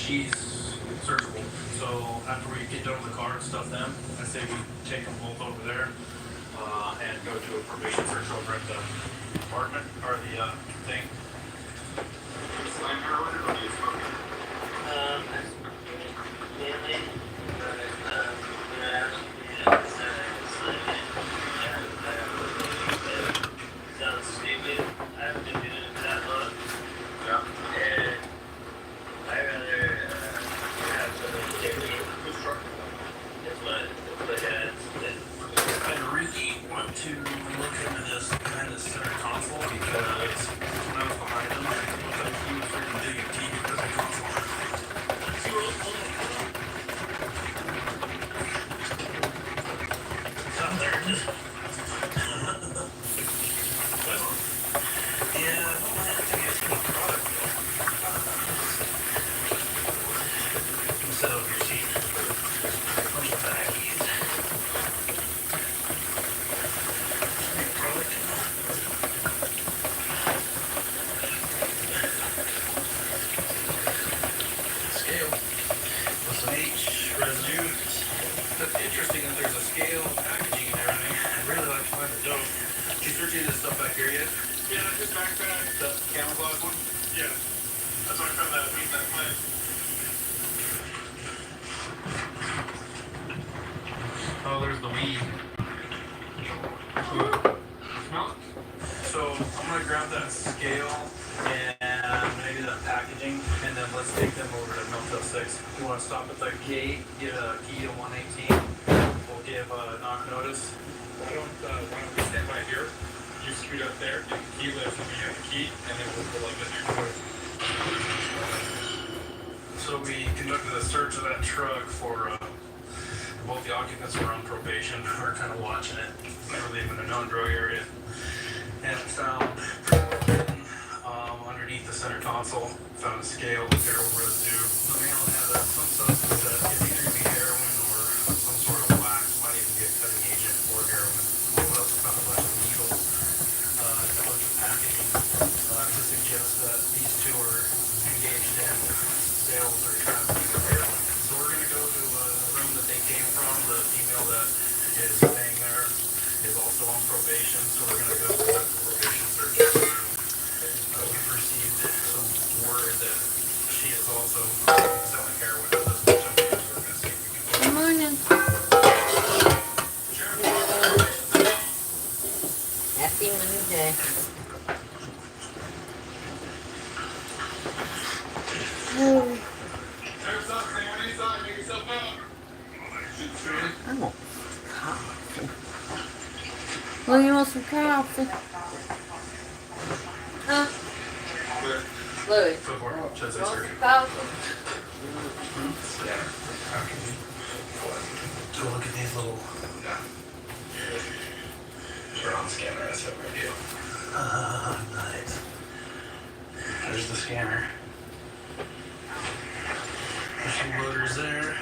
she's searchable. So after we get done with the car and stuff them, I say we take them both over there and go to a probation search over at the apartment or the thing. Oh, there's the weed. Smell it. So I'm gonna grab that scale and maybe that packaging, and then let's take them over to Milltail 6. You want to stop at the gate, get a key to 118. We'll give a knock notice. Why don't we stand by here? You scoot up there, get the key lift, and we have the key, and then we'll pull up in there. So we conducted a search of that truck for both the occupants were on probation, are kind of watching it. They were leaving a known drug area. And found underneath the center console, found a scale with heroin residue. The man had some substance that is either going to be heroin or some sort of wax, might even be a cutting agent or heroin. We also found a bunch of needles, a bunch of packaging to suggest that these two are engaged in sales or trafficking of heroin. So we're going to go to the room that they came from. The female that is staying there is also on probation, so we're going to go to the probation search room. We've received some word that she is also selling heroin at this point. So we're going to see if we can. Good morning. Happy Monday. I want coffee. Well, you want some coffee? Huh? Louis. Go for it. Should I say Want surgery? some coffee? So look at these little. We're on the scanner. That's what we're going to do. Nice. There's the scanner. There's some loaders there.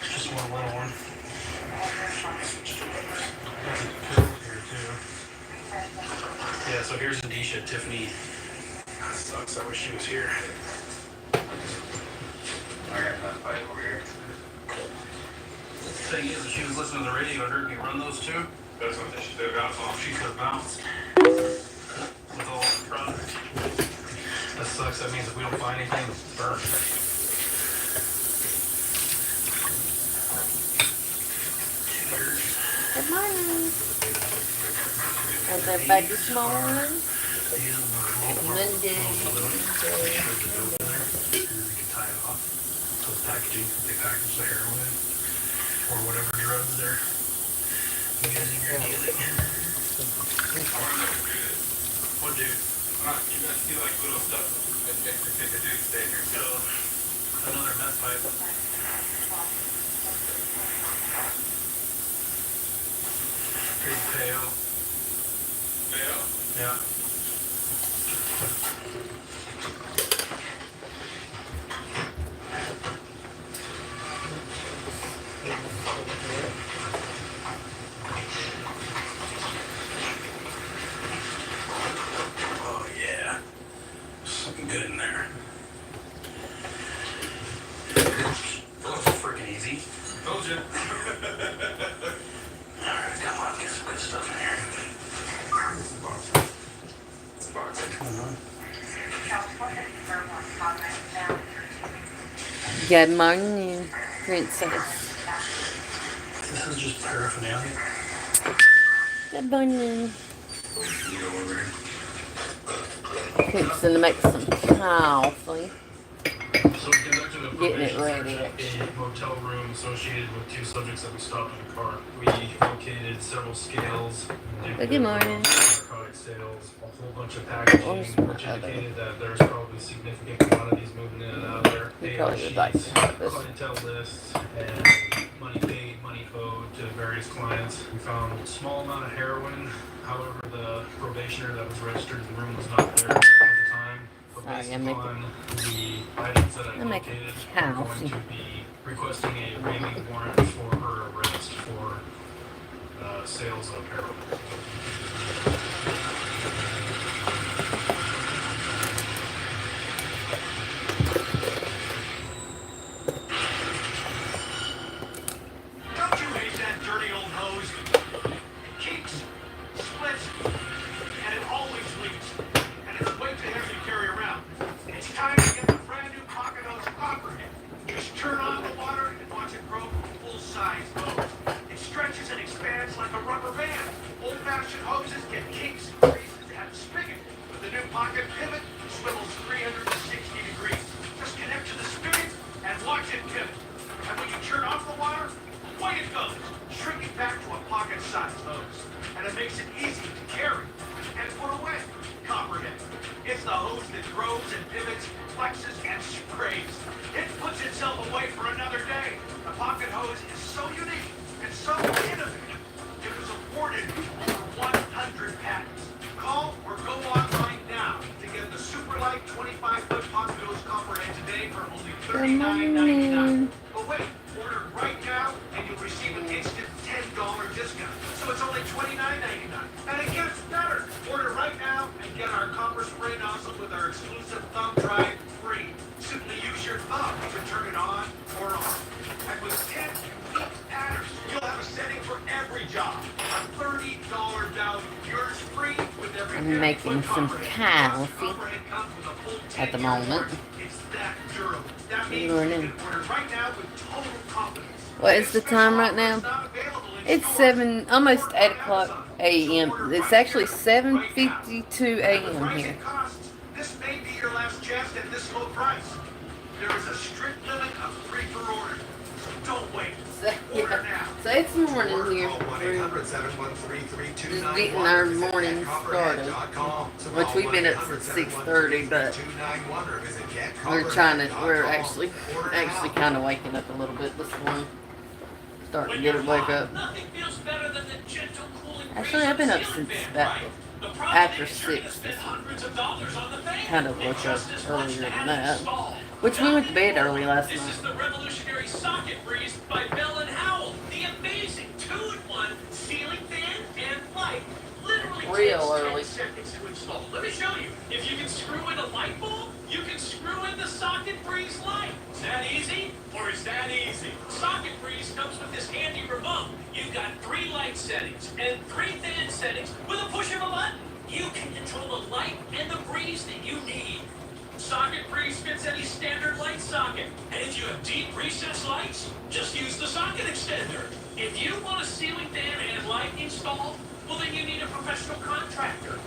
Just one little one. There's a pill here too. Yeah, so here's Adisha, Tiffany. That sucks. I wish she was here. I got that fight over here. The thing is, if she was listening to the radio and heard me run those two, That's what she should have bounced off. she could have bounced with all the product. That sucks. That means if we don't find anything, it's burnt. Good morning. How's everybody this morning? Monday. Packaging, they package the heroin or whatever drugs they're using or dealing. What dude? You guys see like little stuff that makes me think of dudes staying here. So, another meth pipe. Pretty pale. Yeah. Yeah. Oh yeah. Something good in there. That was freaking easy. Told you. Alright, come on, get some good stuff in here. Good morning, princess. This is just paraphernalia. Good morning. Fixing to make some coffee. So we conducted a Getting it probation ready, search at a motel room associated with 2 subjects that we stopped in the car. We located several scales, Good morning. narcotic sales, a whole bunch of packaging, which indicated that there's probably significant quantities moving in and out of there. You AR probably would like to sheets, have this. clientele lists, and money paid, money owed to various clients. We found a small amount of heroin. However, the probationer that was registered in the room was not there at the time. But Sorry, based I'm making- upon the items that I I'm making located, I'm going coffee. to be requesting a raving warrant for her arrest for sales of heroin. Don't you hate that dirty old hose? Keeps, splits, and it always leaks. And it's way too heavy to carry around. It's time to get the brand new pocket hose copperhead. Just turn on the water and watch it grow to a full-size hose. It stretches and expands like a rubber band. Old-fashioned hoses get kinks and creases at the spigot. With the new pocket pivot, it swivels 360 degrees. Just connect to the spigot and watch it pivot. And when you turn off the water, away it goes, shrinking back to a pocket-sized hose. And it makes it easy to carry and put away. Copperhead. It's the hose that grows and pivots, flexes, and sprays. It puts itself away for another day. The pocket hose is so unique and so innovative. It was awarded over 100 patents. Call or go online now to get the super light 25-foot pocket hose copperhead today for only $39.99. But wait, order right now and you'll receive an instant $10 discount. So it's only $29.99. And it gets better. Order right now and get our copper spray nozzle with our exclusive thumb drive free. Simply use your thumb to turn it on or off. And with 10 unique patterns, you'll have a setting for every job. A $30 value. Yours free with every I'm making some coffee at the moment. It's that durable. That means Good morning. you can order right now with total confidence. What is the time right now? It's 7, almost 8 o'clock a.m. It's actually 7:52 a.m. here. This may be your last chance at this low price. There is a strict limit of 3 per order. So don't wait. Order now. So it's morning here. We're just getting our morning started, which we've been up since 6:30, but we're actually kind of waking up a little bit this morning. Starting to get her wake up. Actually, I've been up since about after 6. Kind of woke up earlier than that. Which we went to bed early last This is night. the revolutionary socket breeze by Bell and Howell. The amazing 2-in-1 ceiling fan and light. Literally Real takes early. 10 seconds to install. Let me show you. If you can screw in a light bulb, you can screw in the socket breeze light. Is that easy? Or is that easy? Socket breeze comes with this handy remote. You've got 3 light settings and 3 fan settings with a push of a button. You can control the light and the breeze that you need. Socket breeze fits any standard light socket. And if you have deep recessed lights, just use the socket extender. If you want a ceiling fan and light installed, well then you need a professional contractor.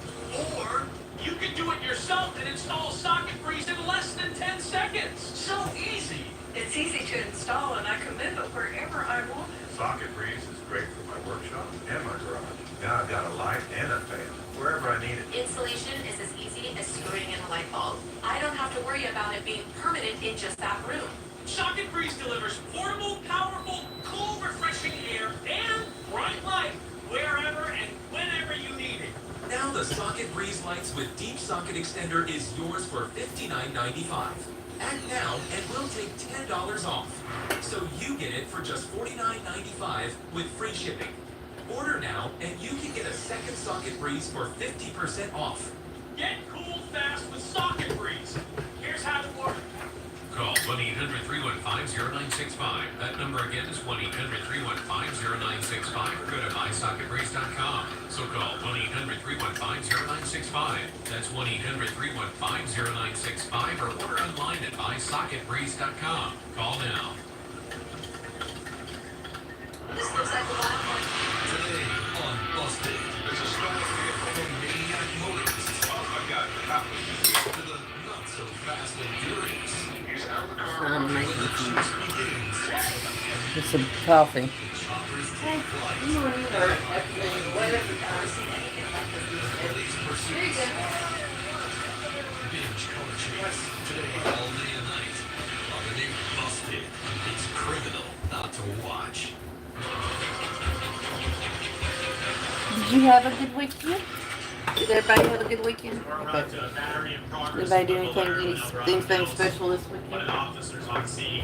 Or you can do it yourself and install socket breeze in less than 10 seconds. So easy. It's easy to install and I can move it wherever I want it. Socket breeze is great for my workshop and my garage. Now I've got a light and a fan wherever I need it. Installation is as easy as screwing in a light bulb. I don't have to worry about it being permanent in just that room. Socket breeze delivers portable, powerful, cool, refreshing air and bright light wherever and whenever you need it. Now the Socket Breeze Lights with Deep Socket Extender is yours for $59.95. Act now and we'll take $10 off. So you get it for just $49.95 with free shipping. Order now and you can get a second Socket Breeze for 50% off. Get cool fast with Socket Breeze. Here's how to order. Call 1-800-315-0965. That number again is 1-800-315-0965 or go to mysocketbreeze.com. So call 1-800-315-0965. That's 1-800-315-0965 or order online at mysocketbreeze.com. Call now. This looks like the last one. Today on Busted, there's a stolen vehicle from Maniac Motorists. Oh my God, to the not so fast and furious. He's out of the car. I'm making when the some, chase begins. just some coffee. Choppers Hey, take flight. good morning, or afternoon, whatever time. Police pursuits. Binge car chase. Today, all day and night. On the new Busted. It's criminal not to watch. Did you have a good weekend? Did everybody have a good weekend? Okay. Anybody do anything special this One of weekend? the officers on scene,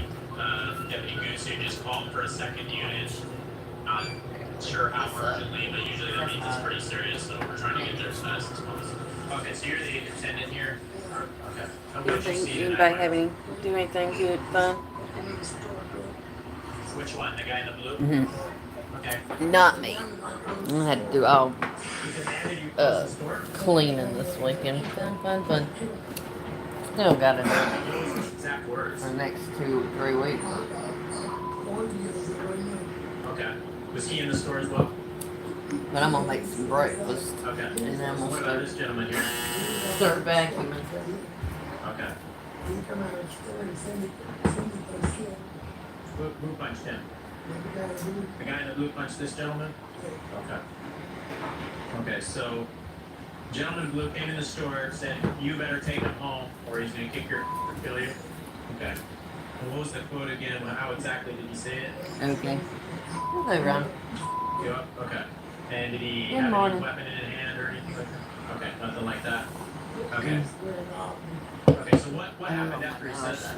Deputy Goose, who just called for a second unit. Not sure how urgently, but usually that means it's pretty serious, so we're trying to get there as fast as possible. Okay, so you're the attendant here? Okay. And what did you see Anybody tonight? have do anything good, fun? Which one? The guy in the blue? Mm-hmm. Okay. Not me. I had to do all You demanded you close the store? cleaning this weekend. Fun. Still got to do it What was his exact words? for the next 2 or 3 weeks. Okay. Was he in the store as well? But I'm gonna make some breakfast Okay. and then I'm What gonna about this gentleman here? start vacuuming. Okay. Who punched him? The guy in the blue punched this gentleman? Okay. Okay, so gentleman in blue came in the store, said, you better take him home or he's gonna kill you. Okay. And what was the quote again? How exactly did he say it? Okay. Hello, Ron. Yep. Okay. And did he Good have morning. any weapon in his hand or anything like that? Okay, nothing like that. Okay. Okay, so what happened after he said that?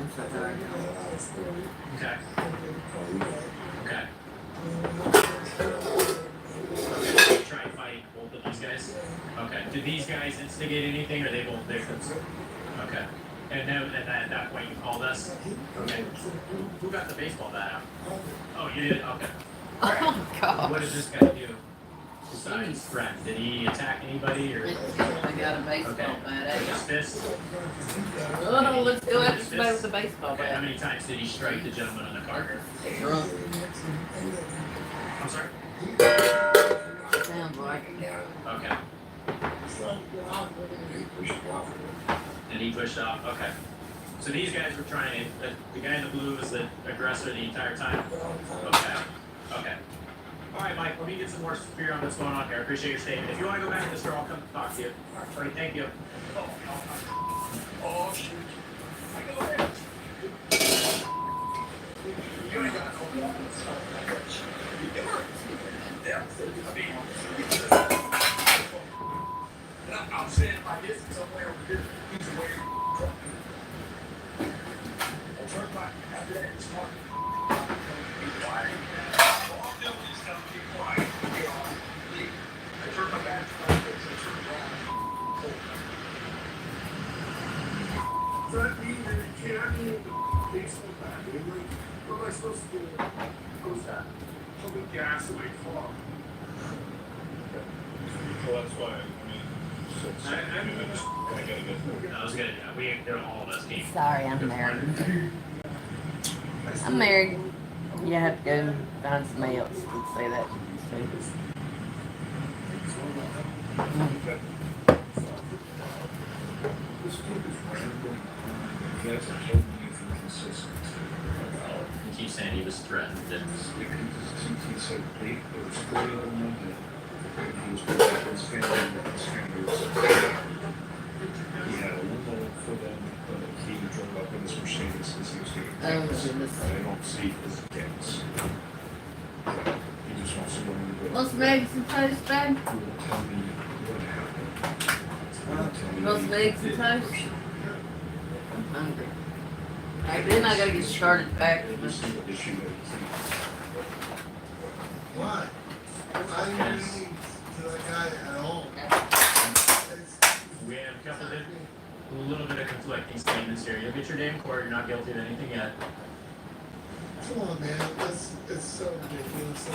Okay. Okay. Okay, you tried fighting both of these guys? Okay. Did these guys instigate anything or are they both victims? Okay. And then at that point you called us? Okay. Who got the baseball bat out? Oh, you did? Okay. Oh What gosh. did this guy do besides threaten? Did he attack anybody or I got a baseball bat. with his fist? Oh, let's go after somebody with a baseball Okay, how bat. many times did he strike the gentleman on the car? Drunk. I'm sorry? Sounds like it. Okay. And he pushed off. Okay. So these guys were trying. The guy in the blue was the aggressor the entire time. Okay. Okay. All right, Mike. Let me get some more spirit on what's going on here. I appreciate your statement. If you want to go back to the store, I'll come talk to you. All right. Thank you. Oh shoot. Go ahead. You ain't got no I'm saying like this somewhere over here. He's away from I'll turn back after that. It's hard. Be quiet. All I'm doing is telling you be quiet. Be on. Leave. I turn my back to my face. I turn around. Does that mean that you can't do the baseball bat? What am I supposed to do? Who's that? Put the gas away from. Well, that's why, I mean, I was gonna. They're all of us team. Sorry, I'm married. I'm married. You have to go find somebody else to say that. He keeps saying he was threatened. he said, there was 40 of them in there. He was with his family, he had a limo for them, he drove up in his Mercedes as he was getting Oh, goodness. I don't see his kids. He just wants to know when to go. Want some eggs and toast, babe? He will tell me what happened. He will tell me Want some eggs and toast? I'm hungry. Alright, then I gotta get started back. every single issue that he Why? I didn't to that guy at all. We have a couple of little bit of conflicting statements here. You'll get your day in court. You're not guilty of anything yet. Come on, man. It's so ridiculous.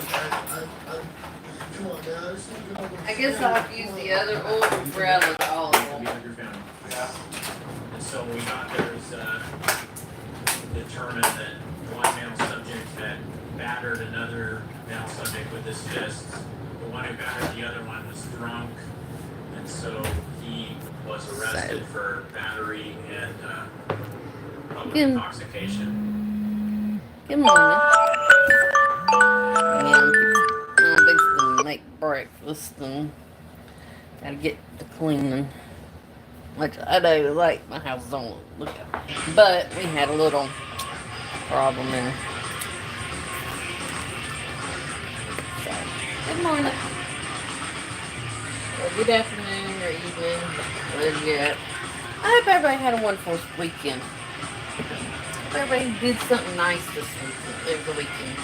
Come on, man. I just don't know. I guess I'll have to use the other old umbrella to all of To be them. with your family. Yeah. And so we got there's determined that one male subject had battered another male subject with his fists. The one who battered the other one was drunk, and so he was arrested for battery and public intoxication. Good morning. Yeah, I'm fixing to make breakfast and gotta get to cleaning. Which I do like my house don't look at. But we had a little problem in. So, good morning. Or good afternoon or evening. Whatever you're at. I hope everybody had a wonderful weekend. Everybody did something nice this weekend, over the weekend.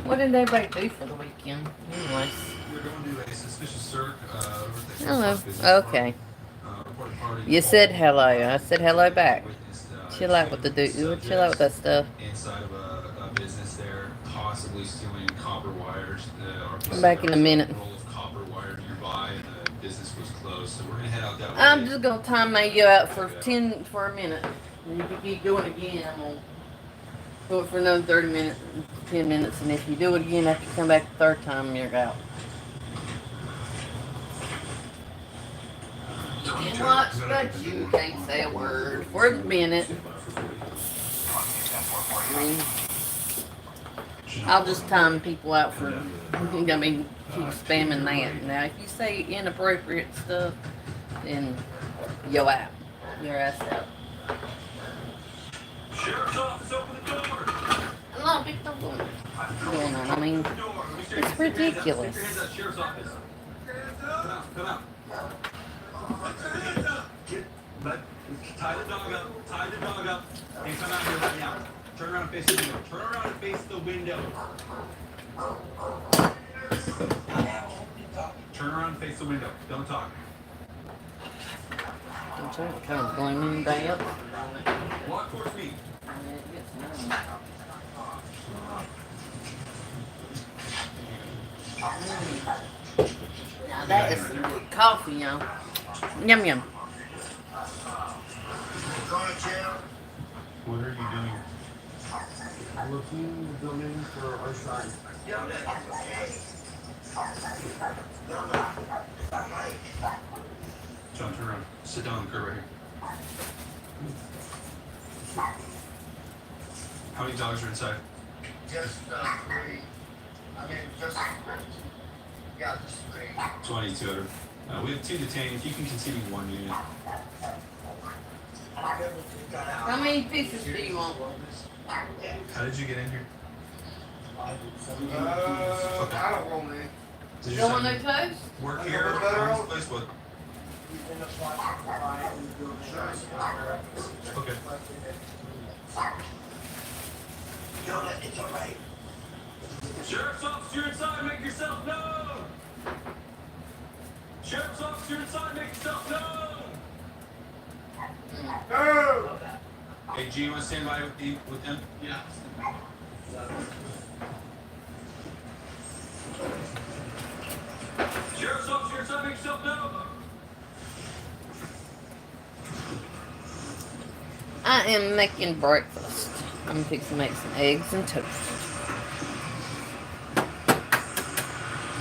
What did everybody do for the weekend? Anyways. We're going to do a suspicious search. Hello. Okay. You said hello. I said hello back. Chill out with the chill out with that stuff. Inside of a business there, possibly stealing copper wires. Come back in a minute. Roll of copper wire nearby, and the business was closed. So we're gonna head out that way. I'm just gonna time you out for a minute. And if you keep doing it again, I'm gonna do it for another 30 minutes, 10 minutes, and if you do it again after you come back the third time, you're out. And watch, but you can't say a word for the minute. I mean, I'll just time people out for, I mean, keep spamming that. Now, if you say inappropriate stuff, then you're out. Your ass out. Sheriff's office, open the door. No, pick the one. Going on. I mean, it's ridiculous. Sheriff's office. Come out. Tie the dog up. Tie the dog up. And come out here right now. Turn around and face the window. Turn around and face the window. Turn around and face the window. Don't talk. I'm trying to kind of blame anybody else. Walk towards me. Now that is some good coffee, y'all. Yum yum. What are you doing? Looking the building for our side. John, turn around. Sit down on the curb right here. How many dogs are inside? Just 3. I mean, just 3. Yeah, just 3. 22. We have 2 detained. If you can continue 1 unit. How many pieces do you want? How did you get in here? I don't want any. Did You don't want no toast? work here? Or this place? What? Okay. It's all right. Sheriff's officer, you're inside. Make yourself known. Sheriff's officer, you're inside. Make yourself known. No! Hey, G, you want to stand by with them? Yeah. Sheriff's officer, you're inside. Make yourself known. I am making breakfast. I'm fixing to make some eggs and toast.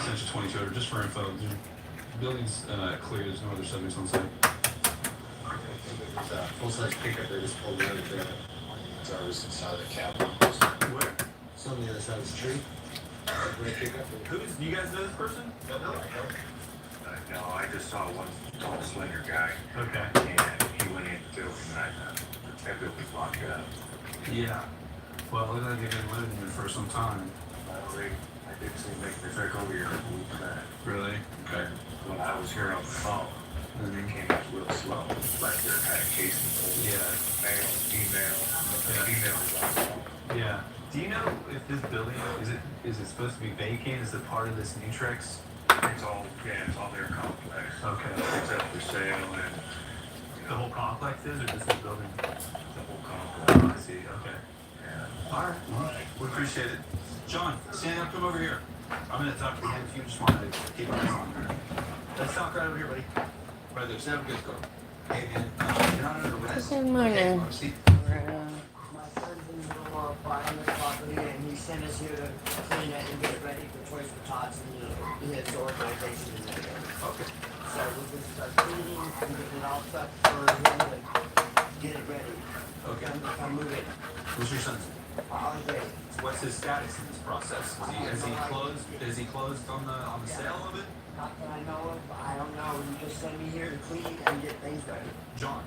Section 22, just for info. The building's clear. There's no other subjects on site. Full-size pickup, they just pulled out of the service inside of the cabin. Where? It's on the other side of the street. Great pickup. Who's? Do you guys know this person? No, I just saw one tall, slender guy, Okay. and he went in the building, and that building's locked up. Yeah. Well, it looks like they've been living here for some time. I did see them make the trek over here a week back. Really? Okay. When I was here on the phone, and they came out real slow, like they're kind of casing Yeah. male, female, female was on. Yeah. Do you know if this building is it supposed to be vacant? Is it part of this Nutrex It's all their complex. Okay. It's up for sale and The whole complex is, or just the building? the whole complex. I see, okay. Yeah. All right, well, we appreciate it. John, stand up, come over here. I'm gonna talk to him if you just wanted to keep an eye on her. Let's talk right over here, buddy. Right there, stand up, good girl. Hey, man, you're not under arrest. Good morning. Okay, want to see? My son's in the middle of buying this property and he sent us here to clean it and get it ready for Toys for Tots and his organization and everything. Okay. So we're gonna start cleaning and getting it all set for him to get it ready. Okay. I'm moving. Who's your son? RJ. What's his status in this process? Is he closed on the sale of it? Not that I know of, I don't know. He just sent me here to clean and get things ready. John,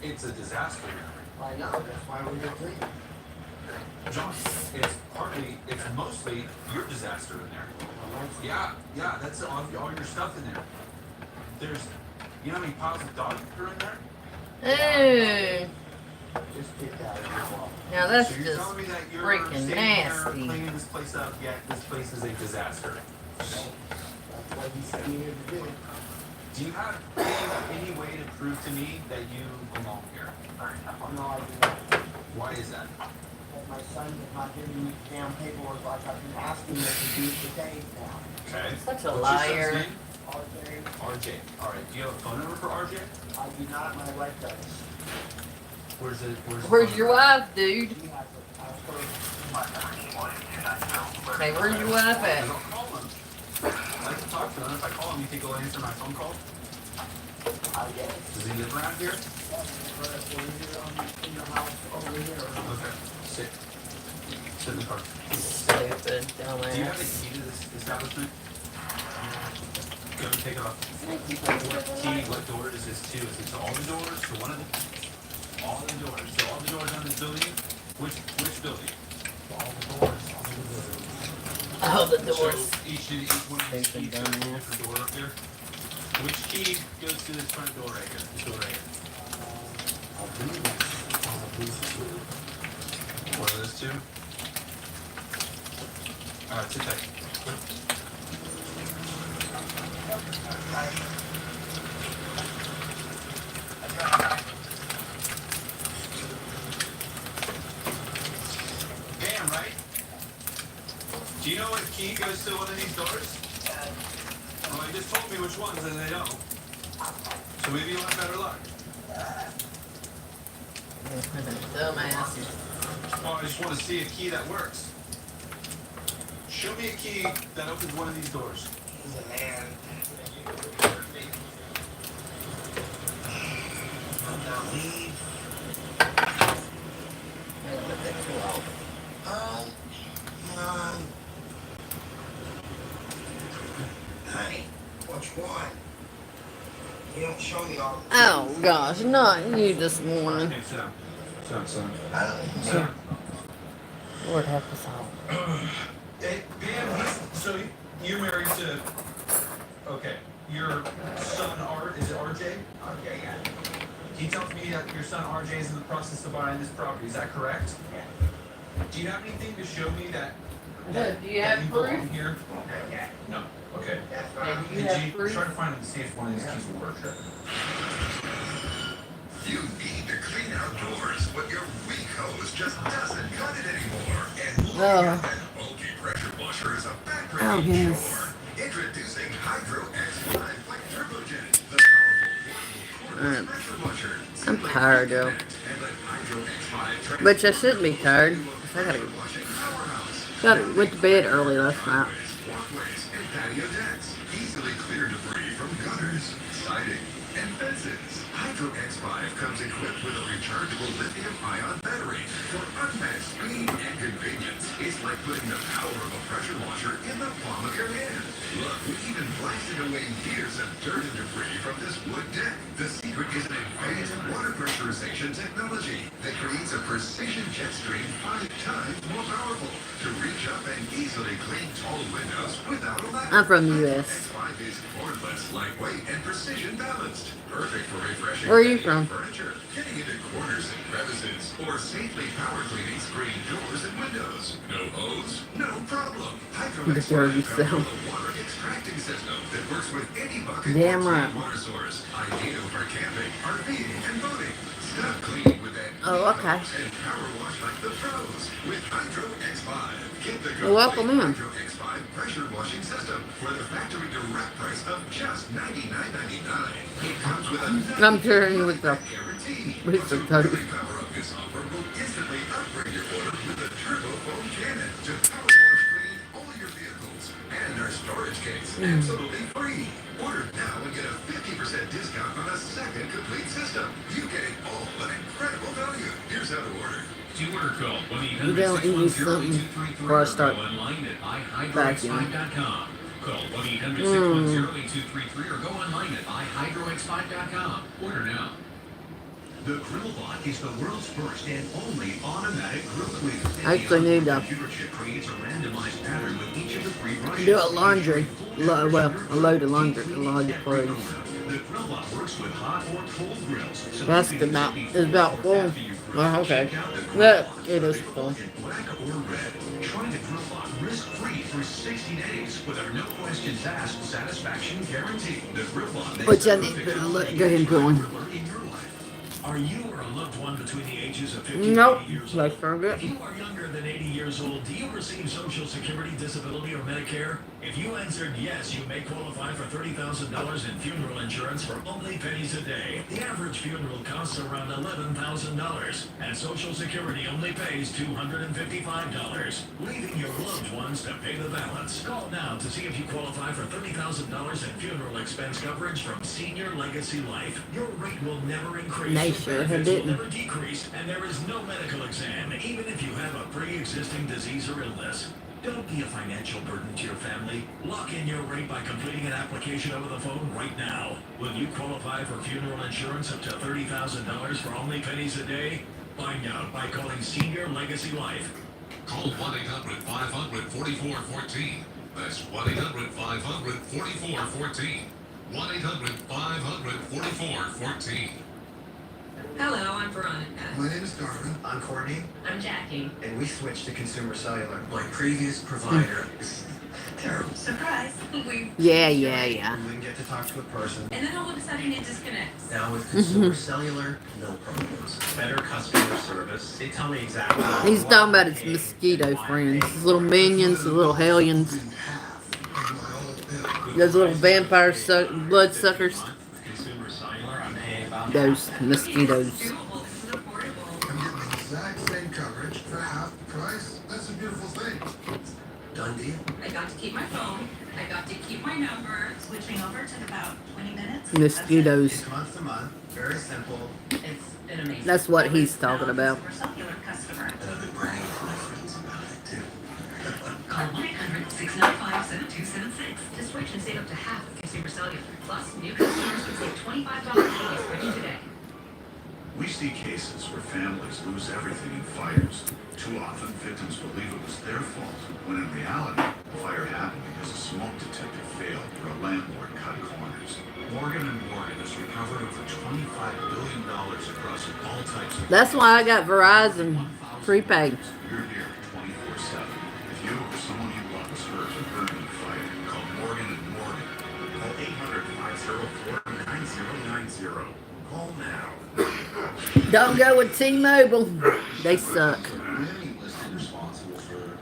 it's a disaster now. I know, that's why we're here cleaning. John, it's mostly your disaster in there. Yeah, that's all your stuff in there. You know how many piles of dog food are in there? Ooh. Just get that in the wall. Now that's So you're just telling me that you're freaking sitting there nasty. cleaning this place up, yet this place is a disaster. That's what he sent me here to do. Do you have any way to prove to me that you belong here? No, I do not. Why is that? But my son is not giving me damn paperwork like I've been asking him to do for days now. Okay. Such a What's liar. Your son's name? RJ, RJ. All right. Do you have a phone number for RJ? I do not, my wife does. Where's the Where's your wife, dude? She has it. I was told. Hey, where's your wife at? I'll call him. I like to talk to him. If I call him, you think he'll answer my phone call? I guess. Does he live around here? But we're here in the house over here. Okay. Sit in the car. Stupid Do you have a dumbass. key to this establishment? Go and take it off. What door is this to? Is it to all the doors? To one of the? All the doors. So all the doors on this building? Which building? All the doors. Oh, the doors. So each one of these keys goes to a different door up here? Which key goes to this front door right here? This door right here? One of those two? Alright, sit tight. Damn, right? Do you know what key goes to one of these doors? Well, they just told me which ones and they don't. So maybe you'll have better luck. Dumbass. Oh, I just want to see a key that works. Show me a key that opens one of these doors. He's a man. Honey, which one? You don't show me all. Oh gosh, not you this morning. Okay, sit down. Sit down, son. I Sit down. Lord help us all. Hey, so you're married to, okay, your son is it RJ? Okay, yeah. He tells me that your son RJ is in the process of buying this property, is that correct? Yeah. Do you have anything to show me that Do you have belong proof? here? Yeah. No, okay. That's Yeah, fine. do you have Did you proof? try to find and see if one of these keys will work? You need to clean outdoors, but your weak hose just doesn't cut it anymore. And Oh. an bulky pressure washer is a back Oh, ready goodness. chore. Introducing Hydro X5 by Turbogen, the powerful portable pressure washer. I'm tired though. And let Hydro X5 Which I shouldn't be tired. I went to bed early last night. walkways and patio decks. Easily clear debris from gutters, siding, and fences. Hydro X5 comes equipped with a rechargeable lithium-ion battery for unmatched speed and convenience. It's like putting the power of a pressure washer in the palm of your hand. Look, we even blasted away years of dirt and debris from this wood deck. The secret is an advanced water pressurization technology that creates a precision jet stream 5 times more powerful to reach up and easily clean tall windows without a ladder. I'm from the US. X5 is cordless, lightweight, and precision balanced. Perfect for refreshing Where are you patio from? furniture, getting into corners and crevices, or safely power cleaning screen doors and windows. No hose, no problem. Hydro The X5 dirty comes with self. a water extraction retracting system that works with any bucket Damn or right. water source. Ideal for camping, RVing, and boating. Stop cleaning with that Oh, okay. and power wash like the pros with Hydro X5. Get the You're welcome in. Hydro X5 pressure washing system for the factory direct price of just $99.99. It comes with a I'm sharing with the guarantee. with the To toast. really power up this offer will instantly upgrade your order with the Turbo Foam Cannon to power wash clean all your vehicles and our storage case absolutely free. Order now and get a 50% discount on a second complete system. You get it all at incredible value. Here's how to order. To order call You don't eat me something before I start online at vacuuming. ihydrox5.com. Call 1-800-610-8233 or go online at ihydrox5.com. Order now. The GrillBot is the world's first and only automatic grill cleaner. I actually need to Computer chip creates a randomized pattern with each of the 3 brushes. do a laundry. Well, a load of laundry. A load of clothes. The GrillBot works with hot or cold grills. So That's you the can mouth. just It's about full. Oh, okay. Look, it is full. in black or red. Try the GrillBot risk-free for 60 days with our no questions asked satisfaction guarantee. The GrillBot makes Which I the need perfect to go ahead and put one. in your life. Are you or a loved one between the ages of 50 Nope. and 80 years old? Let's forget. If you are younger than 80 years old, do you receive Social Security, Disability, or Medicare? If you answered yes, you may qualify for $30,000 in funeral insurance for only pennies a day. The average funeral costs around $11,000, and Social Security only pays $255, leaving your loved ones to pay the balance. Call now to see if you qualify for $30,000 in funeral expense coverage from Senior Legacy Life. Your rate will never increase. They your sure benefits didn't. will never decrease, and there is no medical exam, even if you have a pre-existing disease or illness. Don't be a financial burden to your family. Lock in your rate by completing an application over the phone right now. Will you qualify for funeral insurance up to $30,000 for only pennies a day? Find out by calling Senior Legacy Life. Call 1-800-500-4414. That's 1-800-500-4414. 1-800-500-4414. Hello, I'm Veronica. My name is Darwin. I'm Courtney, I'm Jackie. and we switched to Consumer Cellular. My previous provider is terrible. Surprise. We Yeah. We didn't get to talk to a person. And then all of a sudden it disconnects. Now with Consumer Cellular, no problems. Better customer service. They tell me exactly. He's talking about his mosquito friends. His little minions, the little hellions. Those little vampire bloodsuckers. Consumer Cellular, I'm paying about Those mosquitoes. Doable. This is affordable. I'm getting the exact same coverage for half the price. That's a beautiful thing. done deal. I got to keep my phone. I got to keep my number. Switching over took about 20 minutes. Mosquitoes. It's month to month, very simple. It's been amazing. That's what he's talking about. We're cellular customer. And I've been bragging to my friends about it too. Call 1-800-695-7276 to switch and save up to half with Consumer Cellular. Plus, new customers can save $25 when you switch today. We see cases where families lose everything in fires. Too often, victims believe it was their fault, when in reality, the fire happened because a smoke detector failed or a landlord cut corners. Morgan & Morgan has recovered over $25 billion across all types of... That's why I got Verizon prepaid. We're here 24/7. If you or someone you love is hurt or burned in a fire, call Morgan & Morgan. Call 800-504-9090. Call now. Don't go with T-Mobile. They suck. Any listed responsible for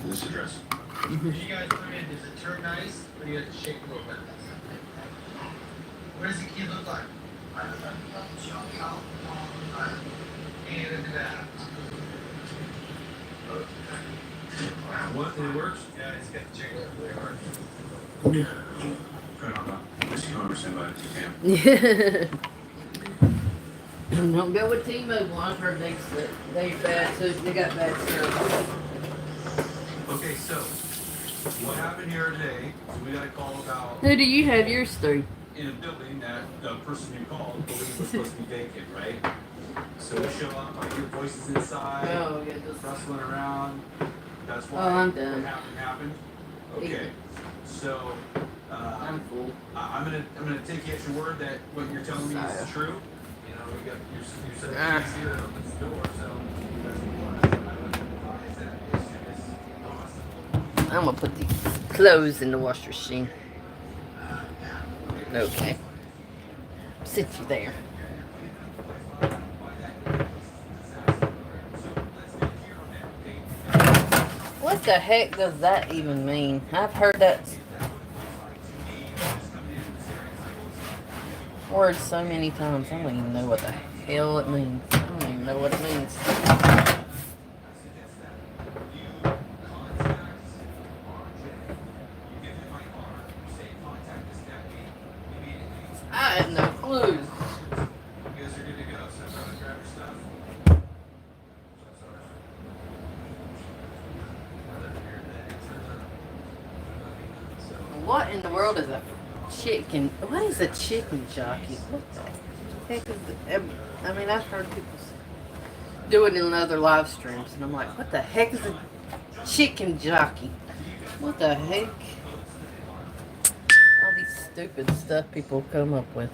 this address? When you guys come in, does it turn nice, or do you have to shake a little bit? What does the key look like? And into that. What? It works? Yeah, it's got the check really hard. This you understand about it, you can. Don't go with T-Mobile. I've heard they bad. So they got bad service. Okay, so what happened here today is we got a call about Who do you have yours through? in a building that the person you called believed was supposed to be vacant, right? So we show up, I hear voices inside, Oh, yeah, just rustling around. That's why I'm done. what happened. Okay, so I'm full. I'm gonna take you at your word that what you're telling me is true. You know, we got you said keys here that opens the door, so that's what I would advise that is possible. I'm gonna put these clothes in the wash machine. Okay. Sit you there. What the heck does that even mean? I've heard that word so many times. I don't even know what the hell it means. I don't even know what it means. I have no clue. What in the world is a chicken? What is a chicken jockey? What the heck is the, I mean, I've heard people do it in other live streams, and I'm like, what the heck is a chicken jockey? What the heck? All these stupid stuff people come up with.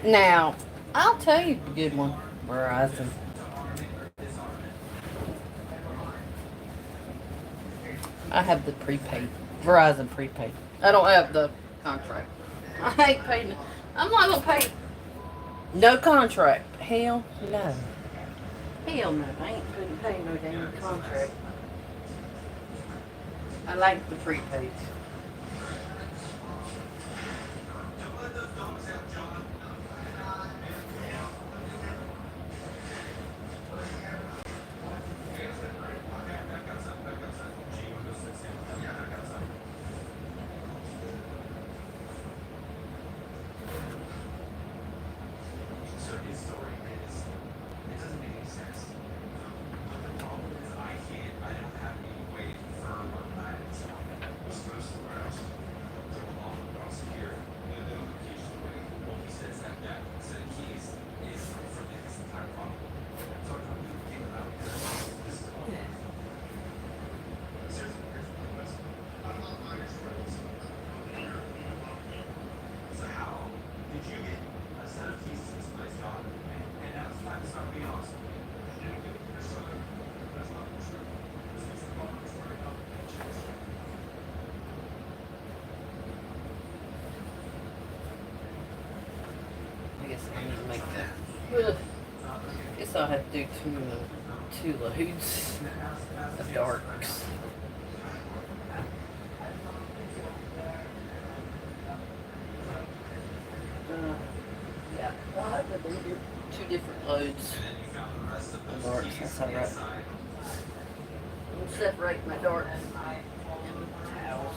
Now, I'll tell you the good one, Verizon. I have the prepaid, Verizon prepaid. I don't have the contract. I ain't paying. I'm not gonna pay no contract. Hell no. Hell no. I ain't paying no damn contract. I like the prepaid. I need to make that. Guess I'll have to do two loads of darks. Yeah, I'll have to do two different loads of darks. That's alright. I'll separate my darks and towels.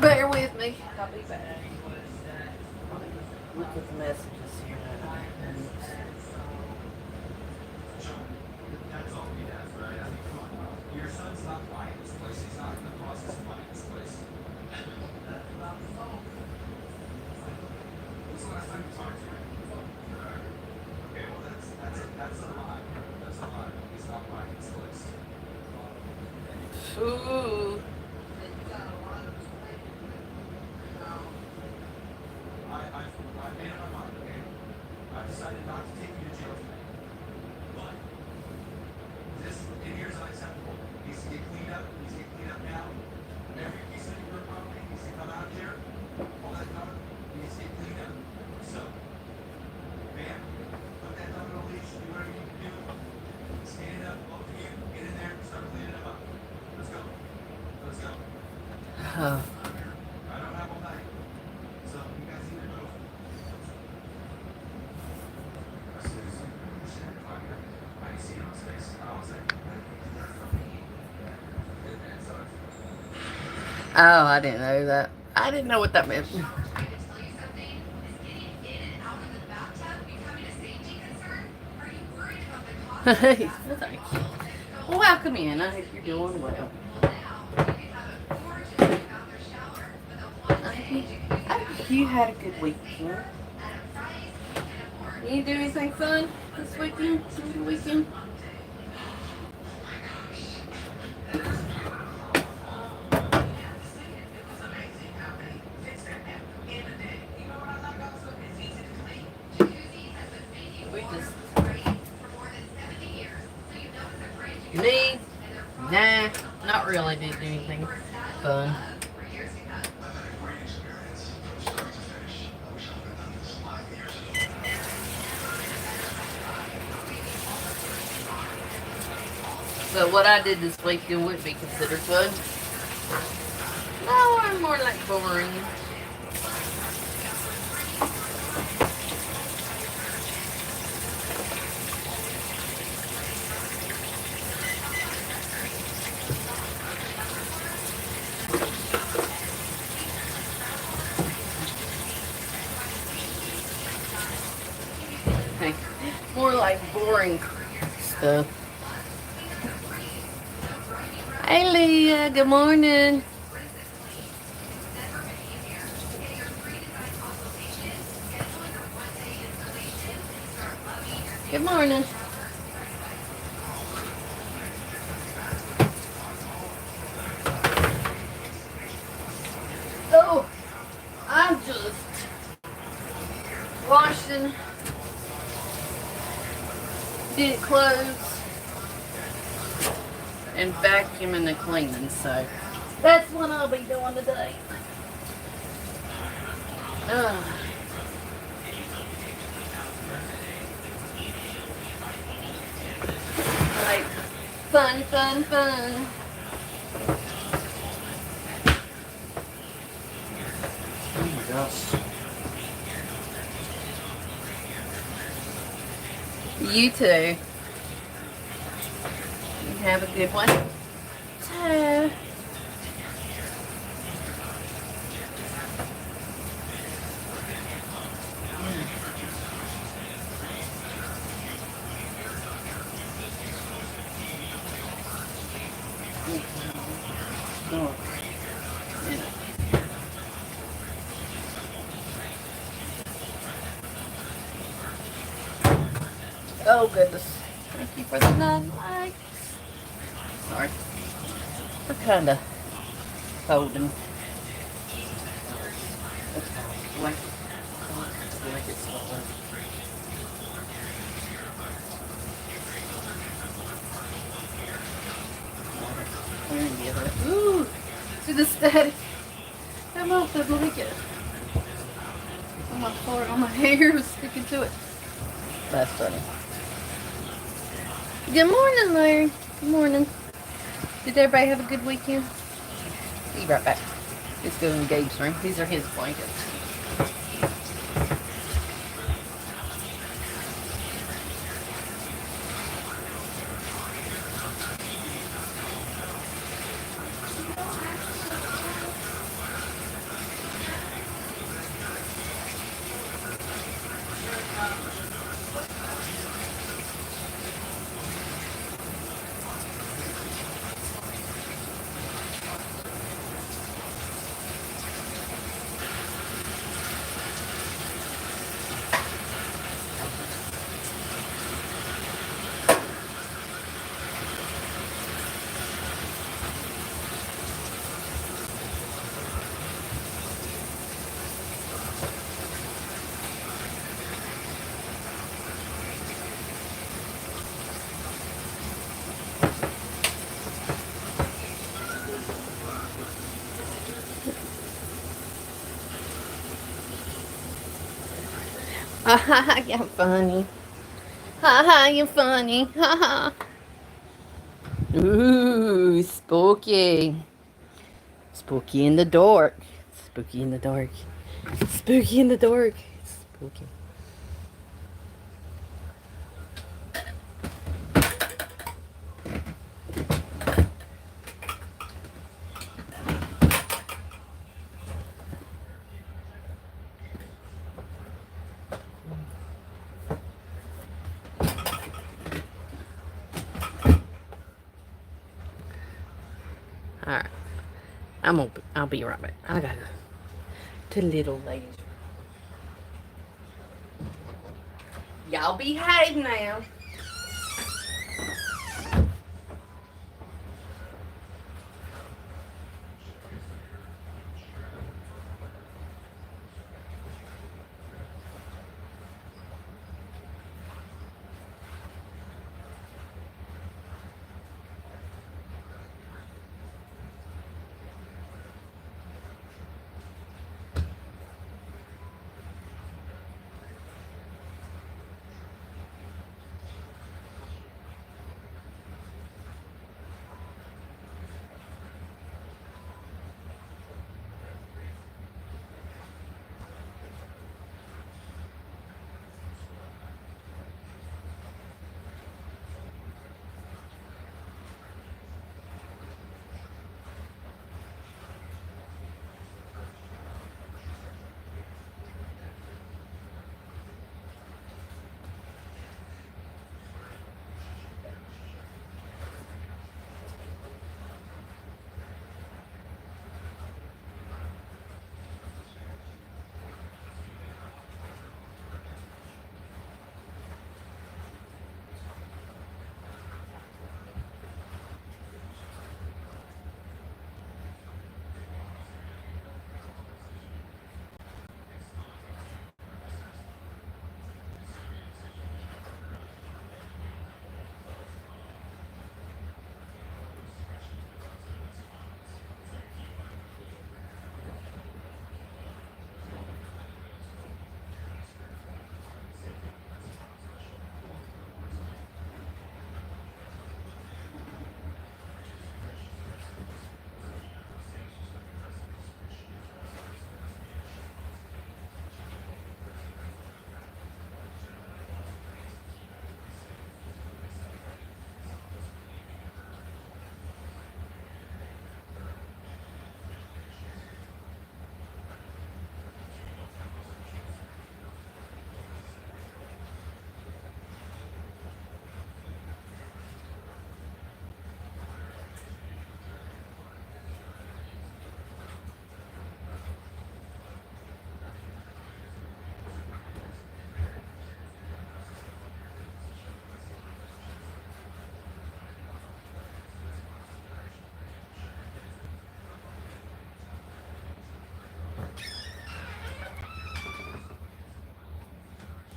Bear with me. I'll be back. Look at the messages here. Your son's not buying this place. He's not in the process of buying this place. When's the last time you talked to him? Okay, well that's a lie. That's a lie. He's not buying this place. Ooh. I made up my mind, okay? I decided not to take you to jail tonight. But this in here is unacceptable. It needs to get cleaned up. It needs to get cleaned up now. Every piece of your property needs to come out here. All that cover needs to get cleaned up. So, man, put that dog on a leash. Do whatever you need to do. Stand up, both of you. Get in there. Start cleaning them up. Let's go. Let's go. I don't have all night. So, you guys need to move. I see it on his face. I was like, Oh, I didn't know that. I didn't know what that meant. Thank you. Welcome in. I hope you're doing well. I hope you had a good weekend. You do anything fun this weekend? Good weekend? Nah, not really. Didn't do anything fun. But what I did this weekend would be considered fun. No, I'm more like boring. More like boring stuff. Hey Leah, good morning. Good morning. Oh, I'm just washing, did clothes, and vacuuming and cleaning, so that's what I'll be doing today. Like, fun, fun, fun. Oh my gosh. You too. Have a good one. Ta. Oh goodness. Thank you for the 9 likes. Sorry. We're kinda holding. Like it's ooh, see the static. I'm off the blanket. On my floor, on my hair was sticking to it. That's funny. Good morning, Larry. Good morning. Did everybody have a good weekend? Be right back. Let's go in Gabe's room. These are his blankets. Ha ha ha, you're funny. Ha ha, you're funny. Ha ha. Ooh, spooky. Spooky in the dark. Spooky in the dark. Spooky in the dark. Spooky. Alright. I'll be right back. I gotta go to little ladies. Y'all behave now.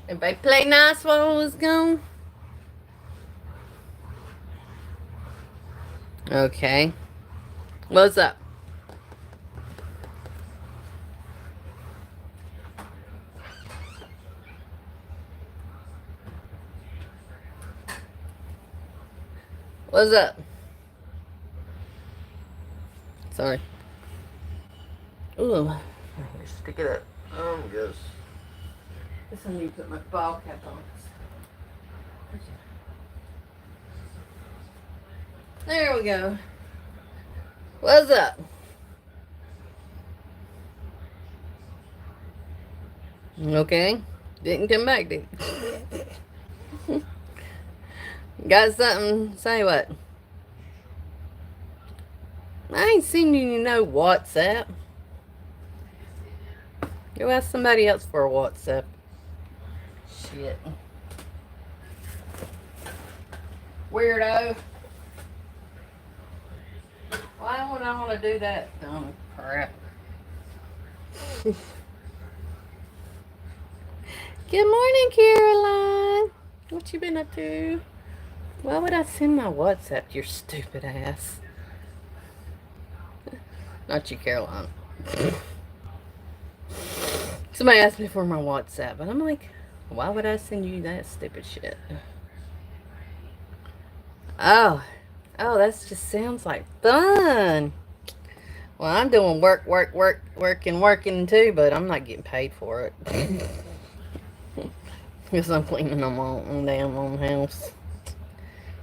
Everybody play nice while I was gone? Okay. What's up? What's up? Sorry. Ooh. Stick it up. Oh my gosh. Guess I need to put my ball cap on. There we go. What's up? Okay. Didn't come back, did you? Got something? Say what? I ain't seen you no WhatsApp. Go ask somebody else for a WhatsApp. Shit. Weirdo. Why would I want to do that? Dumb crap. Good morning, Caroline. What you been up to? Why would I send my WhatsApp to your stupid ass? Not you, Caroline. Somebody asked me for my WhatsApp, and I'm like, why would I send you that stupid shit? Oh, that just sounds like fun. Well, I'm doing working too, but I'm not getting paid for it. Because I'm cleaning my own damn own house.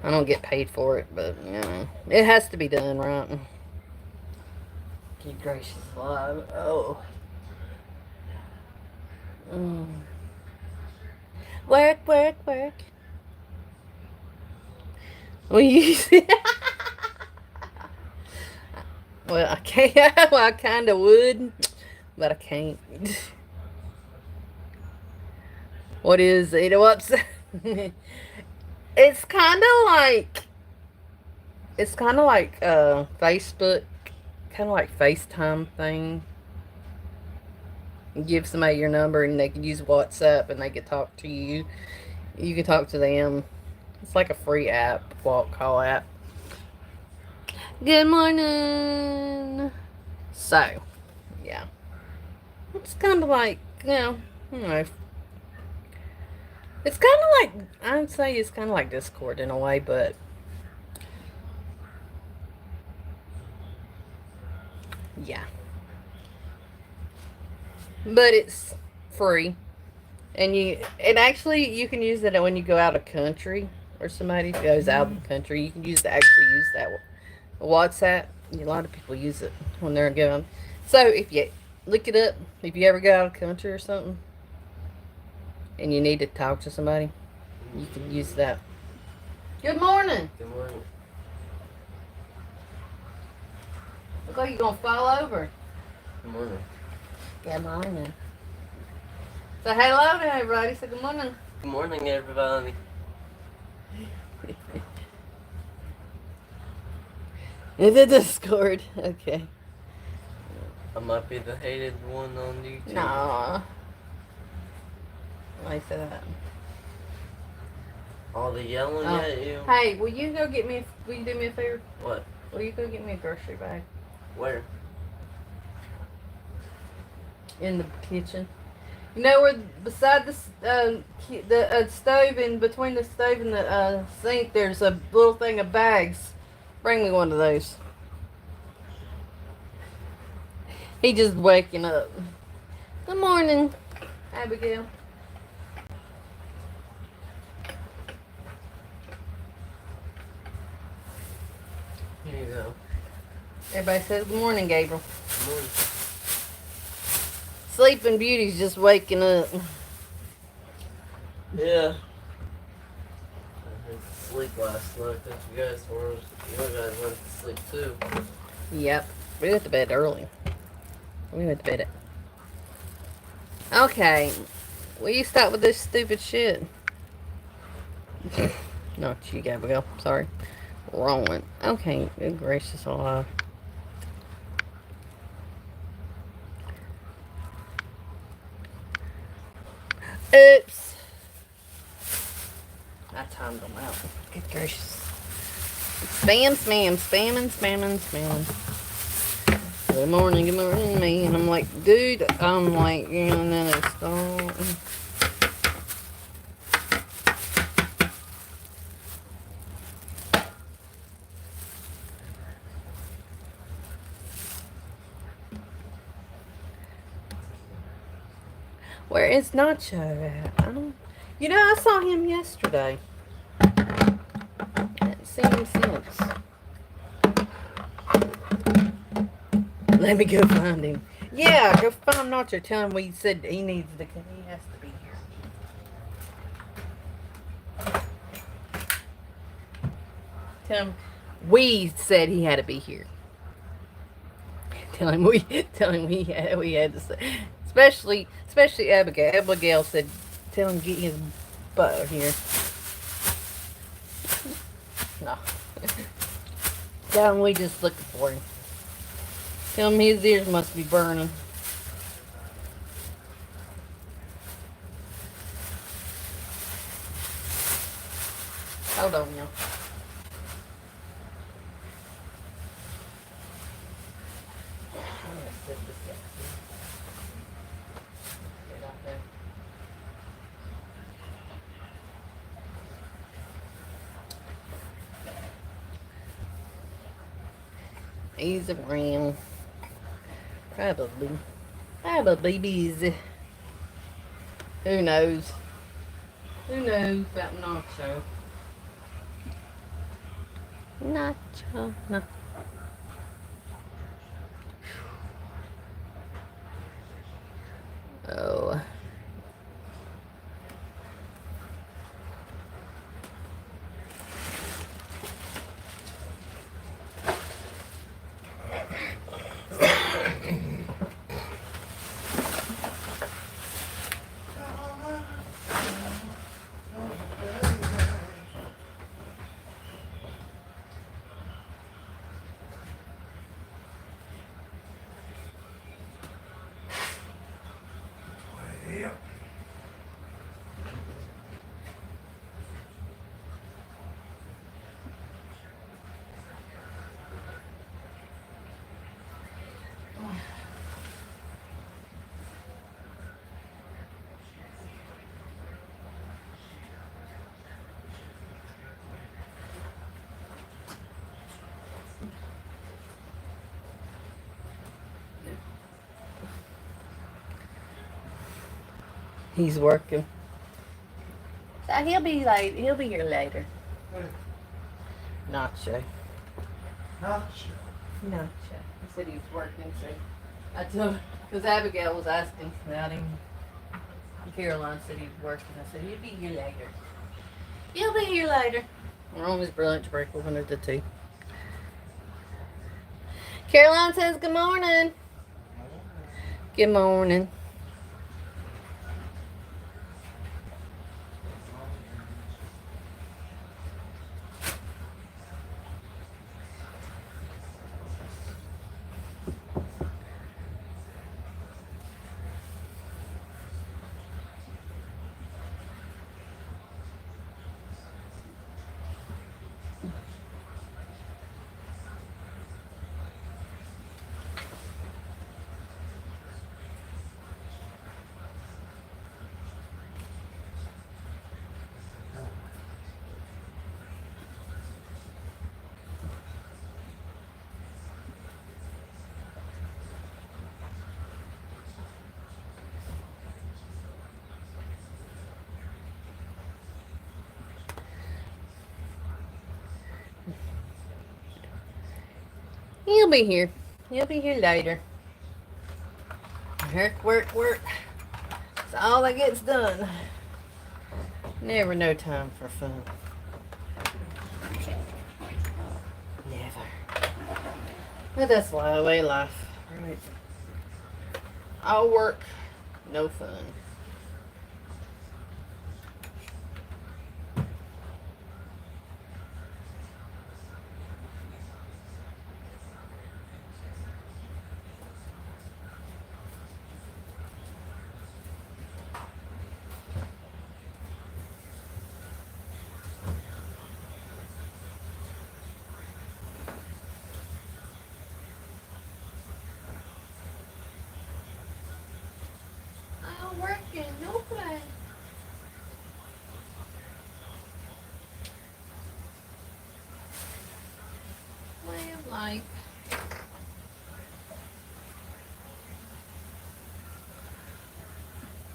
I don't get paid for it, but, you know, it has to be done, right? Good gracious alive. Oh. Work. Well, I can't. Well, I kind of would, but I can't. What is it? What's It's kind of like Facebook, kind of like FaceTime thing. You give somebody your number and they can use WhatsApp and they can talk to you. You can talk to them. It's like a free app, call app. Good morning. So, yeah. It's kind of like, it's kind of like, I'd say it's kind of like Discord in a way, but yeah. But it's free. And you can use it when you go out of country, or somebody goes out of the country. You can use that WhatsApp. A lot of people use it when they're going. So if you look it up, if you ever go out of country or something, and you need to talk to somebody, you can use that. Good morning. Good morning. Look like you're gonna fall over. Good morning. Good morning. Say hello to everybody. Say good morning. Good morning, everybody. In the Discord. Okay. I might be the hated one on YouTube. Nah. Why say that? All the yelling at you. Hey, will you do me a favor? What? Will you go get me a grocery bag? Where? In the kitchen. You know where beside the stove, and between the stove and the sink, there's a little thing of bags. Bring me one of those. He just waking up. Good morning, Abigail. Here you go. Everybody says good morning, Gabriel. Good morning. Sleeping Beauty's just waking up. Yeah. I had to sleep last night because you guys went to sleep too. Yep. We went to bed early. Okay. Will you stop with this stupid shit? Not you, Gabrielle. Sorry. Wrong one. Okay. Good gracious alive. Oops. timed them out. Good gracious. Spam, spam, spamming, spamming, spamming. Good morning, me. And I'm like, dude, I'm like, you know, and then it's Where is Nacho at? I don't. You know, I saw him yesterday. I haven't seen him since. Let me go find him. Yeah, go find Nacho. Tell him we said he needs to. He has to be here. Tell him we said he had to be here. Tell him we had to say. Especially Abigail. Abigail said, tell him get his butt here. No. Tell him we just looking for him. Tell him his ears must be burning. Hold on, y'all. He's around. Probably busy. Who knows? Who knows about Nacho? Nacho, no. Oh. He's working. So he'll be late. He'll be here later. Nacho. Nacho. Nacho. He said he was working. So I told, because Abigail was asking about him. Caroline said he was working. I said he'll be here later. He'll be here later. We're on his lunch break. We're going to do 2. Caroline says good morning. Good morning. He'll be here. He'll be here later. Work, work, work. It's all that gets done. Never no time for fun. Never. But that's why the way life. Right? All work, no fun. Way of life.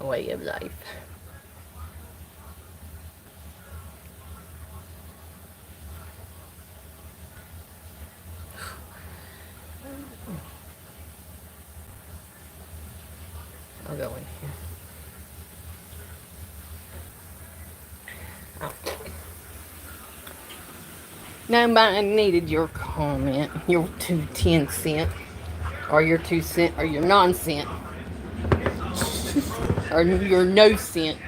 Way of life. I'll go in here. Okay. Nobody needed your comment, your 2 10 cent, or your 2 cent, or your non-cent, or your no cent.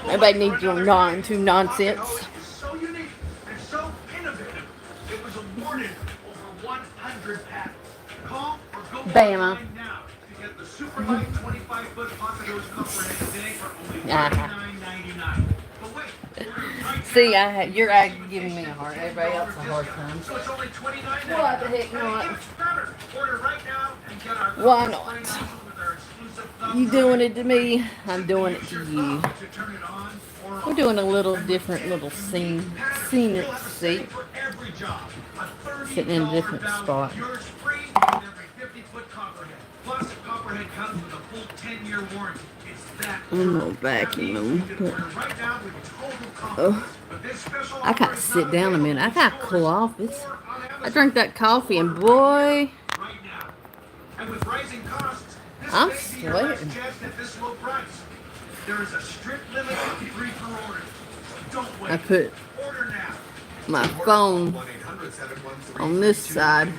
Nobody needs your two nonsense. So unique and so innovative. It was awarded over 100 patents. Call or go Bama. online now to get the super light 25-foot pocket hose cover today for only $49.99. But wait, See, you're giving me a hard. Everybody else a hard time. so it's only $29.99. What the heck not? It's better. Order right now and get our Why not? with our exclusive thumb You doing drive. it to me, I'm doing it to you. To turn it on or We're doing a little different little scenic seat. for every job. A Sitting in a different $30 spot. Yours free with every 50-foot copperhead. Plus, copperhead comes with a full 10-year warranty. It's that. I'm gonna vacuum them. Right now with total confidence. But this special I gotta sit down a minute. I gotta cool off. I drank that coffee and boy, right now. And with rising costs, this I'm may be your last sweating. chance at this low price. There is a strict limit of 3 per order. Don't wait. I put Order now. my phone on this side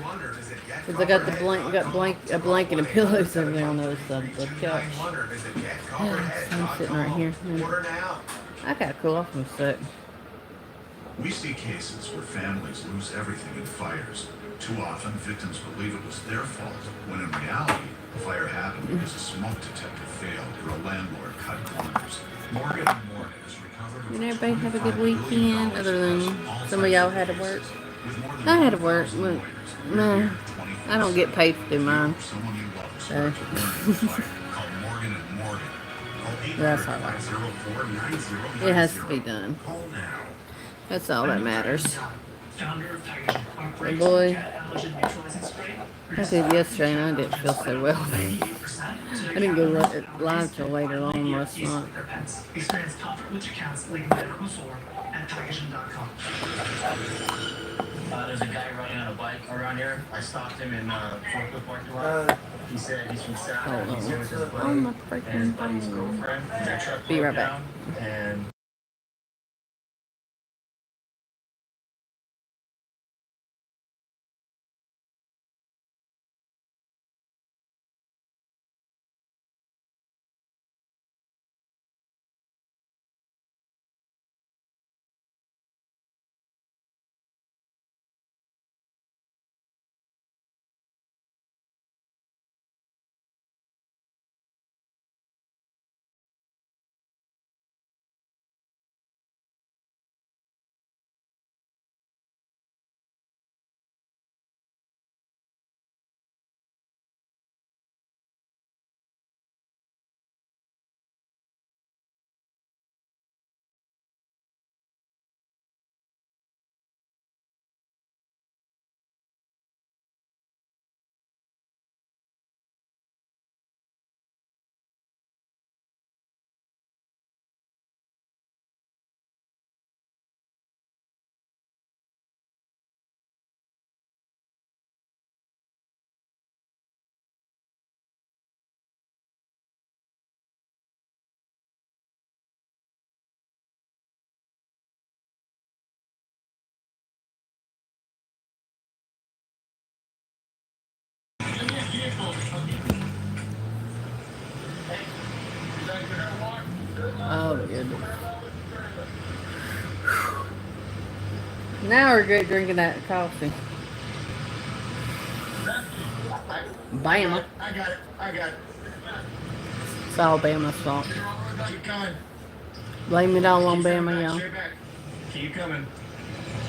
because I got a blanket and pillows over there on the other side of the couch. I'm sitting right here. I gotta cool off in a sec. We see cases where families lose everything in fires. Too often, victims believe it was their fault, when in reality, the fire happened because a smoke detector failed or a landlord cut corners. Morgan and Morgan is recovered. Did everybody have a good weekend other than some of y'all had to work? I had to work, but no, I don't get paid to do mine. So that's all right. It has to be done. That's all that matters. Hey boy, I did yesterday and I didn't feel so well. I didn't go live till later on last night. Experience comfort with your cats like never before at Tigergen.com. There's a guy riding on a bike around here. I stopped him in Forklift parking lot. He said he's from Saturday. He's here with his buddy and his buddy's girlfriend. Their truck Be right broke back. down, and Oh goodness. Now we're good drinking that coffee. Bama. I got it. It's all Bama's fault. Keep going. Blame it all on Bama, y'all. Straight back. Keep coming.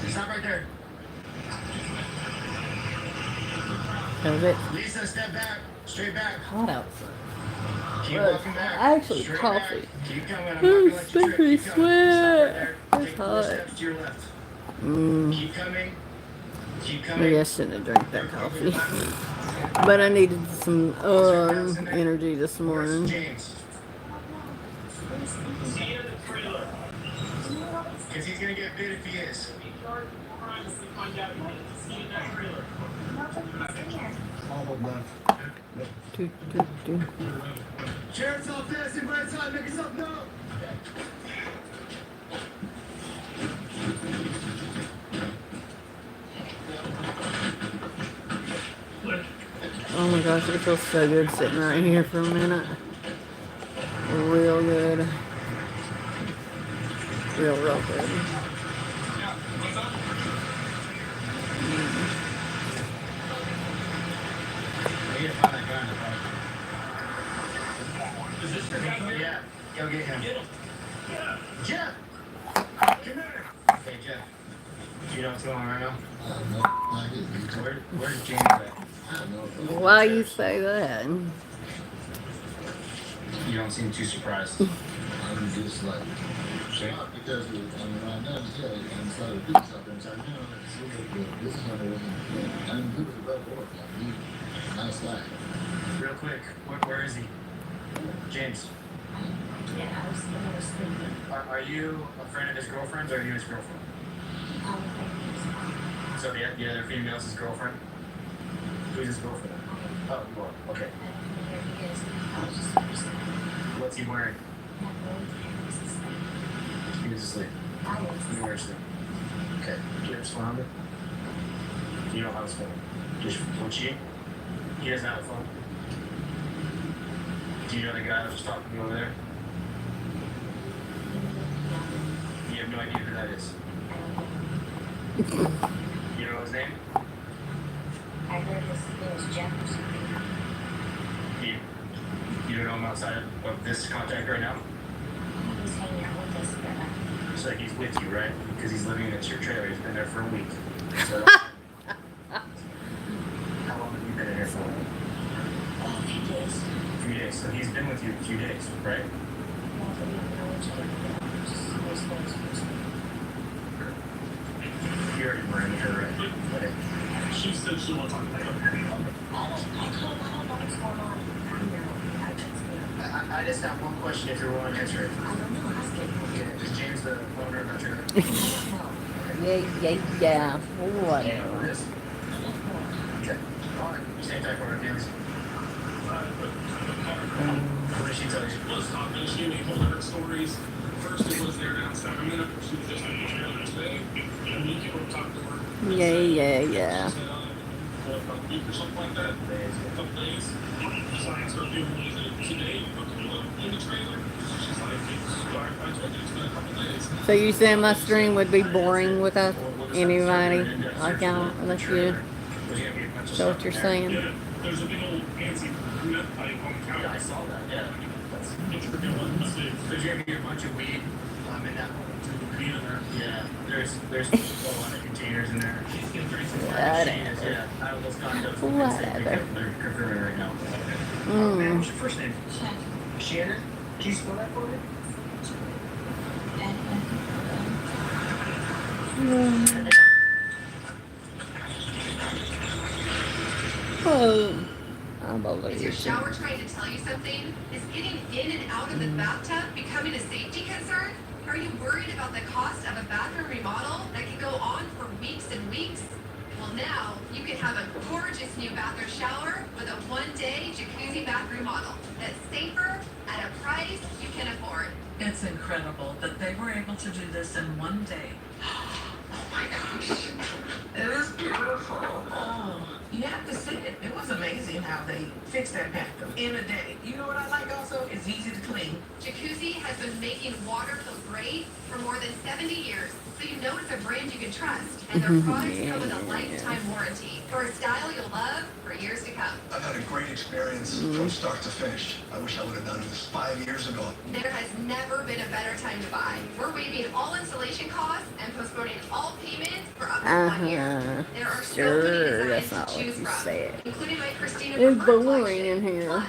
Stop right there. That was it. Lisa, step back. Straight back. Hot outside. Keep Well, walking back. actually, Straight coffee. back. Keep coming. I'm not gonna let you trip. Makes me Keep coming. Stop right there. sweat. Take It's 4 hot. steps to your left. Mm. Keep coming. Keep coming. Maybe I shouldn't have drank that coffee. But I needed some energy this morning. James. See you in the trailer. Because he's gonna get bit if he is. Sheriff's office, in right side, make yourself known. Oh my gosh, it feels so good sitting right here for a minute. Real good. Real good. I need to find that guy in the park. Is this your guy? Yeah, go get him. Get him. Yeah. Jeff! Come here. Hey, Jeff. You know what's going on right now? Where's James at? Why you say that? You don't seem too surprised. I'm just like shocked because right now, yeah, I'm trying to do something. So, this is not I'm good with the red board. Nice guy. Real quick, where is he? James. Yeah, I was sleeping. Are you a friend of his girlfriend's or are you his girlfriend? So the other female's his girlfriend? Who's his girlfriend? Oh, you are. Okay. What's he wearing? He was asleep. You were asleep. Okay. Do you have his phone number? You don't have his phone. Just would she? He doesn't have a phone. Do you know the guy that was talking to you over there? You have no idea who that is. You know his name? I heard his name was Jeff or something. You don't know him outside of this contact right now? He's hanging out with us, but So he's with you, right? Because he's living at your trailer. He's been there for a week. So how long have you been in here for? a few days. A few days. So he's been with you a few days, right? Not that we know each other, but just always knows You already were in her, right? Okay. She said she wants to talk about it. I don't know what's going on. I just have one question if you're willing to answer it. I don't know. Ask him. Yeah, is James the owner of the trailer? Yeah. Whatever. It is. Okay. Alright. Stay tight for her, please. What did she tell you? She was talking. She gave me whole different stories. First, it was there down Sacramento. She was just at the trailer today. And me came up talking to her. Yeah. She said, about a week or something like that. A couple days. So I asked her if you were today. In the trailer. She's like, I told you it's been a couple days. So you saying my stream would be boring without anybody? Like unless you. Is that what you're saying? Yeah, there's a big old fancy net pipe on the counter. I saw that, yeah. That's Intricate one. Let's see. There's gonna be a bunch of weed in that one. Be in there. Yeah, there's a lot of containers in there. She's getting very Whatever. Yeah, out of those condos. Whatever. They're confirming right now. Mm. What's your first name? Shannon? Can you spell that for me? Oh, I believe Is your you. shower trying to tell you something? Is getting in and out of the bathtub becoming a safety concern? Are you worried about the cost of a bathroom remodel that can go on for weeks and weeks? Well, now you can have a gorgeous new bathroom shower with a one-day jacuzzi bath remodel that's safer at a price you can afford. It's incredible that they were able to do this in one day. Oh my gosh. It is beautiful. Oh, you have to see it. It was amazing how they fixed that bathroom in a day. You know what I like also? It's easy to clean. Jacuzzi has been making water feel great for more than 70 years, so you know it's a brand you can trust. And their products come with a lifetime warranty for a style you'll love for years to come. I've had a great experience from start to finish. I wish I would have done this 5 years ago. There has never been a better time to buy. We're waiving all installation costs and postponing all payments for up to 1 year. There are so many Sure, that's designs not to what choose you from, said. including my Christina It's preferred boring collection. in here. Plus,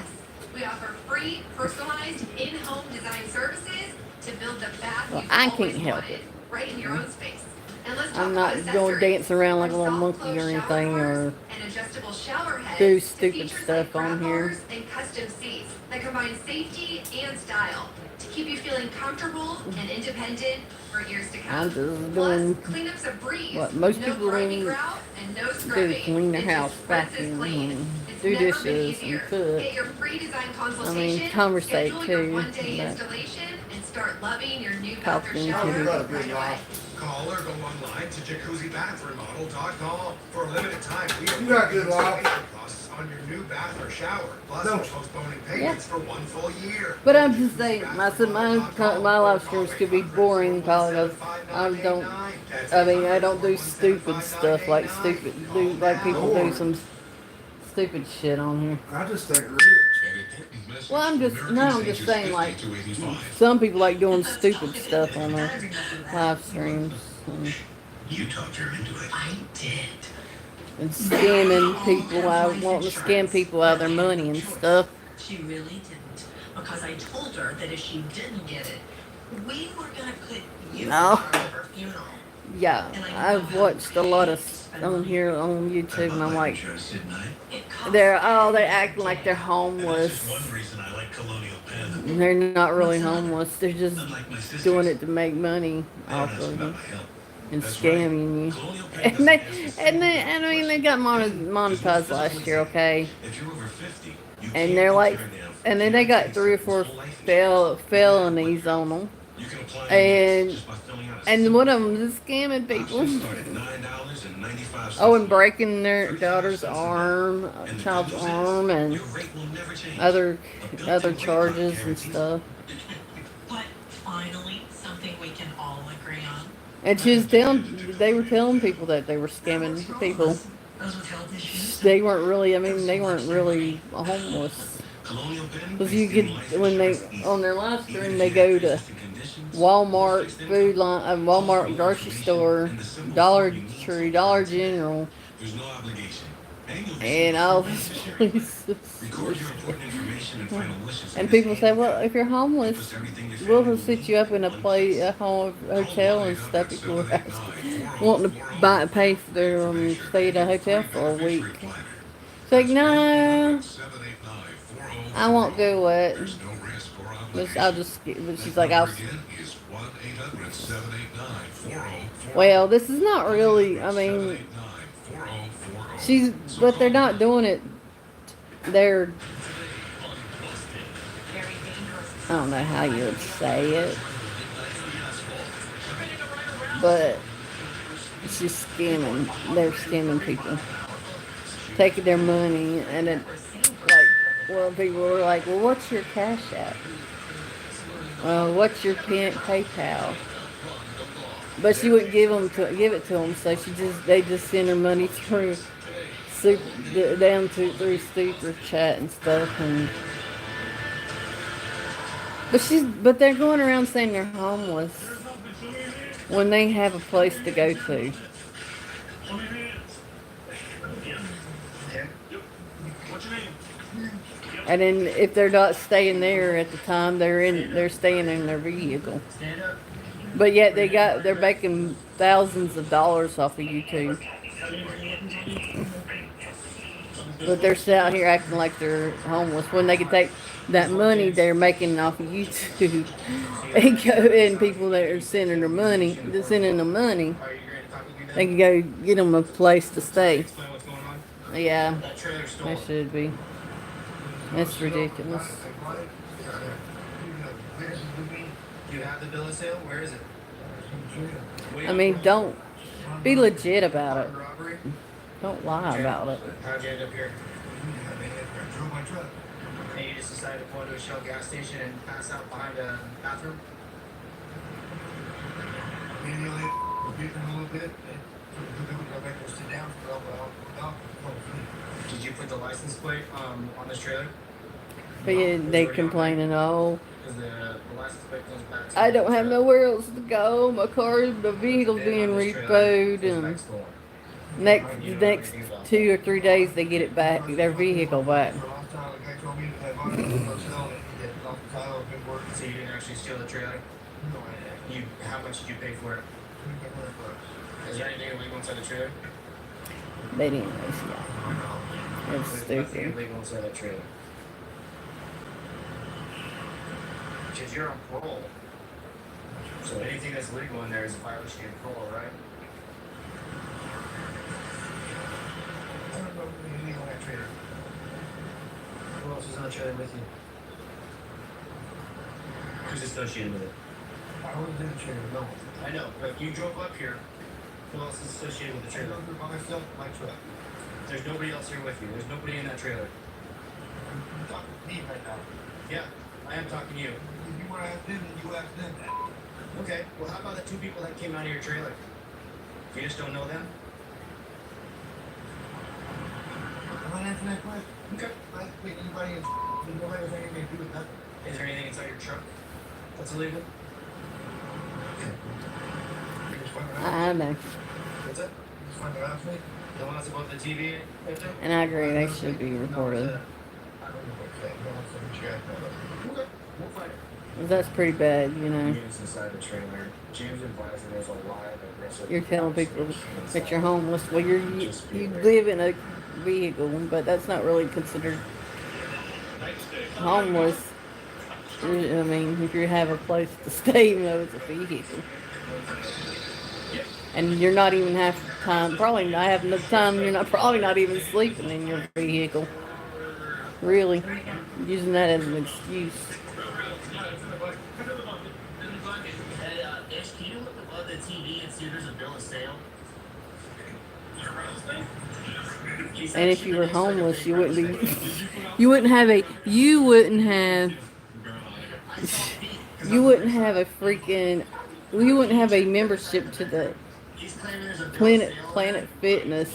We offer free, personalized, in-home design services to build the bath Well, you've I always can't help wanted, it. right in your own space. And let's talk I'm about not going accessories. dance around like a From little soft monkey or close shower anything doors or and adjustable shower heads do to stupid features stuff like on grab here. bars and custom seats that combine safety and style to keep you feeling comfortable and independent for years to come. I'm just Plus, doing cleanup's a breeze. what most No people grimy do, grout and no scrubbing. clean their It house, just rinses vacuum, clean. and It's do never been dishes, easier. and cook. Get your free design I consultation, mean, conversate schedule your too, one-day but installation, and start loving your new talking bathroom to shower them. right away. Call or go online to jacuzzibathremodel.com. For a limited time, we You got good luck. installation costs on your new bath or shower. Plus, we're postponing payments for 1 full year. But I'm just saying, I said my live streams could be boring because I don't do stupid stuff like people do some stupid shit on here. I just think rich. Well, I'm just saying, like, some people like doing stupid stuff on their live streams You talked her into it. I did. and scamming people out, wanting to scam people out of their money and stuff. She really didn't. Because I told her that if she didn't get it, we were going to put you No. in charge of her funeral. Yeah, I've watched a lot of on here on YouTube, and I'm like, they're acting like they're homeless. And they're not really homeless. They're just doing it to make money off of you and scamming you. And I mean, they got monetized last year, okay? And they're like, and then they got 3 or 4 felonies on them. And one of them is scamming people. Oh, and breaking their daughter's arm, child's arm, and other charges and stuff. But finally, something we can all agree on. And they were telling people that they were scamming people. Those with health issues. They weren't really homeless. Because you get, when they, on their live stream, they go to Walmart food line, Walmart grocery store, Dollar Tree, Dollar General, and all these places. And people say, well, if you're homeless, we'll sit you up in a hotel and stuff. People are wanting to pay for their stay at a hotel for a week. It's like, no, I won't do it. But she's like, well, this is not really, I mean, but they're not doing it. They're, I don't know how you would say it, but she's scamming. They're scamming people, taking their money, and then, like, well, people were like, well, what's your Cash App? What's your PayPal? But she wouldn't give it to them, so they just send her money through Super Chat and stuff, and but they're going around saying they're homeless when they have a place to go to. And then if they're not staying there at the time, they're staying in their vehicle. But yet they're making thousands of dollars off of YouTube. But they're still out here acting like they're homeless when they could take that money they're making off of YouTube and people that are sending them money, they can go get them a place to stay. Yeah, they should be. That's ridiculous. You have the bill of sale? Where is it? I mean, don't be legit about it. Don't lie about it. How'd you end up here? I drove my truck. And you just decided to pull into a Shell gas station and pass out behind a bathroom? Maybe I'll beeping a little bit. Go back and sit down for a while. Did you put the license plate on this trailer? But yeah, they complaining, oh, Because the license plate goes back to I don't have nowhere else to go. The vehicle's being repoed, and next 2 or 3 days they get it back, their vehicle back. So you didn't actually steal the trailer? No, I You, how much did you pay for it? Is there anything illegal inside the trailer? They didn't know. Yeah. It's There's nothing stupid. illegal inside that trailer. Because you're on parole. So anything that's legal in there is a violation of parole, right? I don't know anything on that trailer. Who else is on the trailer with you? Who's associated with it? I was in the trailer, no. I know, but you drove up here. Who else is associated with the I trailer? drove by myself, my truck. There's nobody else here with you. There's nobody in that trailer. You're talking to me right now. Yeah, I am talking to you. If you want to ask them, then you ask them that. Okay, well, how about the two people that came out of your trailer? You just don't know them? I'm not answering that question. Okay. I don't think anybody is, nobody has anything to do with nothing. Is there anything inside your truck that's illegal? You just find it out. I know. What's that? You just find it out, me. The one that's above the TV right there? And I agree, they should be reported. I don't know what's that. No one's going to check. Okay, we'll find it. That's pretty bad, you know. James inside the trailer. James advised that there's a lot of aggressive. You're telling people that you're homeless. Well, you live in a vehicle, but that's not really considered homeless. I mean, if you have a place to stay, even though it's a vehicle. And you're not even half the time, probably not having enough time, you're not probably not even sleeping in your vehicle. Really. Using that as an excuse. Ish, can you look above the TV and see if there's a bill of sale? And if you were homeless, you wouldn't be, you wouldn't have a membership to the Planet Fitness,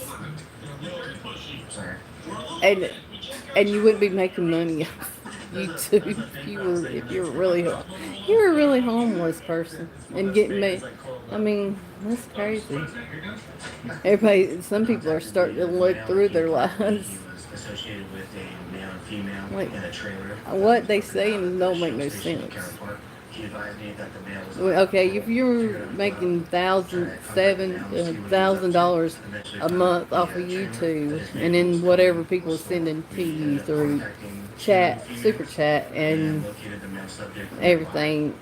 and you wouldn't be making money off YouTube if you were a really homeless person and getting made. I mean, that's crazy. Some people are starting to look through their lives. Associated with a male and female Like, in a trailer. what they say don't make no sense. He advised me that the male was Okay, if you're making $1,000 a month off of YouTube, and then whatever people are sending to you through chat, super chat, and everything,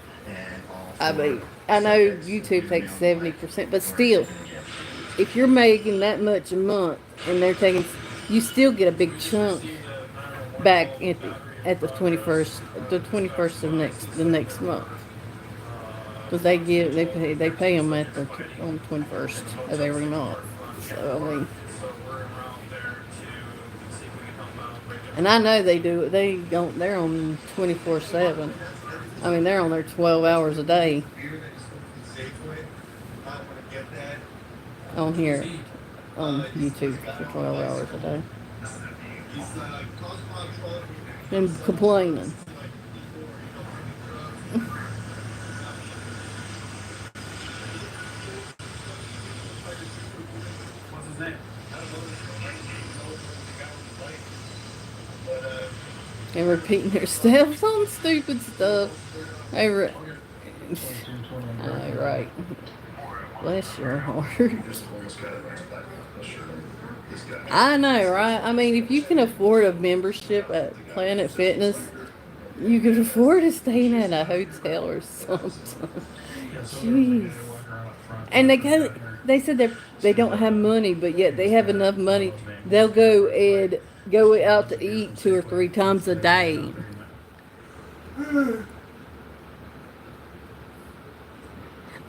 I mean, I know YouTube takes 70%, but still, if you're making that much a month and they're taking, you still get a big chunk back at the 21st of the next month, because they pay them on the 21st of every month. So I mean, and I know they do. They're on 24/7. I mean, they're on there 12 hours a day. On here, on YouTube for 12 hours a day. And complaining. And repeating themselves on stupid stuff. Right. Bless your heart. I know, right? I mean, if you can afford a membership at Planet Fitness, you can afford to stay in a hotel or something. Jeez. And they said they don't have money, but yet they have enough money. They'll go out to eat 2 or 3 times a day.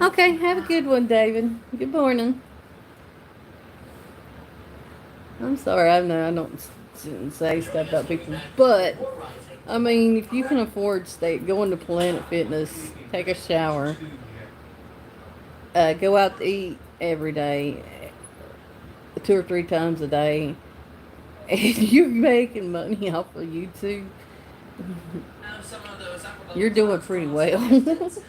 Okay, have a good one, David. Good morning. I'm sorry, I know I don't say stuff about people, but I mean, if you can afford going to Planet Fitness, take a shower, go out to eat every day, 2 or 3 times a day, and you're making money off of YouTube, you're doing pretty well. Temperatures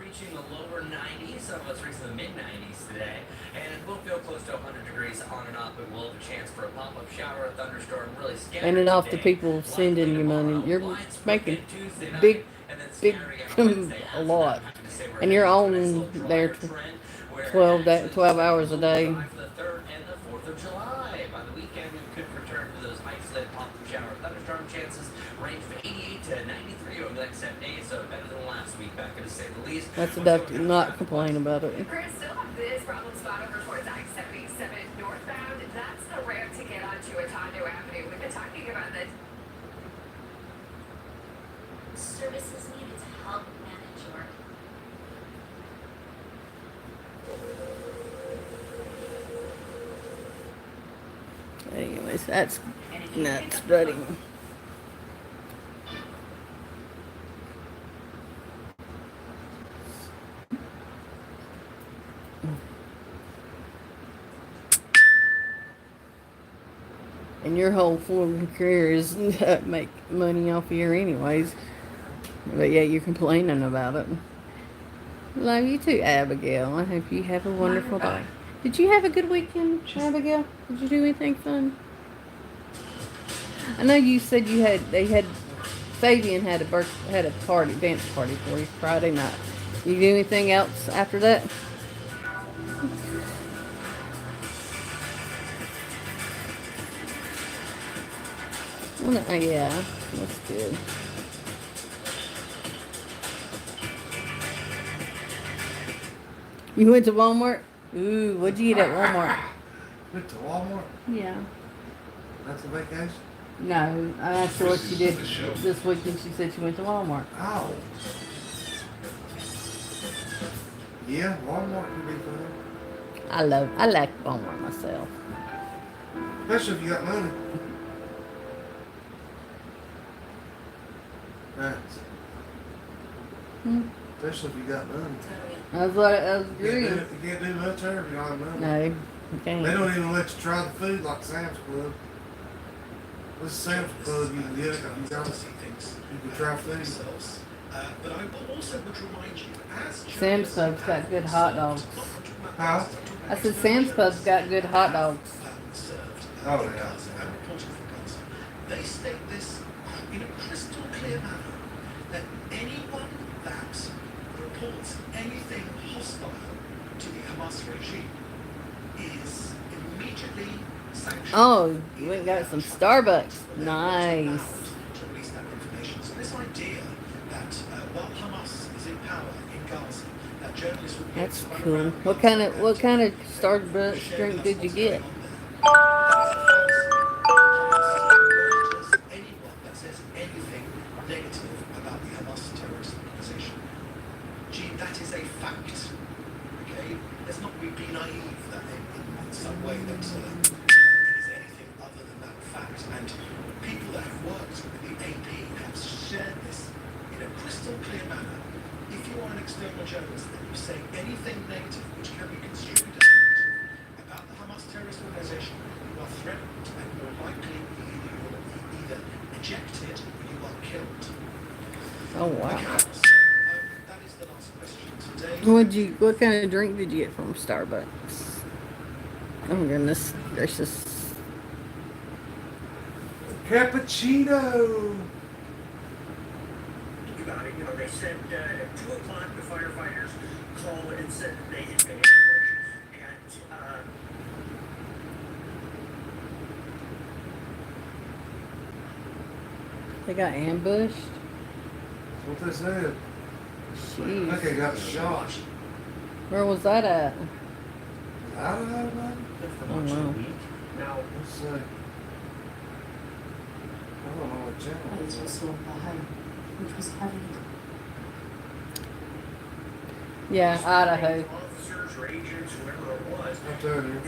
reaching the lower 90s, some of us reaching the mid 90s today, and it will feel close to 100 degrees on and off. It will have a chance for a pop-up shower, a thunderstorm, really scattered And then off the today. people sending you money, you're making big big, a lot. And you're on there 12 hours a day. For the 3rd and the 4th of July. By the weekend, we could return to those isolated pop-up shower thunderstorm chances range from 88 to 93 over the next 7 days, so better than last week, back to say the least. That's enough to not complain about it. Chris, still have this problem spot over towards I-77 northbound. That's the ramp to get onto Atondo Avenue. We've been talking about this. Services needed to help manage your Anyways, that's nuts, buddy. And your whole full career is make money off here anyways. But yeah, you're complaining about it. Love you too, Abigail. I hope you have a wonderful day. Did you have a good weekend, Abigail? Did you do anything fun? I know you said Fabian had a party, dance party for you Friday night. You do anything else after that? Well, yeah, that's good. You went to Walmart? Ooh, what'd you eat at Walmart? Went to Walmart? Yeah. That's a vacation? No, I asked her what she did this weekend. She said she went to Walmart. Oh. Yeah, Walmart can be fun. I like Walmart myself. Especially if you got money. Right. Especially if you got money. I was agreeing. You can't do much there if you don't have money. No, you can't. They don't even let you try the food like Sam's Club. This Sam's Club, you can get it if you got it. You can try food. But I also would remind you, as Sam's Club's got good hot dogs. How? I said Sam's Club's got good hot dogs. Oh, yeah. They state this in a crystal clear manner that anyone that reports anything hostile to the Hamas regime is immediately sanctioned. Oh, you went and got some Starbucks. Nice. To release that information. So this idea that while Hamas is in power in Gaza, that journalists would be That's cool. What kind of Starbucks drink did you get? Anyone that says anything negative about the Hamas terrorist organization, gee, that is a fact. Okay, let's not be naive that in some way that it is anything other than that fact. And people that have worked with the AP have shared this in a crystal clear manner. If you are an external journalist and you say anything negative which can be construed as negative about the Hamas terrorist organization, you are threatened and more likely you will be either ejected or you are killed. Oh wow. Okay, so that is the last question today. What kind of drink did you get from Starbucks? Oh goodness gracious. Cappuccino. You know, they said at 2 o'clock the firefighters called and said that they had been ambushed. And They got ambushed? That's what they said. Jeez. I think they got shot. Where was that at? I don't know, man. Oh no. now, Let's see. I don't know what channel it is. which was heavy. Yeah, Idaho. officers or agents, whoever it was, I'm telling you.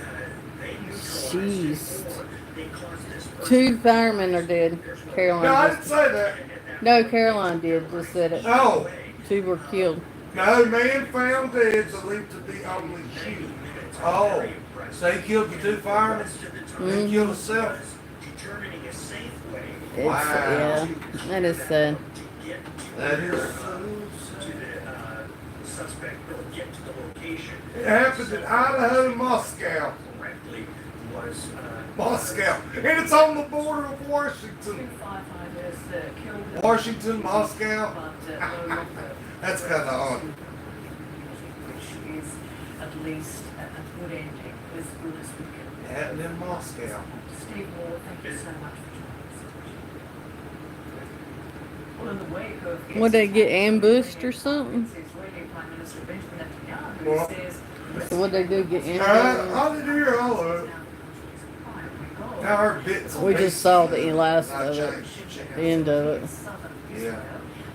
they neutralized Jeez. it before they caused this. 2 firemen are dead. Caroline. No, I just- didn't say that. No, Caroline did. Just said it. No. 2 were killed. No, man found dead believed to be only shoot. Oh, so he killed the 2 firemen? He killed himself? Determining a safe way It's, Wow. Yeah, that is sad. to get to That is the suspect or get to the location It happened in Idaho, Moscow. correctly place. Moscow. And it's on the border of Washington. Washington, Moscow. That's kind of odd. Which is at least a good ending, as good as we can. Happened in Moscow. Steve Moore, thank you so much for joining us. Well, in the wake of Would they get ambushed or something? Israeli Prime Minister Benjamin Netanyahu Well, says So what they do, get ambushed? I didn't hear all of it. I heard bits. We just saw the last of it, the end of it. Yeah.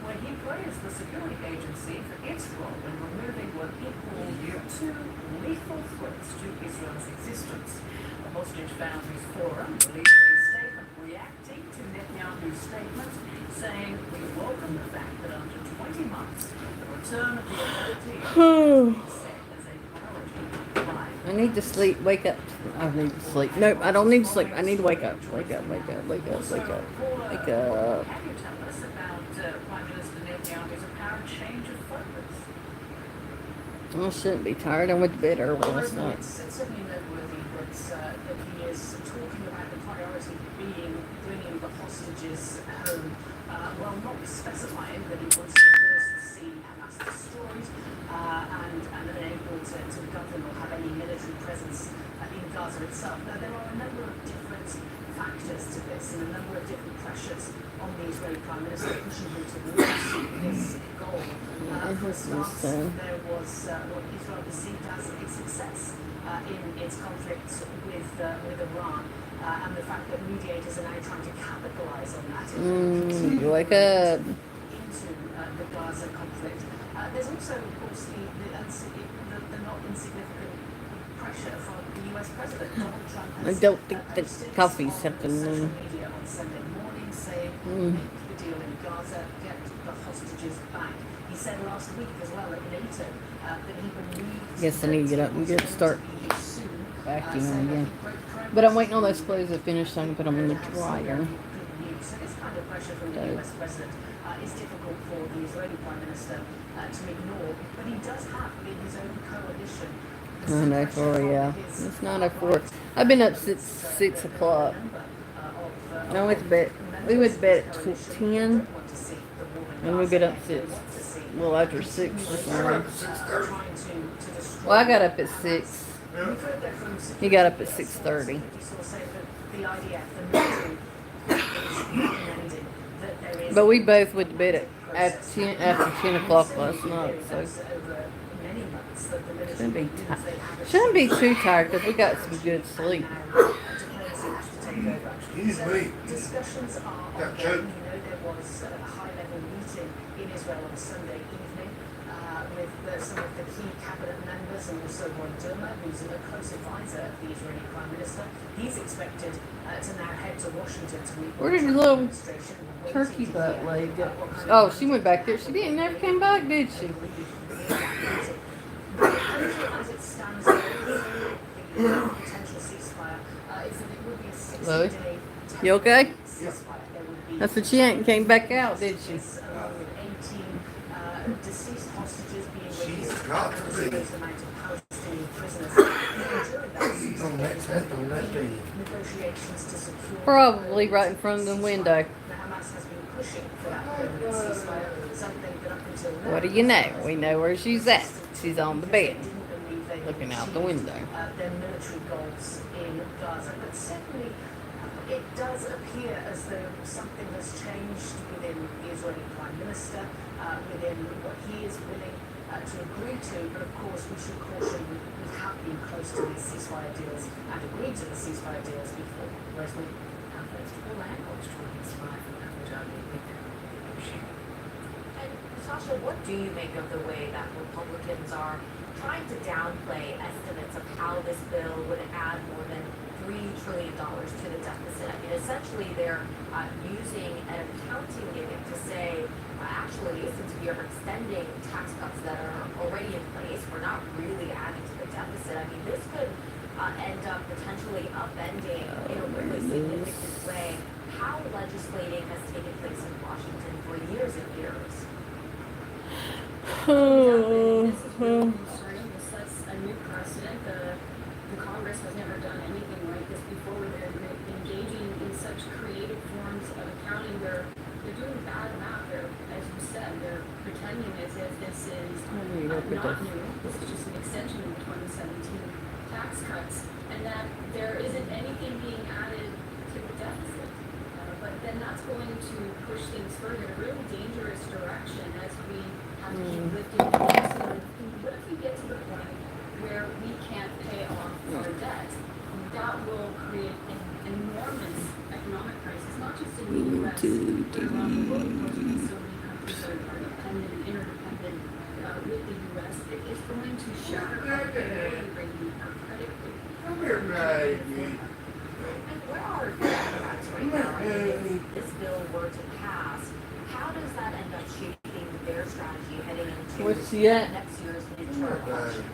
when he praised the security agency for its role in removing what he called two lethal threats to Israel's existence. A hostage boundaries forum released a statement reacting to Netanyahu's statement, saying, "We welcome the fact that after 20 months, the return of the ability is set as a priority." I need to sleep. Wake up. I need to sleep. Nope, I don't need to sleep. I need to wake up. Wake up, wake up, wake up, wake up. Wake up. Can you tell us about Prime Minister Netanyahu's apparent change of focus? I shouldn't be tired. I went to bed early last night. It's certainly noteworthy that he is talking about the priority being bringing the hostages home, while not specifying that he wants to first see Hamas destroyed and unable to govern or have any military presence in Gaza itself. Now, there are a number of different factors to this and a number of different pressures on the Israeli Prime Minister pushing him towards this goal. For starters, there was what Israel perceived as a success in its conflict with Iran, and the fact that mediators are now trying to capitalize on that Wake up. into the Gaza conflict. There's also, of course, the not insignificant pressure from the US President. Donald Trump I has don't think the posted coffee's on something. social media on Sunday morning saying, make the deal in Gaza, get the hostages back. He said last week as well at NATO that he believed Guess I need to get up and start vacuuming again. But I'm waiting on those clothes to finish so I can put them in the dryer. So this kind of pressure from the US President is difficult for the Israeli Prime Minister to ignore, but he does have in his own coalition. 9:04, yeah. It's 9:04. I've been up since 6 o'clock. I went to bed. We went to bed at 10, and we got up after 6 this morning. Well, I got up at 6. He got up at 6:30. But we both went to bed after 10 o'clock last night, so shouldn't be too tired because we got some good sleep. Excuse me. Discussions are ongoing. You know, there was a high-level meeting in Israel on Sunday evening with some of the key cabinet members and also Ron Dermer, who's a close advisor of the Israeli Prime Minister. He's expected to now head to Washington to meet Where did your little turkey butt leg go? Oh, she went back there. She never came back, did she? As it stands, the potential ceasefire is that it would be a 60-day You okay? ceasefire. That's what she ain't came back out, did she? Along with 18 deceased hostages being released, She's got to be. amount of Palestinian prisoners. During that ceasefire, negotiations to secure Probably right in front of the window. Hamas has been pushing for that permanent ceasefire, something that up until now, What do you know? We know where she's at. She's on the bed, looking out the window. their military goals in Gaza. But certainly, it does appear as though something has changed within the Israeli Prime Minister, within what he is willing to agree to. But of course, we should caution we have been close to these ceasefire deals and agreed to the ceasefire deals before. Rosemary, first of all, I was joining us live from Abu Dhabi. And Sasha, what do you make of the way that Republicans are trying to downplay estimates of how this bill would add more than $3 trillion to the deficit? I mean, essentially, they're using an accounting gimmick to say, actually, since we are extending tax cuts that are already in place, we're not really adding to the deficit. I mean, this could end up potentially upending in a really significant way how legislating has taken place in Washington for years and years. This is really concerning. This sets a new precedent. The the Congress has never done anything like this before, where they're engaging in such creative forms of accounting. They're doing bad math. As you said, they're pretending as if this is not new. This is just an extension of the 2017 tax cuts, and that there isn't anything being added to the deficit. But then that's going to push things further in a really dangerous direction as we have to keep lifting the deficit. What if we get to the point where we can't pay off our debt? That will create an enormous economic crisis, not just in the U.S., but around the world. Because so many countries are dependent and interdependent with the U.S. It is going to shatter our ability rating, our credit rating. Come here, baby. And where are Democrats right now? If this bill were to pass, how does that end up shaping their strategy heading into What's she at? next year's midterm elections?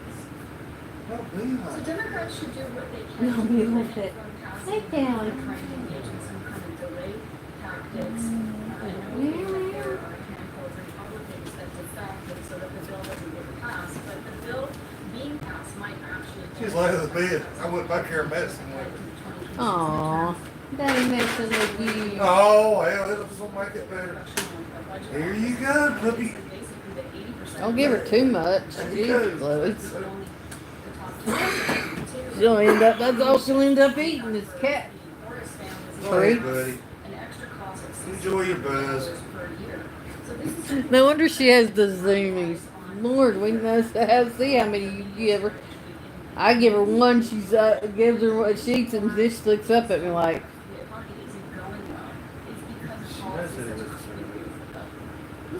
So Democrats should do what they can No, to we prevent left it. from passing Sit down. and trying to engage in some kind of delay tactics. I know that there are a handful of Republicans that defect and so that the bill doesn't get passed, but the bill being passed might actually. She's laying in the bed. I went back here and messing with her. Aww. Daddy messing with you. Oh, hell, it'll make it better. Here you go, puppy. Don't give her too much. Jeez, Lois. She'll end up, that's all she'll end up eating is cat Hey, treats. buddy. Enjoy your buzz. No wonder she has the zoomies. Lord, we must have see how many you give her. I give her one, she's gives her what she eats, and this looks up at me like.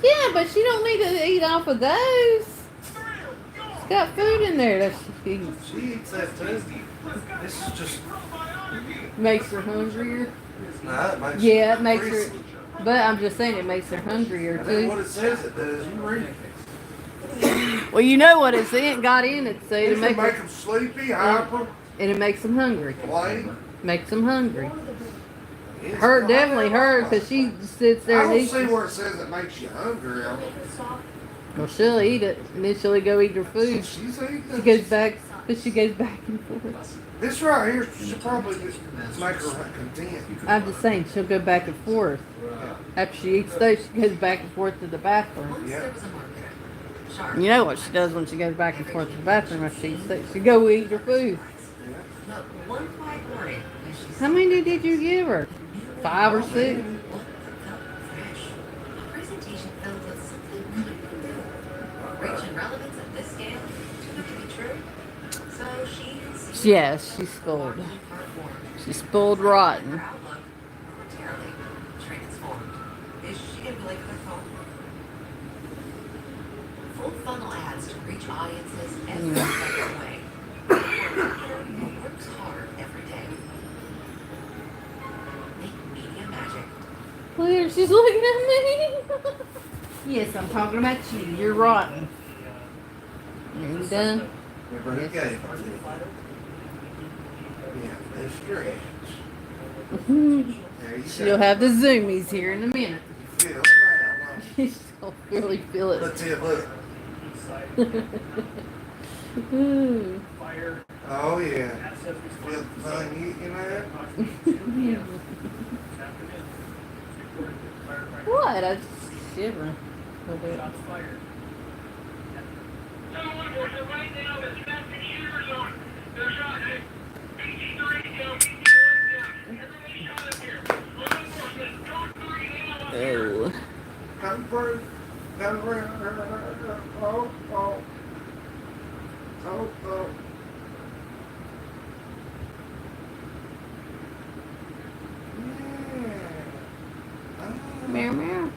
Yeah, but she don't need to eat off of those. She's got food in there that she eats. She eats that too. This is just. Makes her hungrier. Nah, it makes Yeah, it makes her. But I'm just saying it makes her hungrier That's too. what it says it does. You read it. Well, you know what it's in, got in it, so to It'll make make them sleepy, hyper, and it makes them hungry. lame. Makes them hungry. Her definitely her, because she sits there I and don't eats. see where it says it makes you hungry. Well, she'll eat it, and then she'll go eat her food. She's eating She it. goes back, but she goes back and forth. This right here should probably just make her content. I'm just saying, she'll go back and forth. After she eats those, she goes back and forth to the bathroom. Yeah. You know what she does when she goes back and forth to the bathroom after she eats those? She go eat her food. One quiet morning, How many did you give her? 5 or 6? a presentation filled with something kind of new. Reach and relevance at this scale too good to be true. So she's Yes, she's spoiled. She's spoiled rotten. her outlook momentarily transformed. Is she gonna be like her phone? Full funnel ads to reach audiences every step of the way. For a marketer who works hard every day. Make media magic. Look at her, she's looking at me. Yes, I'm talking about you. You're rotten. Are you done? Remember the game. Yeah, that's great. There you She'll go. have the zoomies here in a minute. You feel it now, She'll really feel it. Let's see it look. Ooh. Oh yeah. Feel the thing eating that? What? I just shiver. A little bit. Oh. Come through. Come around. Oh, oh. Oh, oh. Meow meow.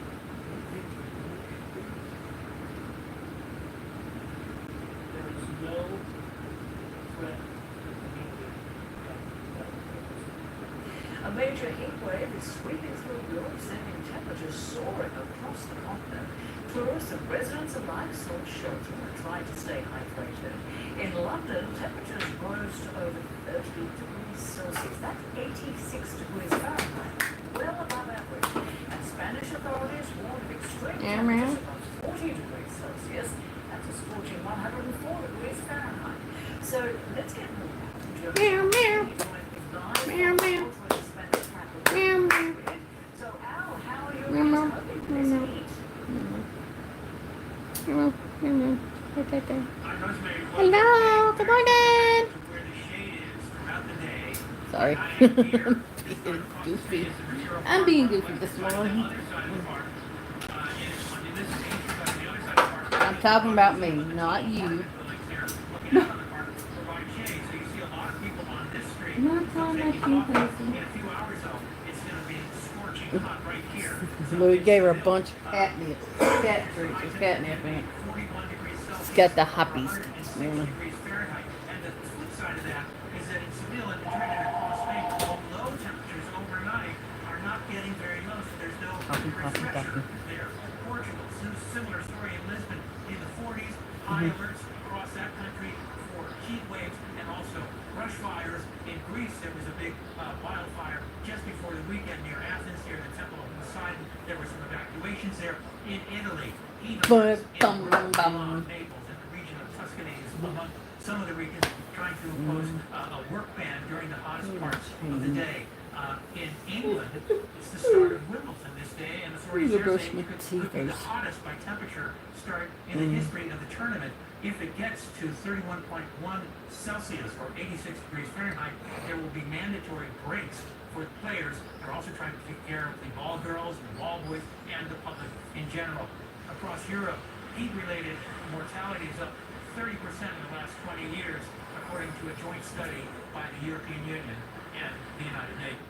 A major heat wave is sweeping through Europe, sending temperatures soaring across the continent. Tourists and residents alike sought shelter and tried to stay hydrated. In London, temperatures rose to over 30 degrees Celsius. That's 86 degrees Fahrenheit, well above average. And Spanish authorities warned of extreme temperatures above 40 degrees Celsius. That's a scorching 104 degrees Fahrenheit. So let's get more right there. Hello, good morning. Sorry. I'm being goofy. I'm being goofy this morning. I'm talking about me, not you. Not talking about you, Casey. Louis gave her a bunch of catnip. Cat treats with catnip in it. It's got the hoppies. Mm. Hoppy, hoppy, hoppy. Similar story in Lisbon in the 40s. High alerts across that country for heat waves and also brush fires. In Greece, there was a big wildfire just before the weekend near Athens, here in the Temple of Poseidon. There were some evacuations there. In Italy, heat alerts in Naples and the region of Tuscany is among some of the regions trying to impose a work ban during the hottest parts of the day. In England, it's the start of Wimbledon this day, and authorities there say it could be the hottest by temperature start in the history of the tournament. If it gets to 31.1 Celsius or 86 degrees Fahrenheit, there will be mandatory breaks for players. They're also trying to take care of the ball girls, the ball boys, and the public in general. Across Europe, heat-related mortality is up 30% in the last 20 years, according to a joint study by the European Union and the United Nations.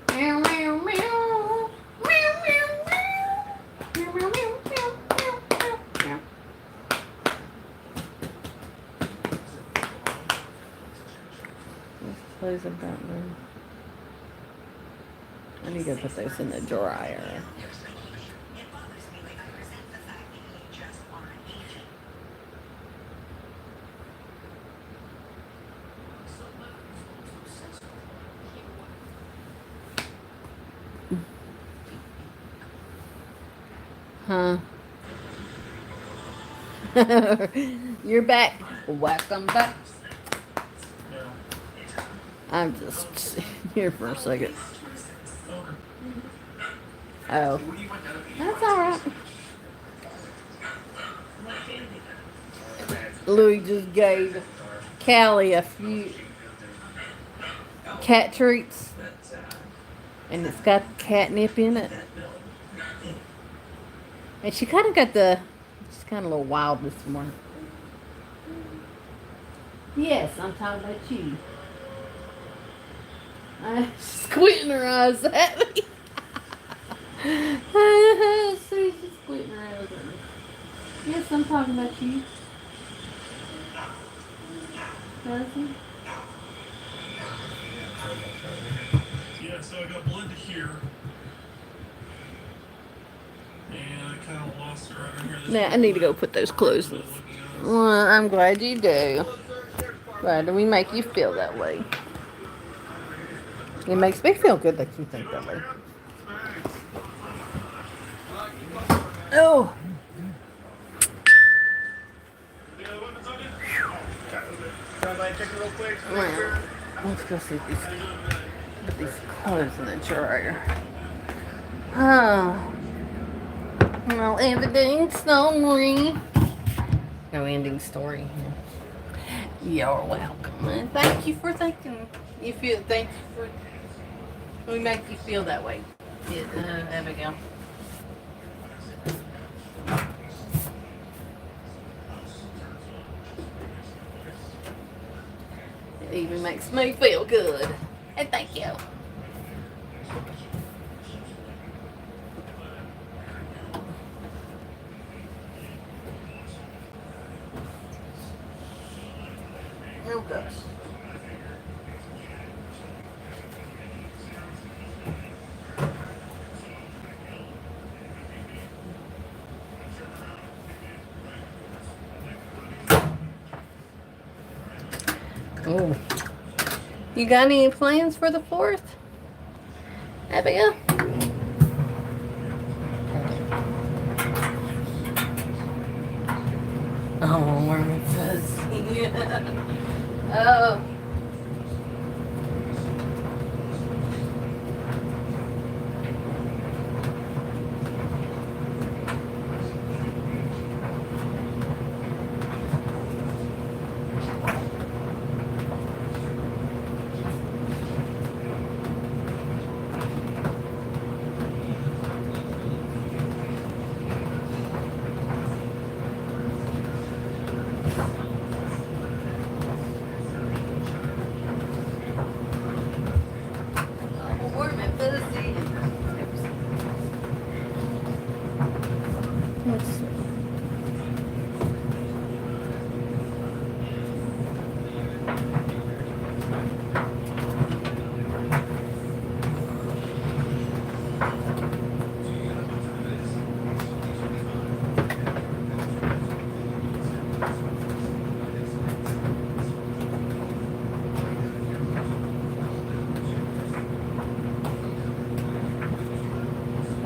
Meow, meow, meow. Meow, meow, meow. Meow, meow, meow, meow, meow, meow. Let's close the front door. I need to put those in the dryer. Huh? You're back. Welcome back. I'm just here for a second. Oh. That's alright. Louis just gave Callie a few cat treats. And it's got catnip in it. And she kind of got she's kind of a little wild this morning. Yes, I'm talking about you. She's squinting her eyes at me. See, she's squinting her eyes at me. Yes, I'm talking about you. Cousin? Yeah, so I got Belinda here. And I kind of lost her over here. Now, I need to go put those clothes in. Well, I'm glad you do. Why do we make you feel that way? It makes me feel good that you think that way. Oh! Well, let's go see put these clothes in the dryer. Oh. Well, ending story. No ending story. You're welcome. And thank you for thinking. Thank you for. We make you feel that way. Yeah, there we go. It even makes me feel good. And thank you. Oh gosh. Oh. You got any plans for the 4th? Abigail? Oh, we're fuzzy. Oh.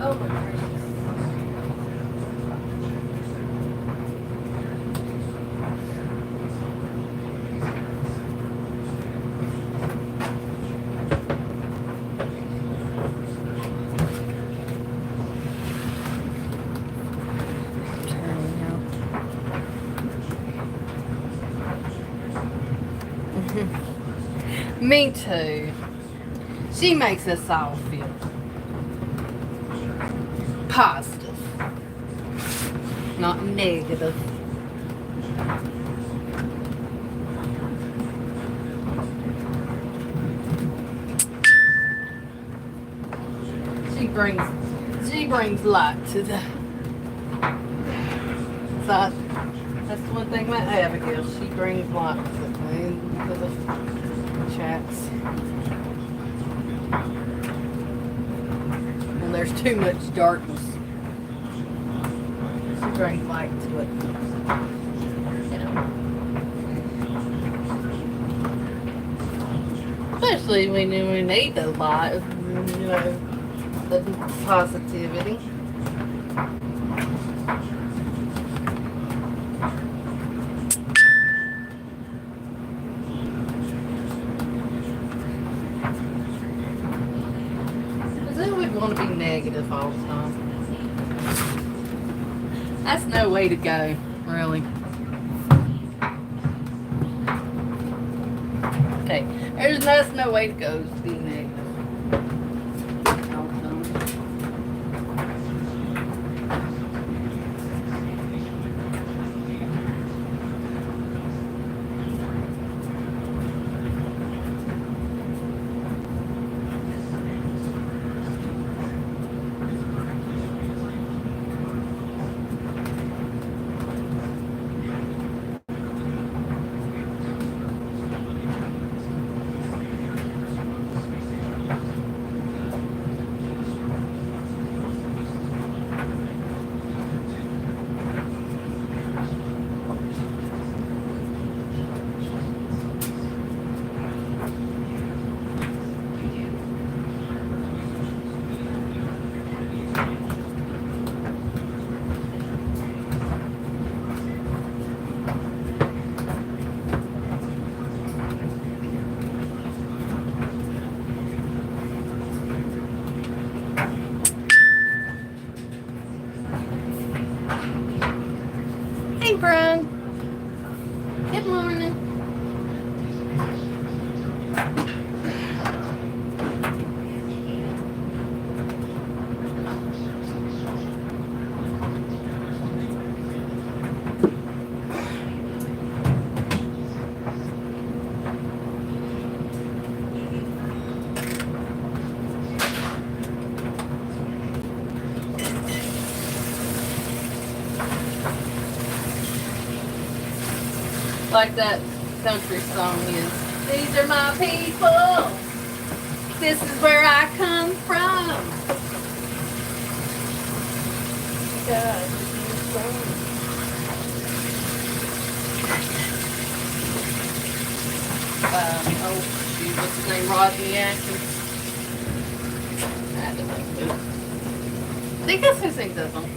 Oh my gracious. Me too. She makes us all feel positive, not negative. She brings light to the. So that's one thing about Abigail. She brings light to the chats. When there's too much darkness, she brings light to it. You know. Especially when we need the light, you know, the positivity. Want to be negative all the time. That's no way to go, really. Okay, that's no way to go, to be negative. All the time. Hey, Brian. Good morning. Like that country song is, these are my people. This is where I come from. God, oh, shoot, what's his name? Rodney Atkins. I think that's who sings that song.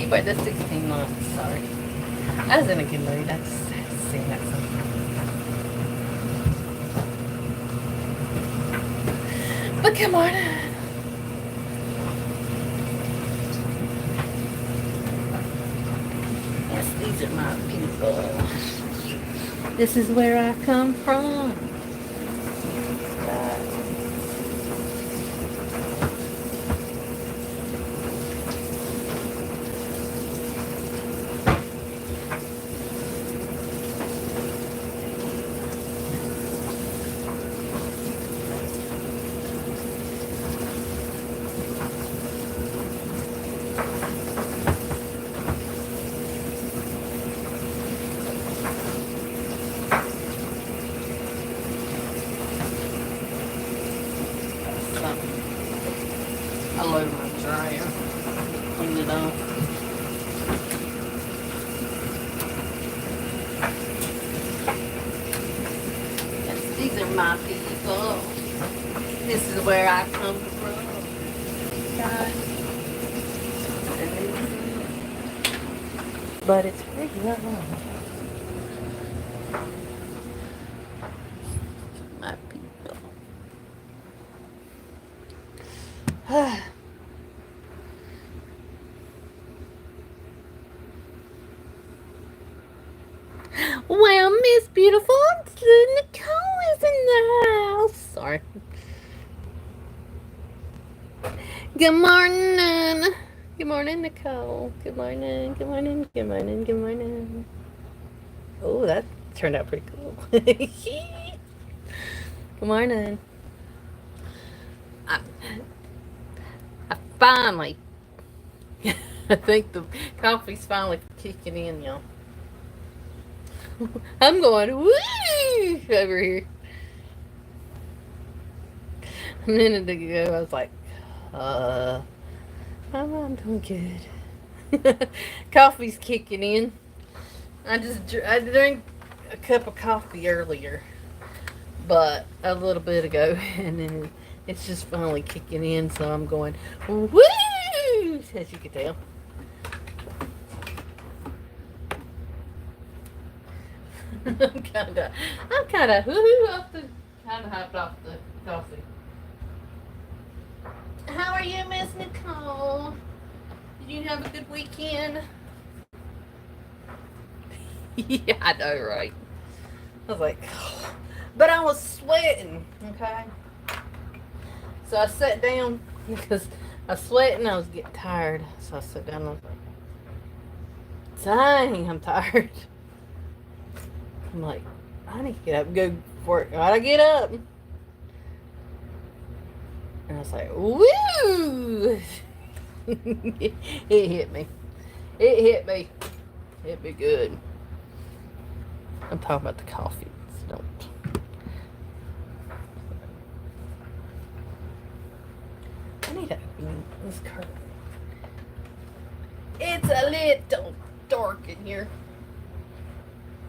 But the 16 months, sorry. I was in a good mood. I just had to sing that song. But come on. Yes, these are my people. This is where I come from. dryer. Clean it off. Yes, these are my people. This is where I come from. Guys. But it's pretty low. My people. Well, Miss Beautiful, Nicole is in the house. Sorry. Good morning. Good morning, Nicole. Good morning. Good morning. Good morning. Good morning. Oh, that turned out pretty cool. Good morning. I finally, I think the coffee's finally kicking in, y'all. I'm going woo over here. A minute ago, I was like, I'm doing good. Coffee's kicking in. I drank a cup of coffee earlier, but a little bit ago, and then it's just finally kicking in, so I'm going woo, as you can tell. I'm kind of woohoo off the, kind of hyped off the coffee. How are you, Miss Nicole? Did you have a good weekend? Yeah, I know, right? I was like, oh. But I was sweating, okay? So I sat down because I was sweating, I was getting tired. So I sat down and I was like, dang, I'm tired. I'm like, I need to get up and go for it. Gotta get up. And I was like, woo! It hit me. It hit me. Hit me good. I'm talking about the coffee. So don't. I need to open this curtain. It's a little dark in here.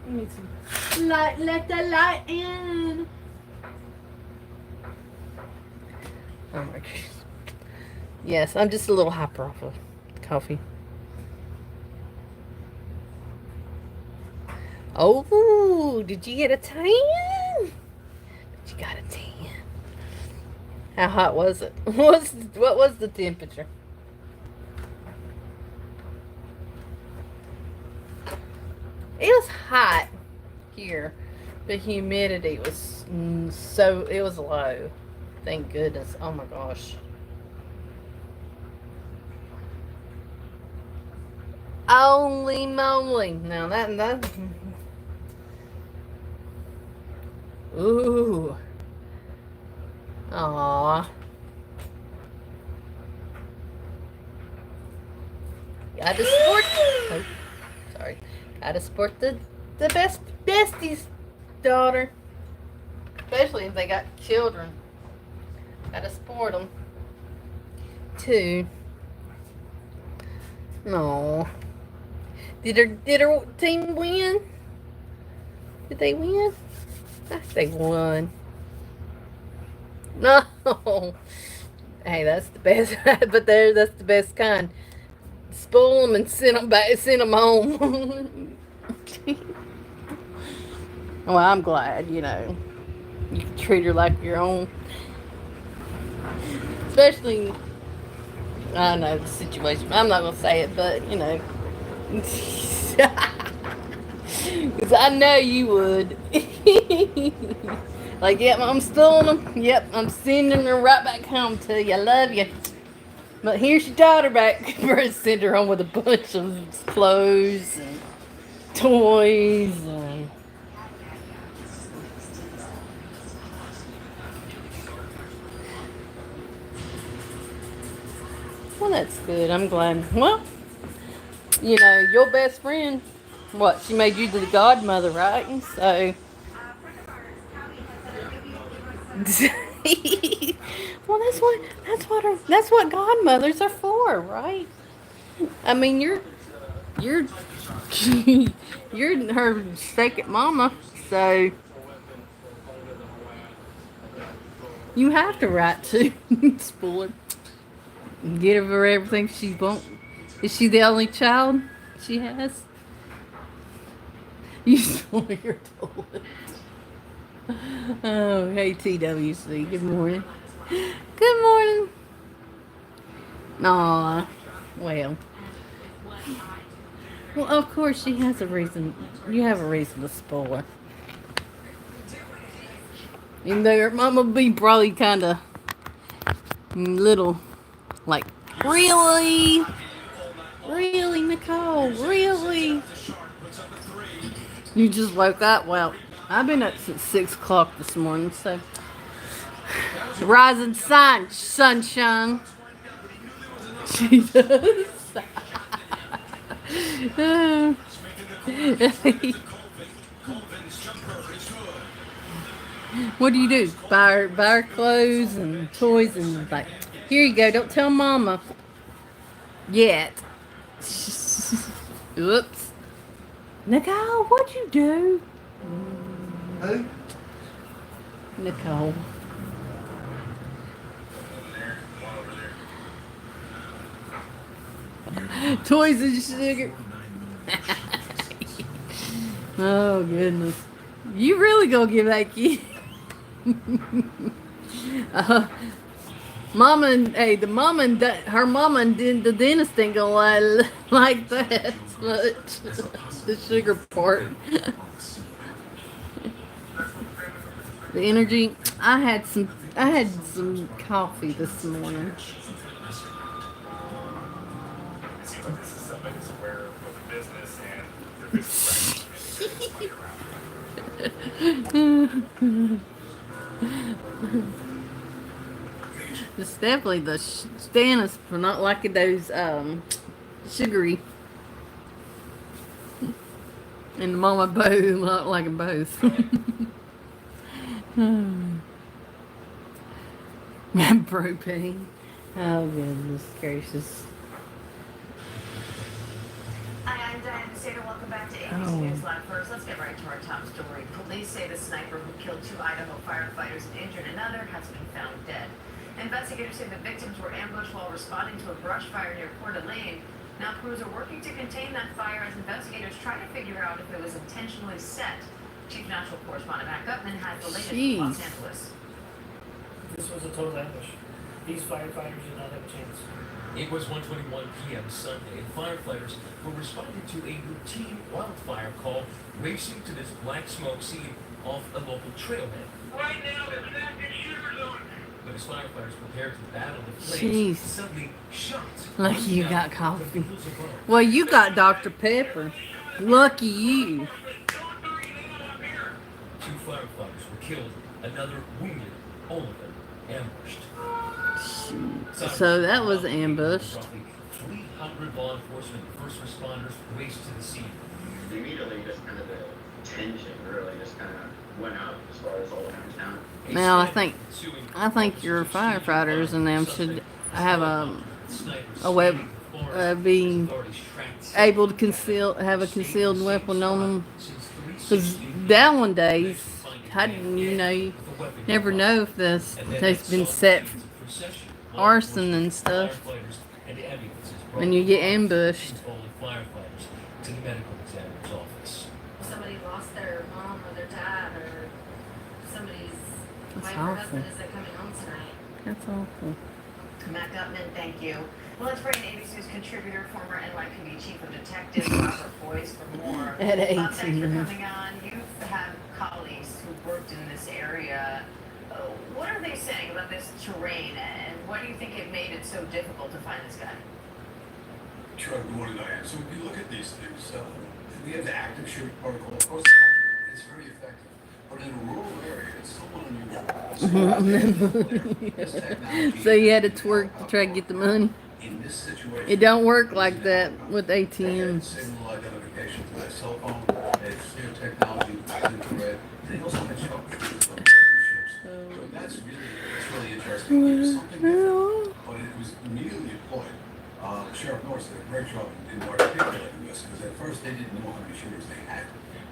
I need some light. Let the light in. Oh my gosh. Yes, I'm just a little hyper off of coffee. Oh, did you get a tan? Did you got a tan? How hot was it? What was the temperature? It was hot here. The humidity was it was low. Thank goodness. Oh my gosh. Holy moly. Now that ooh. Aww. Gotta support. Oh, sorry. Gotta support the besties, daughter. Especially if they got children. Gotta support them. Too. No. Did her team win? Did they win? I think they won. No. Hey, that's the best. But that's the best kind. Spoil them and send them back. Send them home. Well, I'm glad. You know, you can treat her like your own. Especially, I know the situation. I'm not gonna say it, but you know, because I know you would. Like, yep, I'm stealing them. Yep, I'm sending her right back home to you. I love you. But here's your daughter back. Send her home with a bunch of clothes and toys and. Well, that's good. I'm glad. Well, you know, your best friend, what, she made you the godmother, right? And so. Well, that's what godmothers are for, right? I mean, you're you're her second mama, so you have to write to spoil her, get her everything she wants. Is she the only child she has? You spoil your toilet. Oh, hey TWC. Good morning. Good morning. Aw, well. Well, of course she has a reason. You have a reason to spoil her. Even though your mama be probably kind of little, like, really? Really, Nicole? Really? You just woke up? Well, I've been up since 6 o'clock this morning, so. Rising sun, sunshine. She does. What do you do? Buy her clothes and toys and like, here you go, don't tell mama. Yet. Oops. Nicole, what'd you do? Who? Nicole. Toys and sugar. Oh goodness. You really gonna give that kid? Mama and the mama and her mama and the dentist ain't gonna like that much. The sugar part. The energy. I had some coffee this morning. This is somebody who's aware of the business and the business It's definitely the Stannis for not liking those sugary, and the mama both not liking both. Propane. Oh goodness gracious. Hi, I'm Diane Sater. Welcome back to ABC News Live. First, let's get right to our top story. Police say the sniper who killed 2 Idaho firefighters and injured another has been found dead. Investigators say the victims were ambushed while responding to a brush fire near Coeur d'Alene. Now, crews are working to contain that fire as investigators try to figure out if it was intentionally set. Chief National Correspondent Matt Gutman has the latest from Los Angeles. This was a total ambush. These firefighters did not have a chance. It was 1:21 p.m. Sunday, and firefighters were responding to a routine wildfire call racing to this black smoke scene off a local trailhead. Right now, there's an active shooter zone. But as firefighters prepared to battle the flames, Jeez. suddenly shots. Lucky you got coffee. Well, you got Dr. Pepper. Lucky you. 2 firefighters were killed, another wounded, all of them ambushed. So that was ambushed. Roughly 300 law enforcement and first responders raced to the scene. Immediately, just kind of the tension really just kind of went up as far as all hands down. Now I think your firefighters and them should have a web being able to have a concealed weapon on them. Because nowadays, you never know if they've been set arson and stuff, and you get ambushed. Somebody lost their mom or their dad or somebody's That's wife or awful. husband as they're coming home tonight. That's awful. Matt Gutman, thank you. Well, let's bring in ABC News contributor, former NYPD Chief of Detectives, Robert Boyce, for more. At 18. Thanks for coming on. You've had colleagues who worked in this area. What are they saying about this terrain, and what do you think it made it so difficult to find this guy? Sure, good morning, Diane. So we look at these things. We have the active shooter protocol. Of course, it's very effective. But in a rural area, it's somewhat unusual. So you had to twerk to try to get the money. In this situation, It don't work like that with ATMs. signal identification to that cell phone. It's new technology, infrared. They also have sharpshooters on board the ships. So that's really say here's something different. But it was immediately employed. Sheriff Norris did a great job in articulating this, because at first they didn't know how many shooters they had.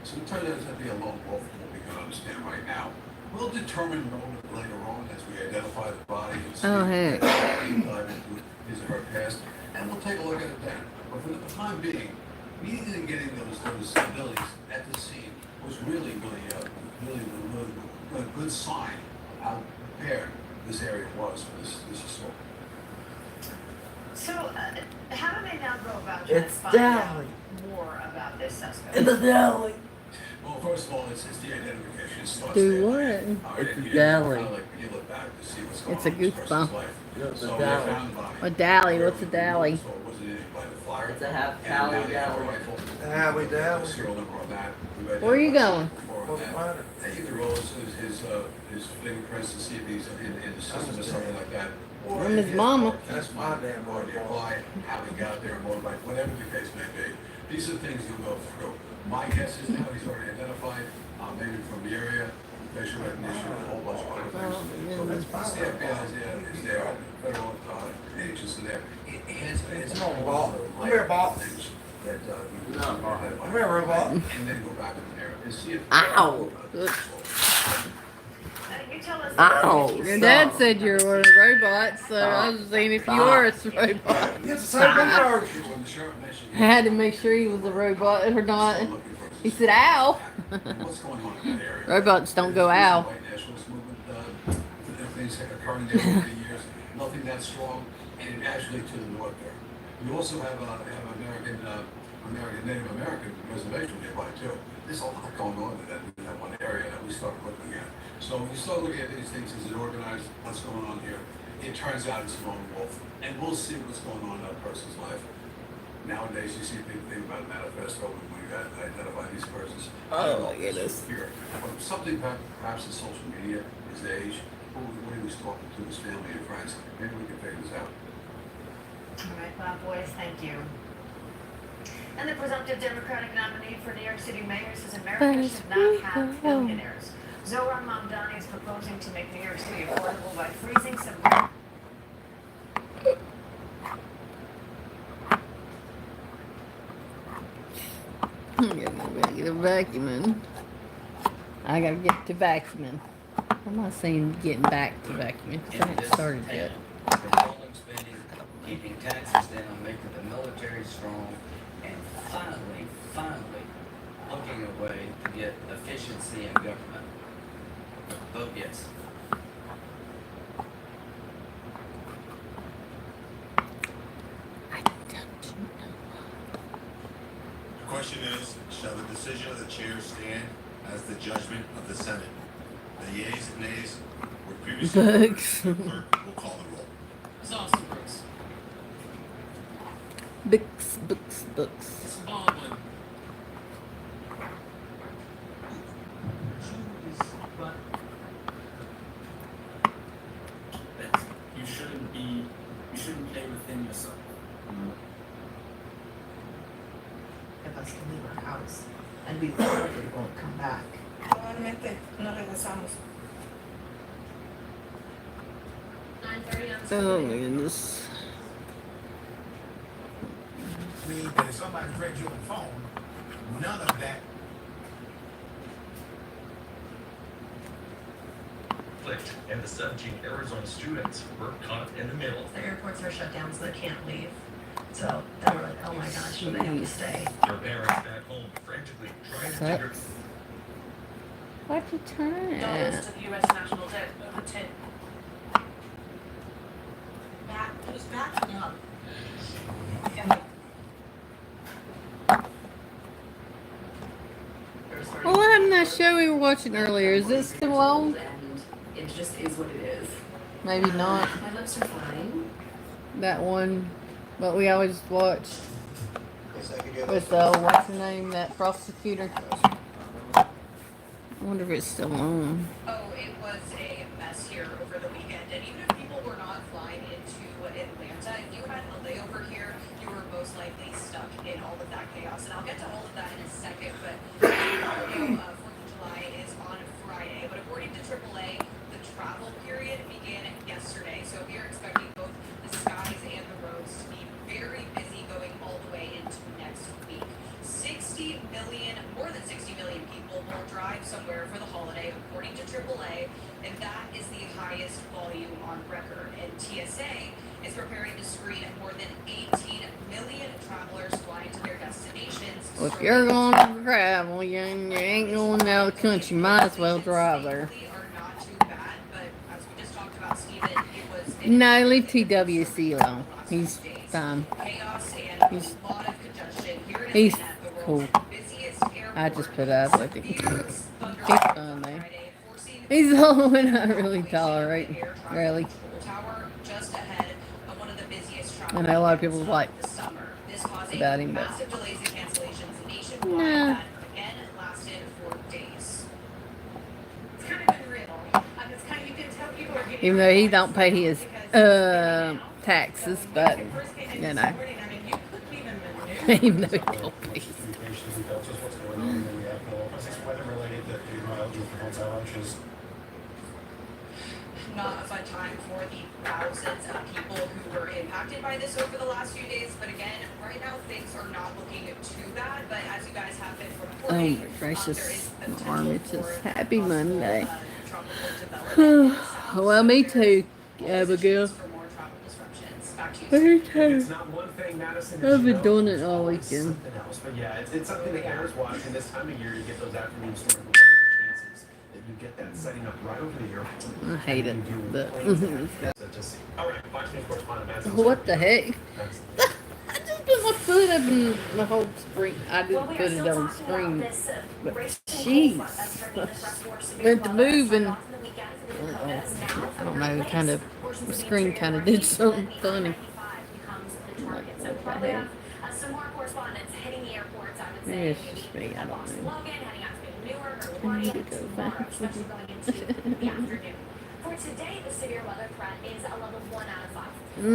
So it turned out to be a lone wolf, from what we can understand right now. We'll determine motive later on as we identify the body and see heck. dive into his or her past, and we'll take a look at it then. But for the time being, immediately getting those abilities at the scene was really a good sign of how prepared this area was for this assault. So, how do they now go about It's finding out Dally. more about this suspect? It's a deli. Well, first of all, it's the identification. It starts Do there. what? It's a You deli. kinda like when you look back to see what's going It's a on in this person's goosebump. life. It's a So deli. they found the body. A dally, what's a dally? So it wasn't anything by the flyer. It's a half And cali now they have a deli. rifle. Hallie dally. Serial number on that. Where are you going? What's the matter? They either roll his fingerprints to see if he's in the system or something like that. Or I'm his his mama. car, That's my damn or the robot. apply, how he got there, motorbike, whatever the case may be. These are things you go through. My guess is now he's already identified, maybe from the area, facial recognition, a whole bunch of other things. So that's once the FBI is there, federal agents are there. It's Come on, all Bob. the Come here, Bob. things that you No, Bob. identify. Come here, robot. And then go back in there and see if. Ow. You tell us. Ow. Your dad said you were a robot, so I was seeing if you were a robot. It's the same thing first. When the sheriff mentioned I had to make sure he was a robot or not. looking for He said, ow. what's going on in that area. Robots don't go ow. White nationalist movement, things have occurred there over the years, nothing that strong, and actually to the north there. We also have Native American reservation nearby too. There's a lot going on in that one area that we started looking at. So when you start looking at these things, is it organized? What's going on here? It turns out it's a lone wolf, and we'll see what's going on in that person's life. Nowadays, you see people think about manifesto when you identify these persons. Oh, my goodness. Here, but something perhaps in social media, his age, what he was talking to his family and friends. Maybe we can figure this out. All right, Bob Boyce, thank you. And the presumptive Democratic nominee for New York City mayor says America should not have billionaires. Zohran Mamdani is proposing to make New York City affordable by freezing some. I gotta get a vacuuming. I gotta get to vacuuming. I'm not saying getting back to vacuuming because I haven't started yet. Controlling spending, keeping taxes down, making the military strong, and finally, looking a way to get efficiency in government. Vote yes. The question is, shall the decision of the chair stand as the judgment of the Senate? The yeas and nays were previously heard. Books. The clerk will call the roll. It's Austin Brooks. Books. It's Baldwin. You shouldn't play within yourself. If us to leave our house and be told we won't come back. Probablemente no regresamos. 9:30 on Oh my goodness. Mean that if somebody read you on the phone, none of that. And the 17 Arizona students were caught in the middle. The airports are shut down, so they can't leave. So they were like, oh my gosh, do they have to stay? Their parents back home frantically trying to figure Sucks. Why'd you turn Dollars it? to the U.S. national debt over 10. Who's backing up? Well, what happened to that show we were watching earlier? Is it still on? And it just is what it is. Maybe not. My lips are fine. That one, but we always watched with what's her name? That prosecutor. I wonder if it's still on. Oh, it was a mess here over the weekend, and even if people were not flying into Atlanta, if you had a layover here, you were most likely stuck in all of that chaos. And I'll get to all of that in a second, but you know, 4th of July is on Friday. But according to AAA, the travel period began yesterday. day, according to AAA, and that is the highest volume on record. And TSA is preparing to screen more than 18 million travelers flying to their destinations. Well, if you're going to travel, you ain't going out of the country, might as well drive there. No, leave TWC alone. He's fine. He's cool. I just put up with it. He's fun there. He's the only one I really tolerate, really. I know a lot of people like about him, but nah. Even though he don't pay his taxes, but you know, even though he don't pay his Not a fun time for the thousands of people who were impacted by this over the last few days. But again, right now things are not looking too bad. But as you guys have been reporting, oh my gracious, my arm itches. Happy Monday. Well, me too, Abigail. Me too. I've been doing it all weekend. But yeah, it's something that bears watching. This time of year, you get those afternoon storms. That you get that setting up right over the year. I hate it, but what the heck? I just put my foot up in the whole screen. I didn't put it on the screen, but jeez, went to move and I don't know, kind of the screen kind of did something funny. Maybe it's just me. I don't know. I need to go back. For today, the severe weather threat is a level 1 out of 5.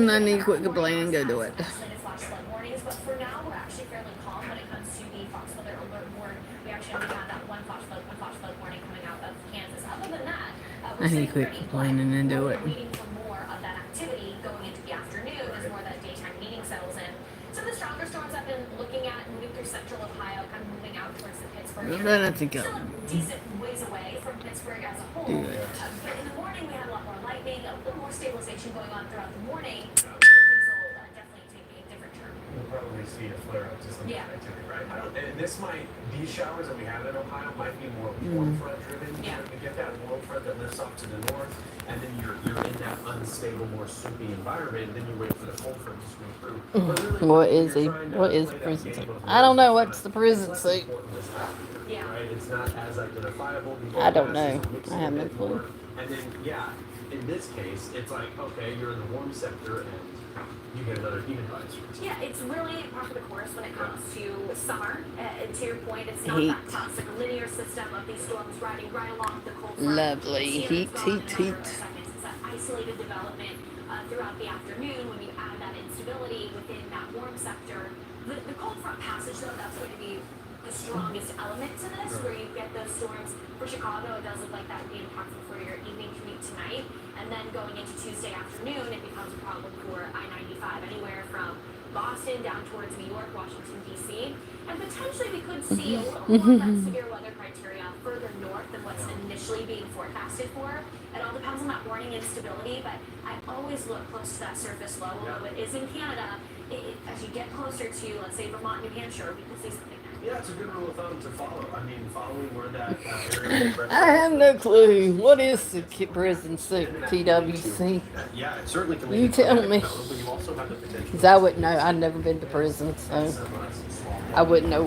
I need to quit complaining and go do it. But for now, we're actually fairly calm when it comes to the Fox Weather Alert Warning. We actually only had that one flash flood warning coming out of Kansas. Other than that, I need to quit complaining and do it. Waiting for more of that activity going into the afternoon as more of that daytime meeting settles in. Some of the stronger storms I've been looking at moving through central Ohio, kind of moving out towards the Pittsburgh area. Then I think Still a decent ways away from Pittsburgh as a whole. But in the morning, we had a lot more lightning, a little more stabilization going on throughout the morning. Things will definitely take a different turn. We'll probably see a flare up to some activity, right? And this might, these showers that we have in Ohio might be more warm front driven. Yeah. You get that warm front that lifts off to the north, and then you're in that unstable, more soupy environment, and then you wait for the cold front to swing through. What is he? What is the prison suit? I don't know what's the prison suit. Yeah. Right? It's not as identifiable. I don't know. I have no clue. And then, in this case, it's like, okay, you're in the warm sector, and you get another humidized. Yeah, it's really par for the course when it comes to summer. To your point, it's not that classic linear system of these storms riding right along the cold front. Lovely. Heat. It's that isolated development throughout the afternoon when you add that instability within that warm sector. The cold front passage, though, that's going to be the strongest element to this, where you get those storms. For Chicago, it does look like that would be impactful for your evening commute tonight. And then going into Tuesday afternoon, it becomes a problem for I-95, anywhere from Boston down towards New York, Washington, D.C. And potentially we could see a little more of that severe weather criteria further north than what's initially being forecasted for. It all depends on that warning instability, but I always look close to that surface low, although it is in Canada. As you get closer to, let's say, Vermont, New Hampshire, we could see something there. Yeah, it's a good rule of thumb to follow. I mean, following where that area I have no clue. What is the prison suit, TWC? Yeah, it certainly can You tell me. but you also have the potential. Because I wouldn't know. I've never been to prison, so I wouldn't know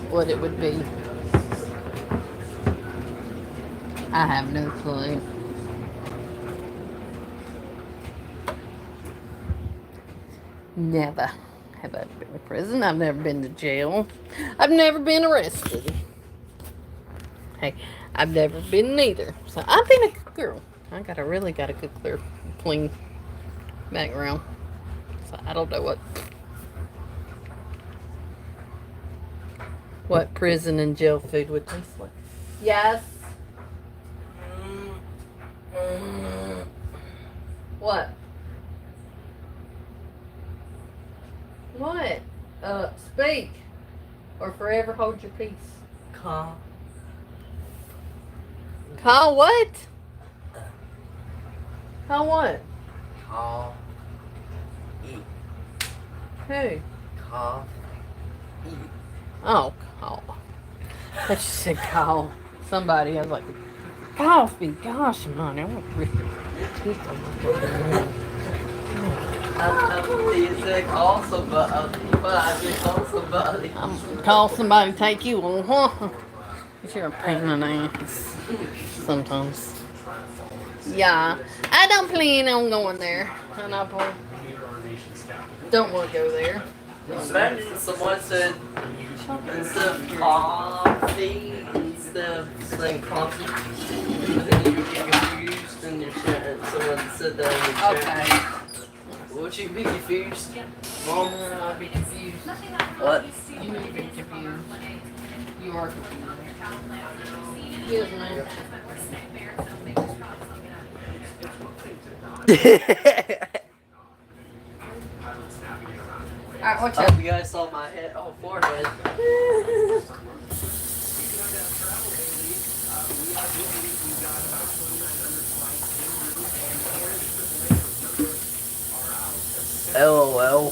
what it would be. I have no clue. Never have I been to prison. I've never been to jail. I've never been arrested. Hey, I've never been neither. So I've been a good girl. I really got a good, clean background. So I don't know what prison and jail food would taste like. Yes. What? What? Speak. Or forever hold your peace. Call what? Call what? Call. Who? Call. Oh, call. I thought you said call somebody. I was like, coffee. Gosh, man, I want to rip your teeth on You said call somebody, but I did call somebody. Call somebody, take you on, huh? You're a pain in the ass. Sometimes. Yeah, I don't plan on going there. And I probably don't want to go there. Imagine someone said, instead of coffee, instead of saying coffee, I think you would get confused in your chat. Someone said that in your chat. Okay. Would you be confused? Mom? I'll be confused. What? You may be confused. You are confused. Excuse me. Alright, watch out. You guys saw my head, forehead. LOL.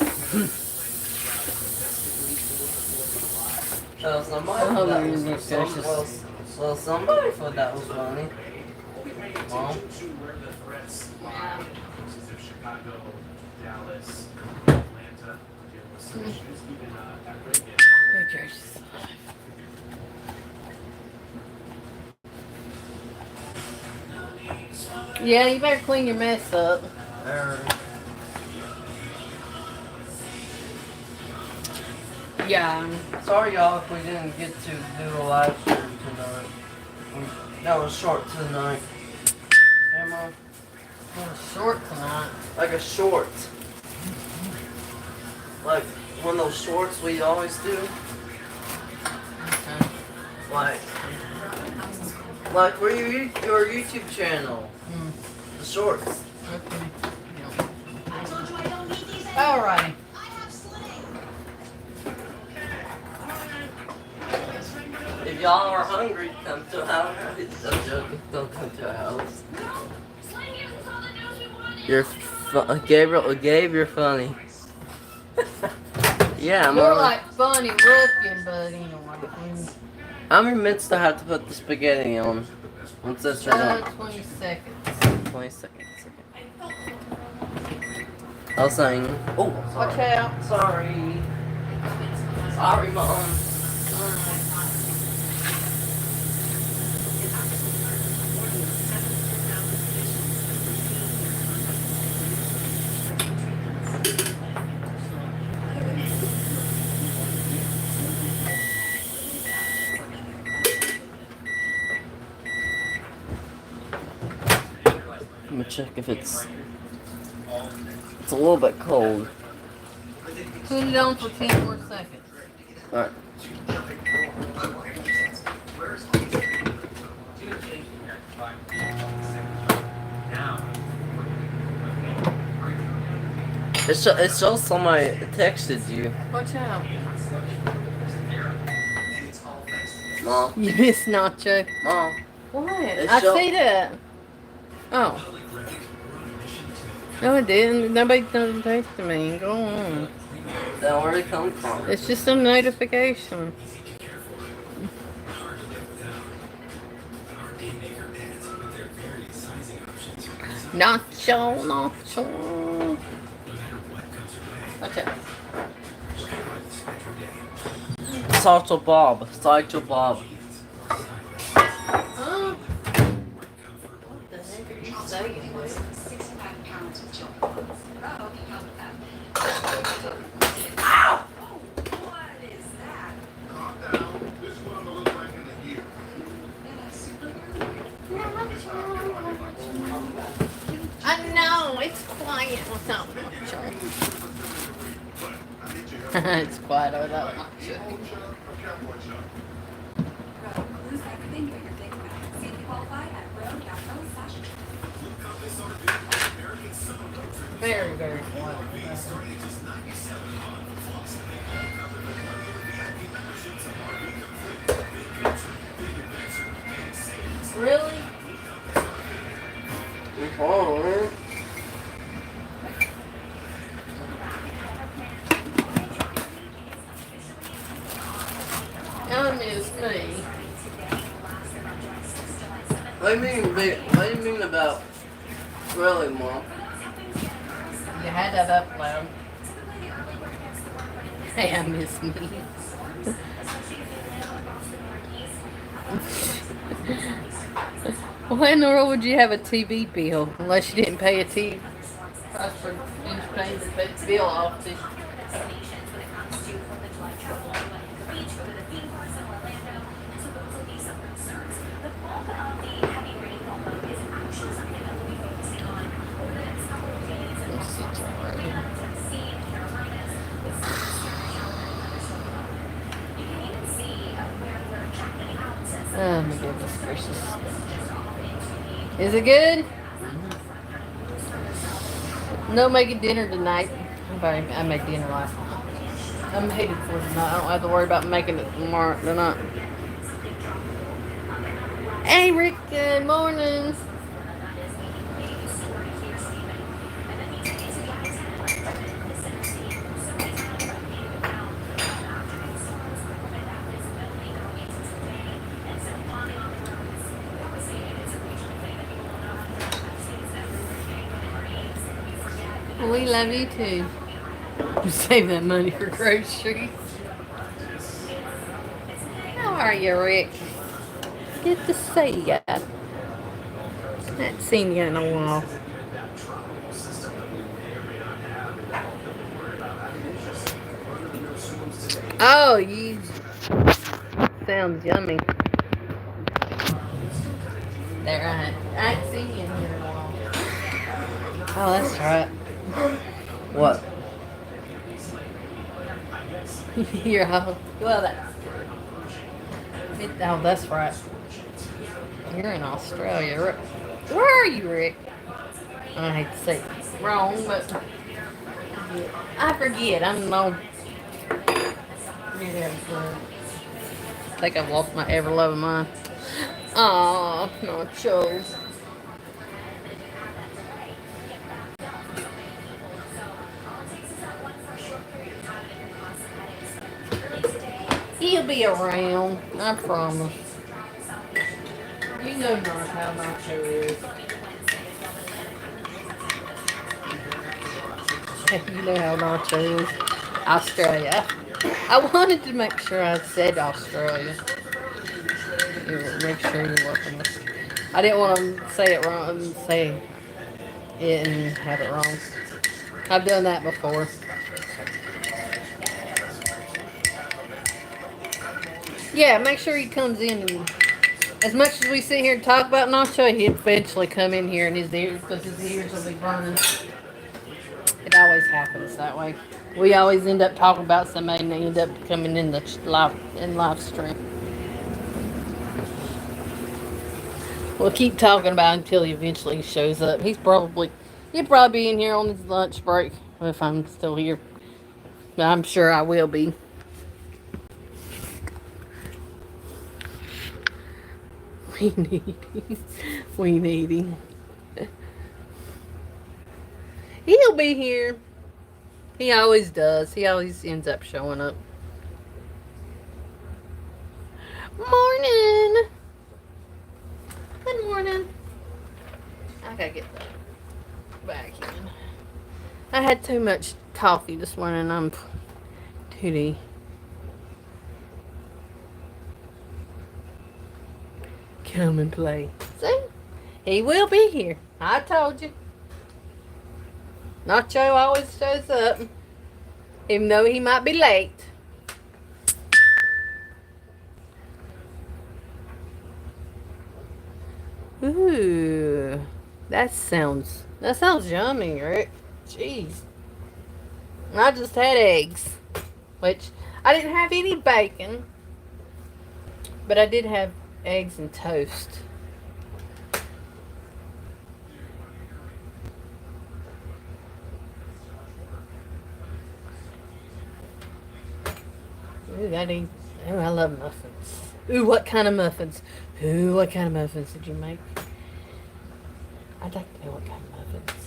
Somebody thought that was funny. Mom? Chicago, Dallas, Atlanta, even at Reagan. Yeah, you better clean your mess up. Yeah. Sorry y'all if we didn't get to do a live stream tonight. That was short tonight. Hey Mom? That was short tonight. Like a short. Like one of those shorts we always do. Okay. Like for your YouTube channel. The shorts. Okay. Alrighty. If y'all are hungry, come to our house. I'm joking. Don't come to our house. Gabe, you're funny. Yeah, I'm More only, like funny looking, but you know what I mean. I'm meant to have to put the spaghetti on. Once that's done. 20 seconds. 20 seconds. I was saying, oh, Watch out. Sorry, Mom. Let me check if it's a little bit cold. Put it on for 10 more seconds. Alright. It shows somebody texted you. Watch out. Mom. You missed Nacho. Mom. What? I see that. Oh. No, it didn't. Nobody done texted me. Go on. That where it come from? It's just a notification. Nacho. Watch out. Salto Bob. Huh? What the heck are you saying, boy? 65 pounds of chocolate. Uh-oh, help them. Ow! What is that? Calm down. This is what I'm gonna look like in a year. I know, it's quiet without Nacho. It's quiet without Nacho. Lose everything but your big bag. See if you qualify at road.co/. Very, very quiet. Really? Oh, I miss me. What do you mean about really, Mom? You had that up loud. Hey, I miss me. Why in the world would you have a TV bill unless you didn't pay a TV? Price for finish paying the bill off. Oh my goodness gracious. Is it good? No making dinner tonight. I made dinner last night. I made it for tonight. I don't have to worry about making it tomorrow tonight. Hey Rick, good morning. We love you too. Save that money for groceries. How are you, Rick? Good to see ya. Haven't seen you in a while. Oh, you sound yummy. There, I ain't seen you in here in a while. Oh, that's right. What? You're all, well, oh, that's right. You're in Australia. Where are you, Rick? I hate to say it wrong, but I forget. I'm no. I think I've lost my ever loving mind. Aw, nachos. He'll be around, I promise. You know not how Nacho is. You know how Nacho is. Australia. I wanted to make sure I said Australia. Make sure you're working. I didn't want to say it wrong, say it and have it wrong. I've done that before. Yeah, make sure he comes in. And as much as we sit here and talk about Nacho, he'll eventually come in here and his ears, because his ears will be burning. It always happens that way. We always end up talking about somebody and they end up coming in the live stream. We'll keep talking about it until he eventually shows up. He'll probably be in here on his lunch break if I'm still here. But I'm sure I will be. We need him. We need him. He'll be here. He always does. He always ends up showing up. Morning. Good morning. I gotta get that back in. I had too much coffee this morning. I'm tooty. Come and play. See? He will be here. I told you. Nacho always shows up, even though he might be late. Ooh, that sounds yummy, right? Jeez. I just had eggs, which I didn't have any bacon, but I did have eggs and toast. Ooh, I love muffins. Ooh, what kind of muffins? Ooh, what kind of muffins did you make? I'd like to know what kind of muffins.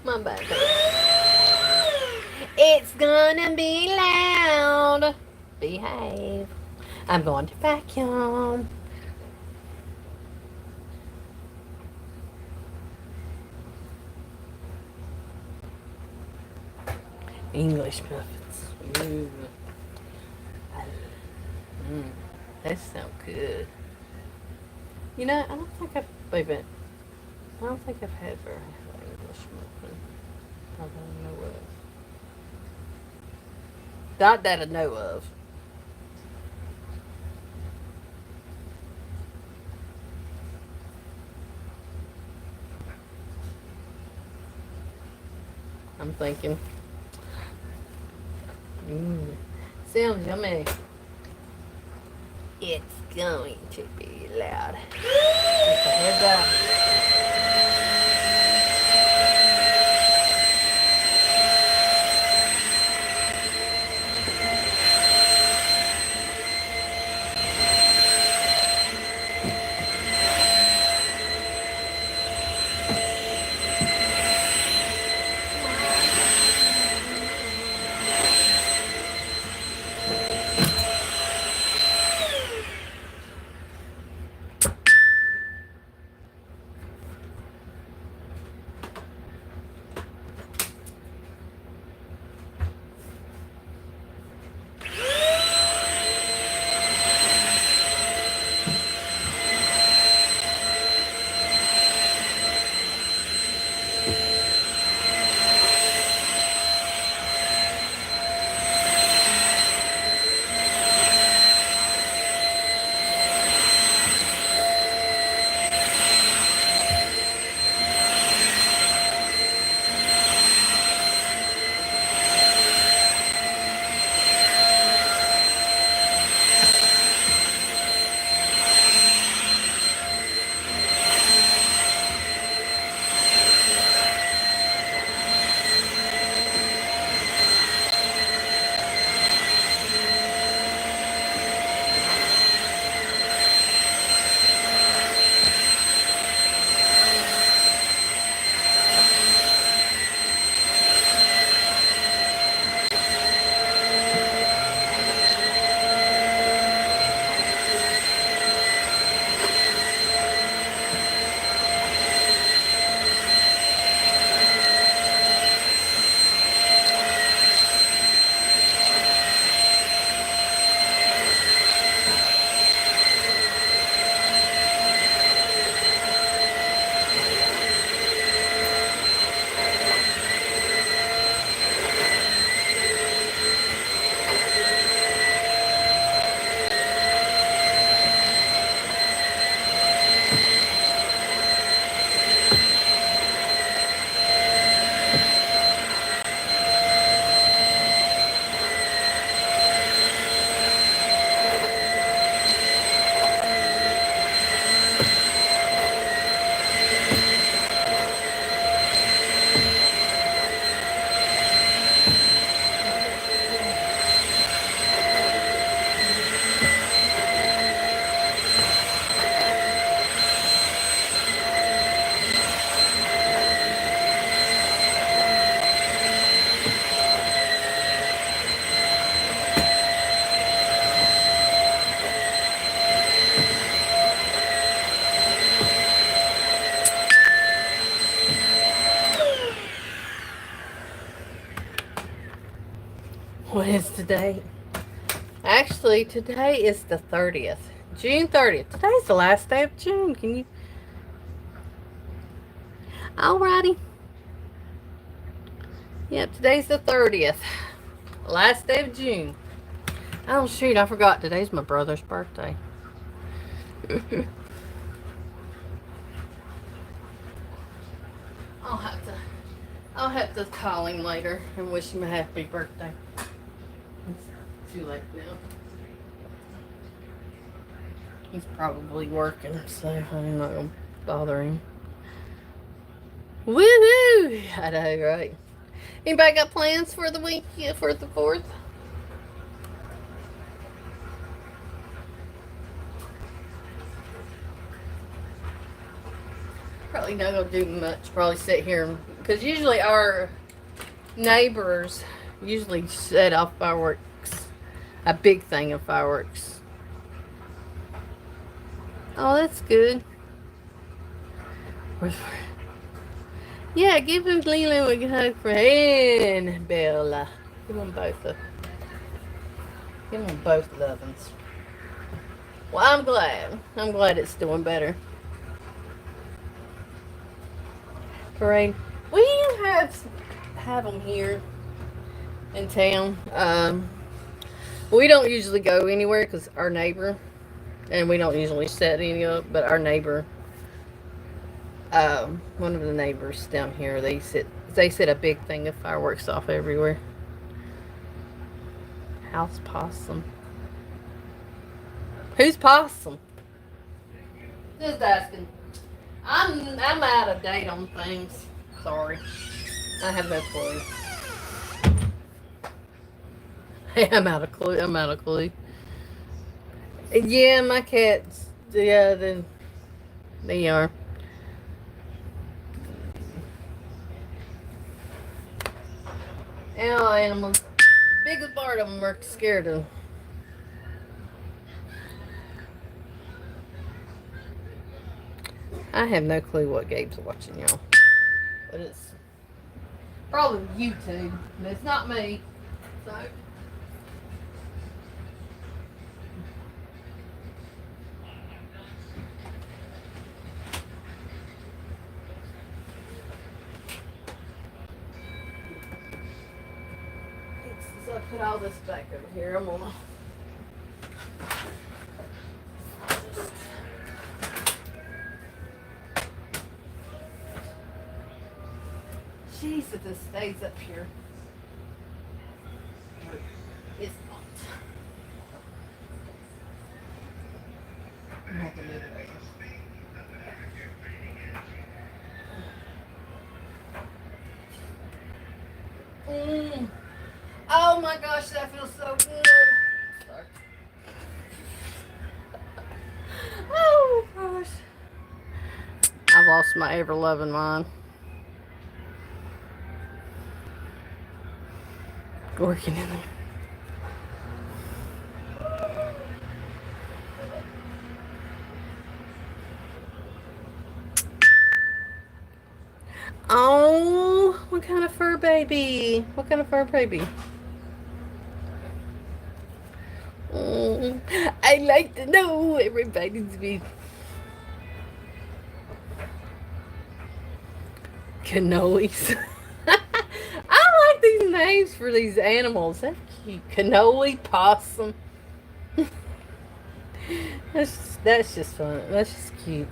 My bad. It's gonna be loud. Behave. I'm going to vacuum. English muffins. Ooh. They sound good. You know, I don't think I've ever had an English muffin. Not that I know of. Not that I know of. I'm thinking. Sounds yummy. It's going to be loud. Just a heads up. What is today? Actually, today is the 30th. June 30th. Today's the last day of June. Can you? Alrighty. Yep, today's the 30th. Last day of June. Oh shoot, I forgot. Today's my brother's birthday. I'll have to call him later and wish him a happy birthday. It's too late now. He's probably working, so I'm not gonna bother him. Woohoo! I know, right? Anybody got plans for the week, for the 4th? Probably not gonna do much. Probably sit here because usually our neighbors usually set off fireworks, a big thing of fireworks. Oh, that's good. Yeah, give him Lilo a hug for and Bella. Give them both lovin's. Well, I'm glad. I'm glad it's doing better. Parade. We have them here in town. We don't usually go anywhere because our neighbor, and we don't usually set any up, but our neighbor, one of the neighbors down here, they set a big thing of fireworks off everywhere. House possum. Who's possum? Just asking. I'm out of date on things. Sorry. I have no clue. I'm out of clue. Yeah, my cats. Yeah, they are. All animals. Biggest part of them are scared of. I have no clue what Gabe's watching, y'all. But it's probably YouTube. But it's not me. So. So I put all this back over here. I'm gonna. Jeez, if this stays up here. It's not. I'm not gonna move it over. Oh my gosh, that feels so good. Sorry. Oh gosh. I've lost my ever-loving mind. Working in there. Oh, what kind of fur baby? What kind of fur baby? I like to know everybody's be cannolis. I like these names for these animals. That's cute. Cannoli, possum. That's just fun. That's just cute.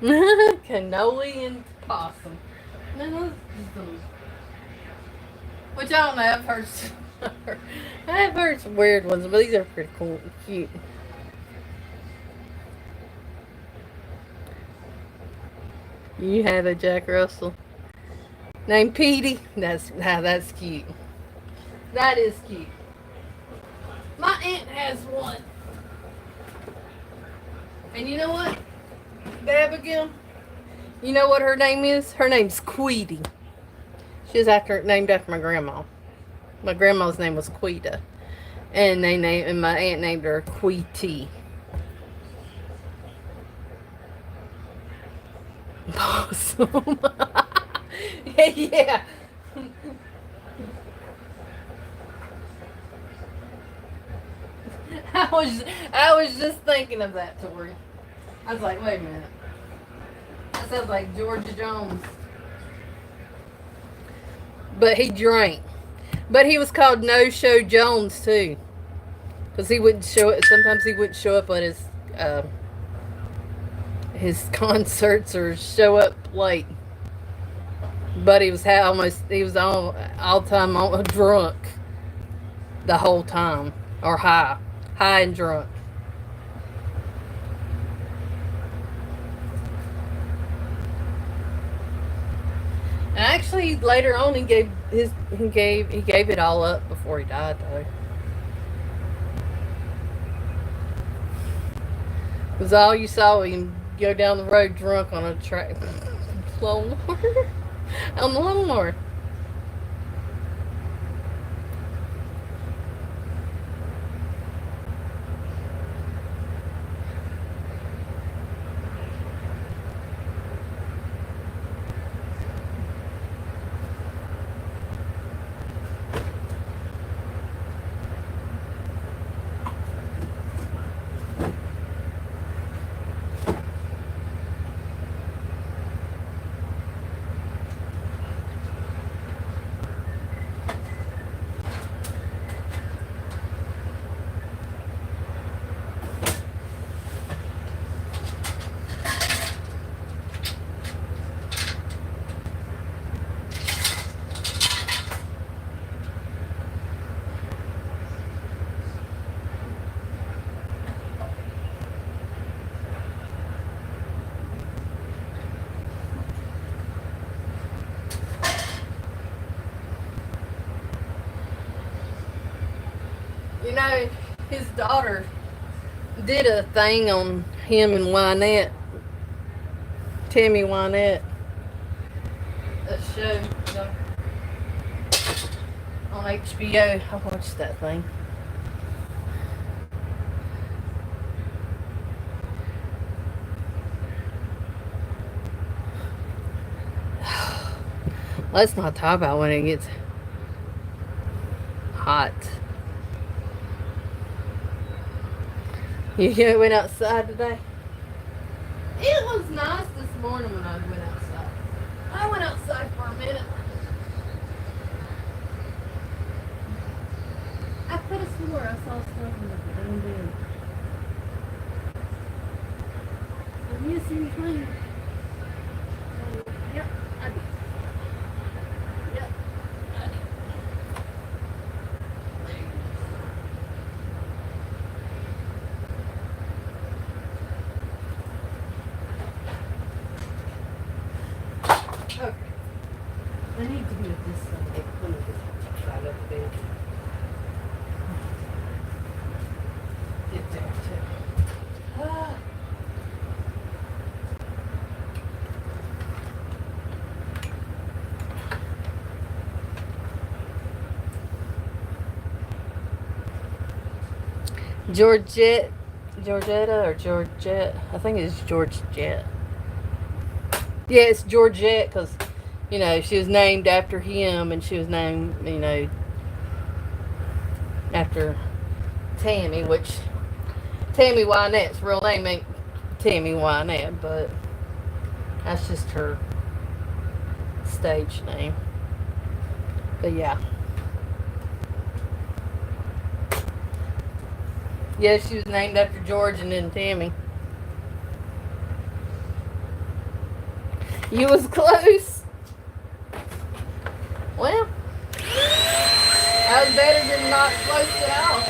Cannoli and possum. Which I don't know. I've heard some weird ones, but these are pretty cool and cute. You have a Jack Russell named Petey. That's cute. That is cute. My aunt has one, and you know what, Abigail? You know what her name is? Her name's Queedy. She's named after my grandma. My grandma's name was Quita, and my aunt named her Queety. Possum. Yeah. I was just thinking of that, Tori. I was like, wait a minute. That sounds like Georgia Jones. But he drank. But he was called No Show Jones too, because he wouldn't show it. Sometimes he wouldn't show up at his concerts or show up late. But he was all time drunk the whole time, or high. high and drunk. And actually, later on, he gave it all up before he died, though. Because all you saw him go down the road drunk on a track, lawnmower, on the lawnmower. You know, his daughter did a thing on him and Wynette, Tammy Wynette, a show, you know, on HBO. I watched that thing. Let's not talk about when it gets hot. You went outside today? It was nice this morning when I went outside. I went outside for a minute. I could have swore I saw stuff in the damn bed. Have you seen me clean? Yep, I did. Yep, I did. Okay. I need to move this side. Move this side of the bed. Get there too. Ah. Georgetta or Georgette? I think it's Georgette. Yeah, it's Georgette because, you know, she was named after him and she was named, you know, after Tammy, which Tammy Wynette's real name ain't Tammy Wynette, but that's just her stage name. But yeah. Yeah, she was named after George and then Tammy. You was close. Well, I was better than not close at all.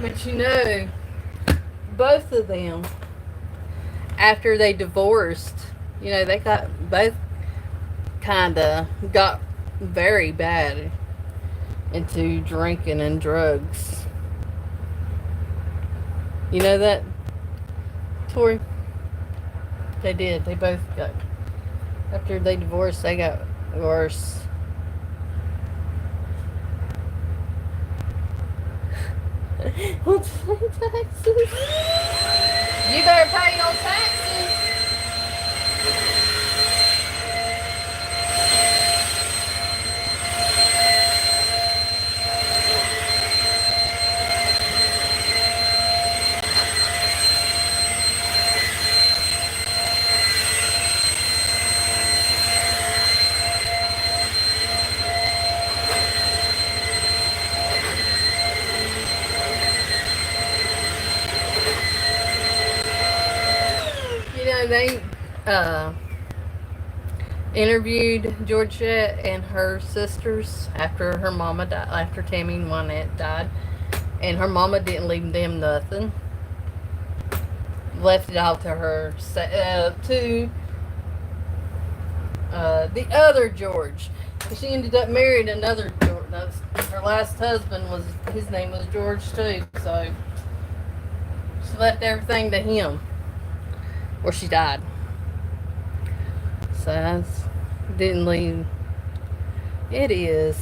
But you know, both of them, after they divorced, you know, they got both kind of got very bad into drinking and drugs. You know that, Tori? They did. They both got, after they divorced, they got worse. Let's pay taxes. You better pay your taxes. You know, they interviewed Georgette and her sisters after her mama died, after Tammy and Juanette died, and her mama didn't leave them nothing. Left it all to her, to the other George. She ended up marrying another George. Her last husband was, his name was George too, so she left everything to him. Or she died. So I didn't leave. It is.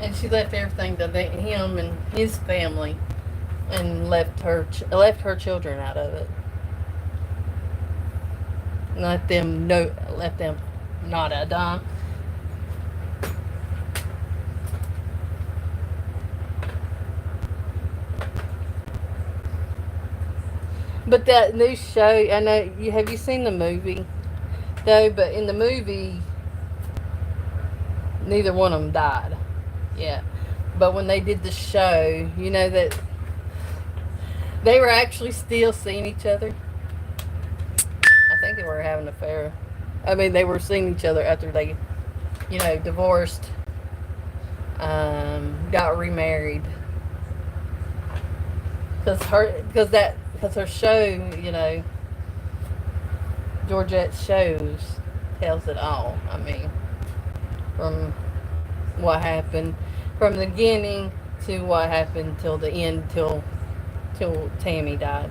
And she left everything to him and his family, and left her children out of it. Let them not a dime. But that new show, I know have you seen the movie though? But in the movie, neither one of them died. Yeah. But when they did the show, you know that they were actually still seeing each other. I think they were having an affair. I mean, they were seeing each other after they, divorced, got remarried. Because her show, Georgette's shows tells it all. I mean, from what happened from the beginning to what happened till the end, till Tammy died.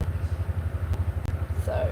So.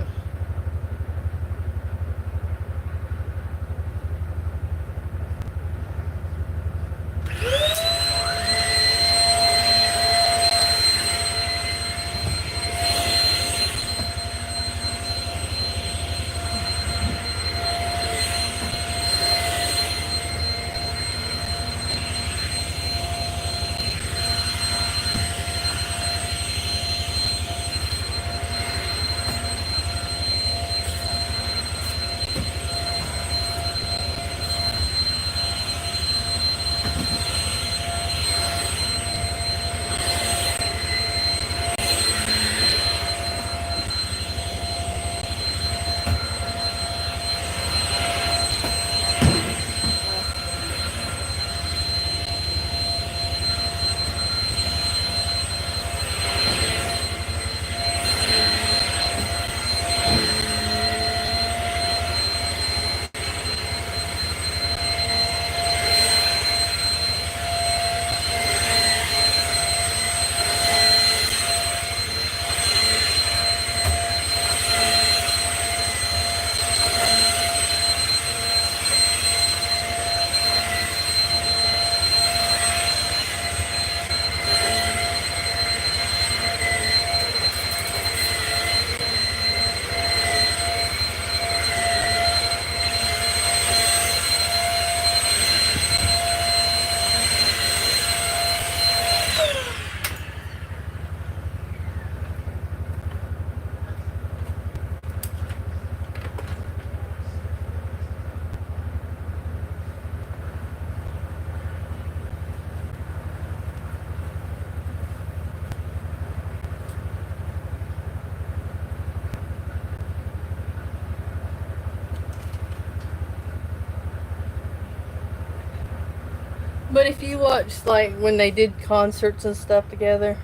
But if you watch, like, when they did concerts and stuff together,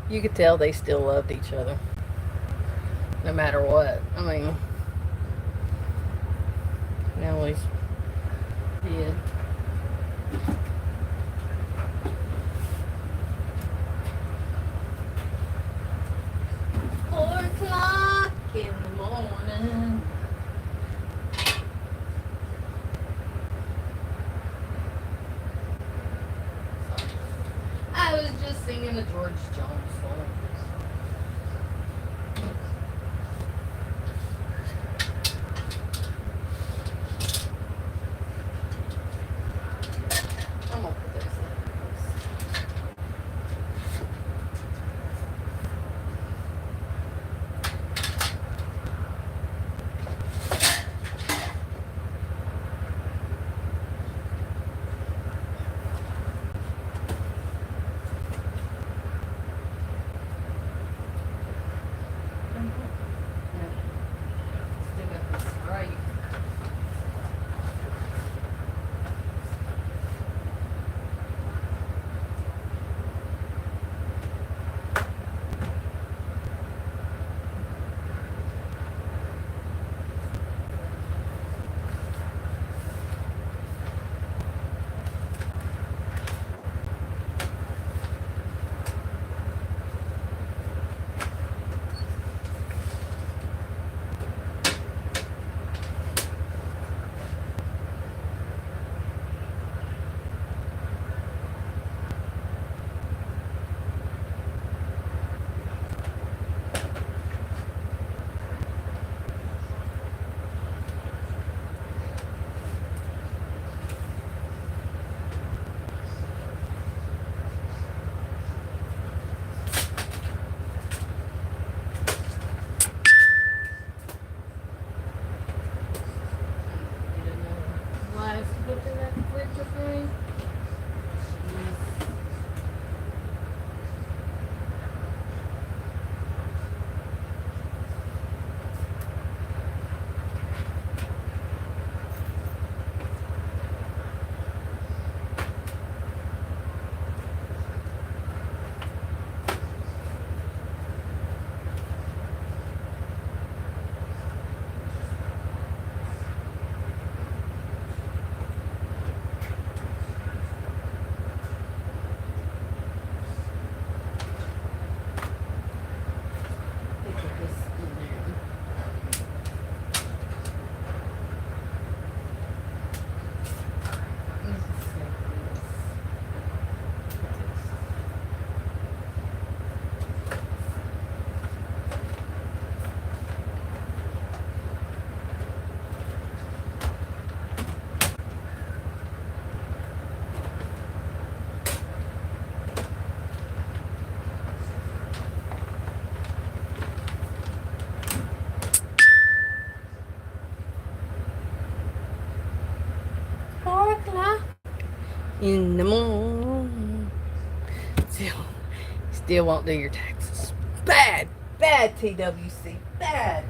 you could tell they still loved each other. No matter what. I mean, they always did. morning. I was just singing a George Jones song. I'm gonna put this in. Still got this right. Life looking at the picture frame. In the morning. Still won't do your taxes. Bad, bad TWC, bad.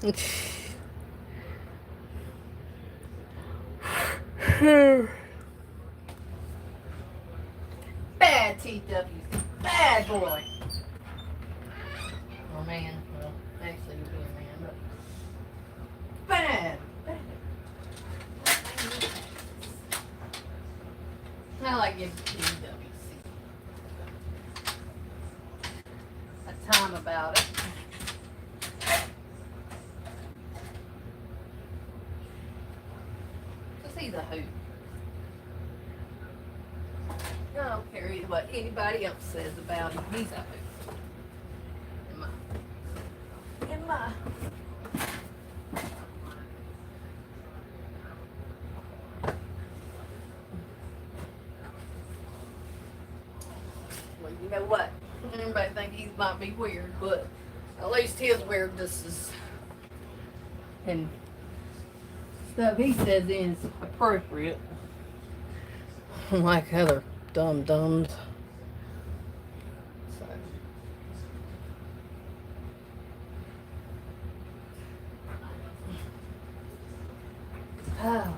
Bad TWC. Bad boy. Or man. Well, actually, you'd be a man, but bad. Bad. I like giving TWC a time about it. Because he's a hoot. I don't care what anybody else says about him. He's a hoot. In my. Well, you know what? Everybody think he might be weird, but at least his weirdness is and stuff he says is appropriate. Like other dum-dums. So. Oh.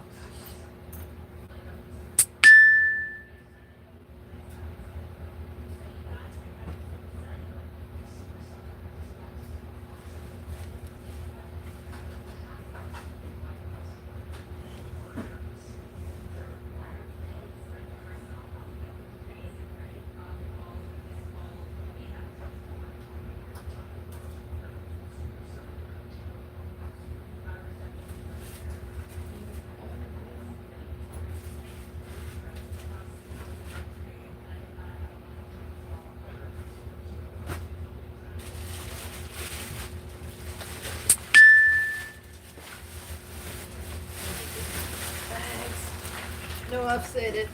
No, I've said it,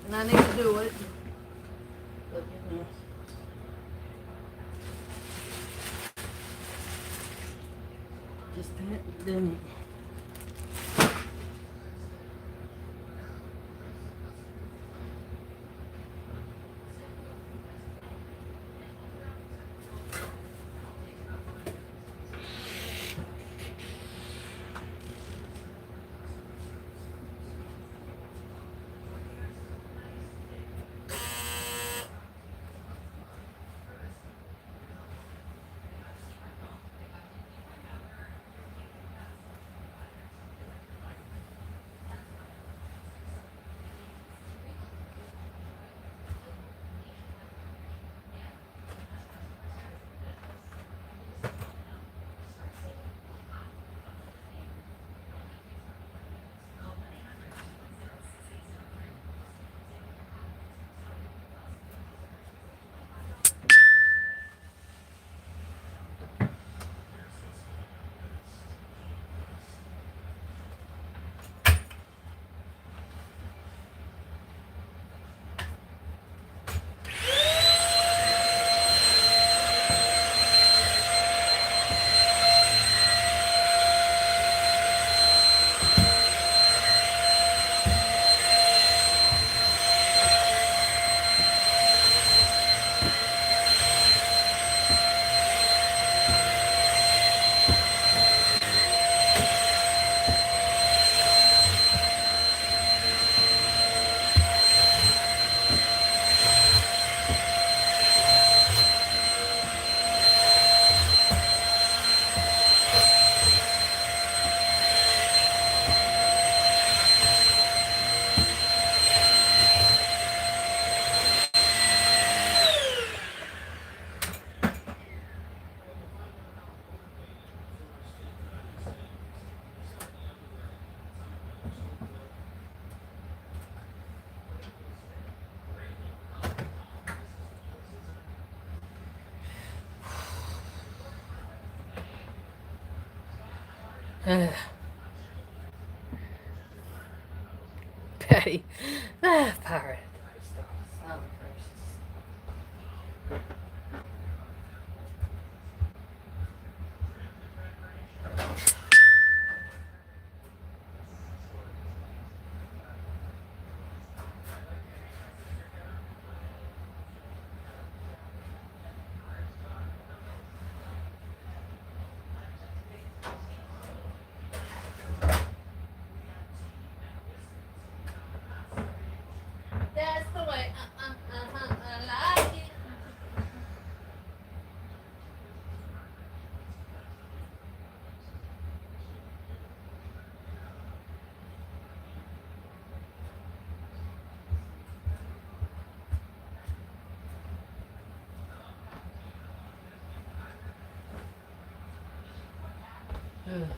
and I need to do it. But, just haven't done it. Patty. Pirate. Oh, Just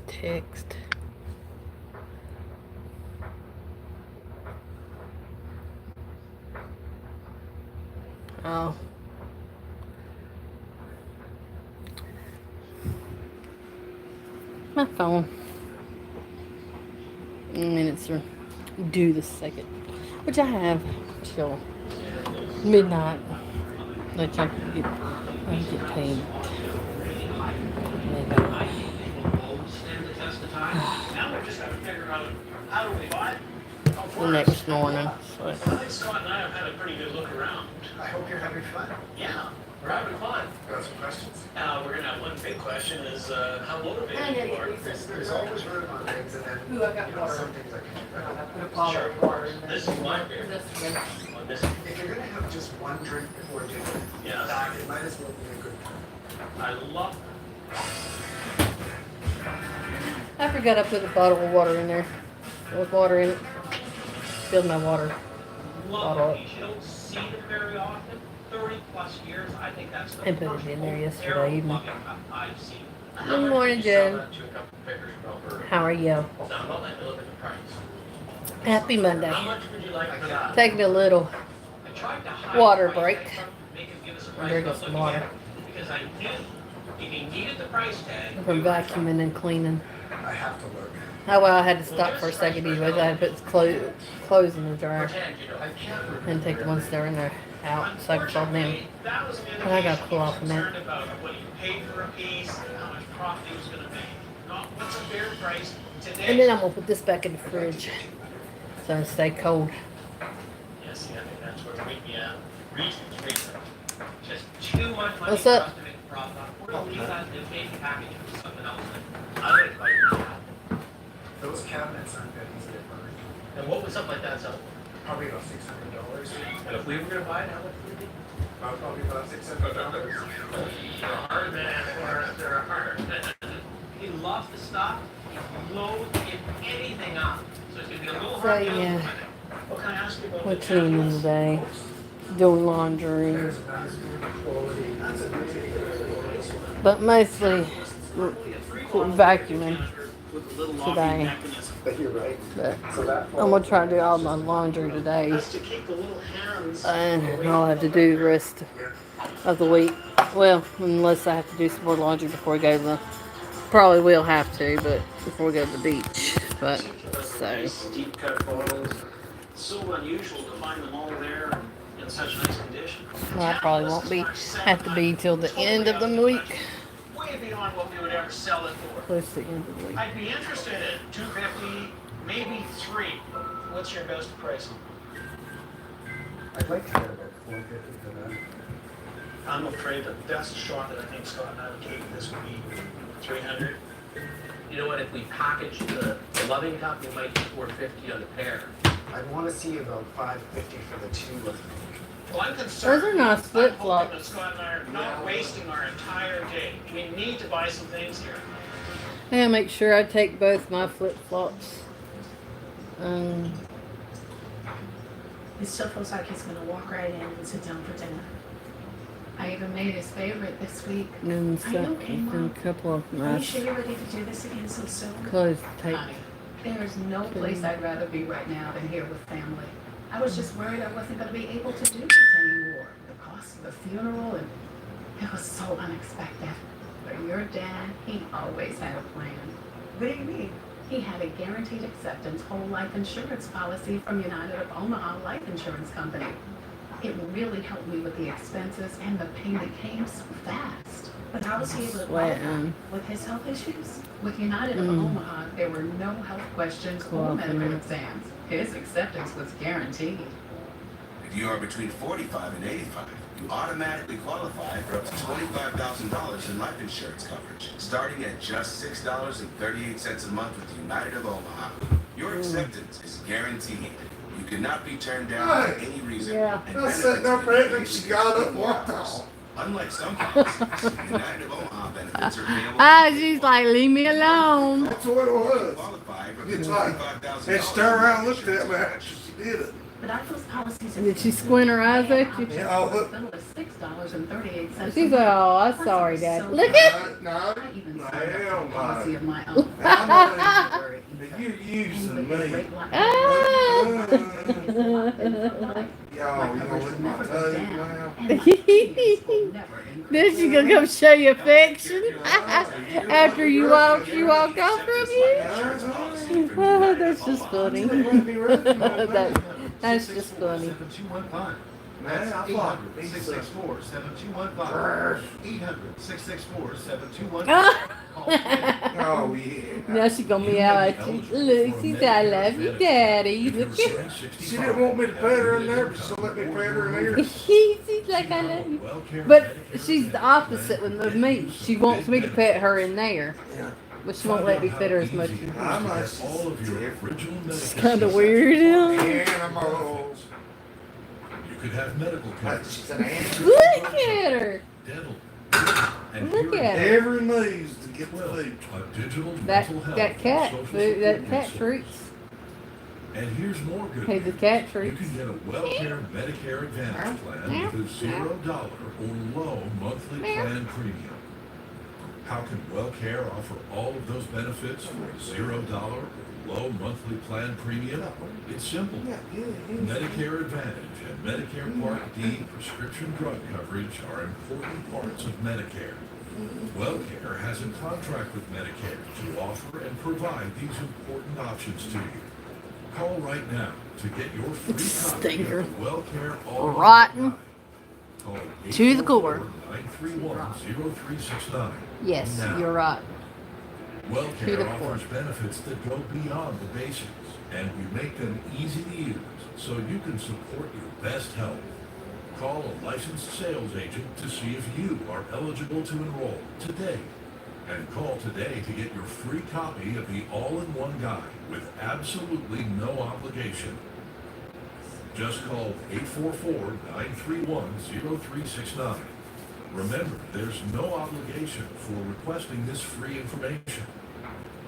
text. Oh. My phone. Minutes are due the second, which I have till midnight. Which I can get paid. The next morning. So. I think Scott and I have had a pretty good look around. I hope you're having fun. Yeah, we're having fun. Got some questions? We're going to have one big question is how motivated you are. There's always room on things, and then some things I can do better. Sure. This is my favorite. On this. If you're going to have just one drink before dinner, it might as well be a good one. I love I forgot I put a bottle of water in there. There was water in it. Filled my water bottle up. You don't see them very often. 30 plus years, I think that's the I put it in there yesterday evening. I've seen. Good morning, Jen. How are you? Happy Monday. How much would you like for that? Taking a little I tried to water break. make him give us a And there price goes some water. because I knew if he needed the price tag. From vacuuming and cleaning. I have to look. Oh well, I had to stop for a second anyways. I had to put clothes in the dryer and take the ones that were in there out so I could fold them in. And I gotta cool off a minute. About what you paid for a piece and how much profit he was going to make. Not what's a fair price today. And then I'm gonna put this back in the fridge so it'll stay cold. Yes, I think that's where we reason. Just too much money What's for up? us to make a profit. We're going to leave that in a big package for something else. I like that. Those cabinets aren't that easy to find. And what would something like that sell? Probably about $600. And if we were going to buy it, how much would it be? Probably about $600. You're a hard man, they're a hard. He loves the stuff. He loads anything up. So it's going to be a little So hard. yeah, What can I ask you about? we're cleaning today, doing laundry, but mostly vacuuming today. But I'm gonna try to do all my laundry today, and I'll have to do the rest of the week. Well, unless I have to do some more laundry before we go to the. Probably will have to, but before we go to the beach. But so. Deep cut photos. So unusual to find them all there in such nice condition. Well, I probably won't have to be till the end of the week. Way beyond what we would ever sell it for. Close to the end of the week. I'd be interested in $250, maybe $3. What's your best price? I'd like to get about $450 for that. I'm afraid the best shot that I think Scott and I would take this would be $300. You know what? If we package the loving cup, we might be $450 on the pair. I'd want to see about $550 for the two of them. Well, I'm concerned. Those are nice flip I'm hoping that flops. Scott and I are not wasting our entire day. We need to buy some things here. I gotta make sure I take both my flip flops. He still feels like he's gonna walk right in and sit down for dinner. I even made his favorite this week. And Are you okay, Mom? a couple of Are you nice sure you're ready to do this again so soon? clothes tape. Honey, there's no place I'd rather be right now than here with family. I was just worried I wasn't going to be able to do this anymore. The cost of the funeral, and it was so unexpected. But your dad, he always had a plan. What do you mean? He had a guaranteed acceptance whole life insurance policy from United of Omaha Life Insurance Company. It really helped me with the expenses, and the payment came so fast. But how was he able to qualify with his health issues? With United of Omaha, there were no health questions or medical exams. His acceptance was guaranteed. If you are between 45 and 85, you automatically qualify for up to $25,000 in life insurance coverage, starting at just $6.38 a month with United of Omaha. Your acceptance is guaranteed. You cannot be turned down for any reason. Yeah. I sat there for it and she got up and walked off. Unlike some policies, United of Omaha benefits are available. Ah, she's like, leave me alone. That's what it was. It's like, and she turned around and looked at me after she did it. But I those policies Did she squint her eyes at you? Yeah, oh, look. $6.38. She's like, oh, I'm sorry, Dad. Look at No, hell policy no. of my own. You're using me. Y'all, you gonna lick my toes now? Then she gonna come show you affection after you walk off from you. Oh, that's just funny. That's just funny. Man, I thought 800-664-7215. Oh, yeah. Now she gonna be out at you. Look, she said, I love you, Daddy. Look at She didn't want me to pet her in there, but she'll let me pet her in here. She's like, I love you. But she's the opposite with me. She wants me to pet her in there. But she won't let me pet her as much. I'm like, It's kind of weird. animals. You could have medical coverage. Look at her. Dental. Look at her. Every needs to get the food. A digital That mental health cat social food, that security cat service. treats. And here's more good Hey, the news. cat You treats. can get a WellCare Medicare Advantage plan with a $0 or low monthly plan premium. How can WellCare offer all of those benefits for a $0 or low monthly plan premium? It's simple. Medicare Advantage and Medicare Part D prescription drug coverage are important parts of Medicare. WellCare has a contract with Medicare to offer and provide these important options to you. Call right now to get your free copy of the WellCare All Rotten. Call To the core. 931-0369. Yes, Now. you're right. To the WellCare core. offers benefits that go beyond the basics, and we make them easy to use so you can support your best health. Call a licensed sales agent to see if you are eligible to enroll today. And call today to get your free copy of the all-in-one guide with absolutely no obligation. Just call 844-931-0369. Remember, there's no obligation for requesting this free information.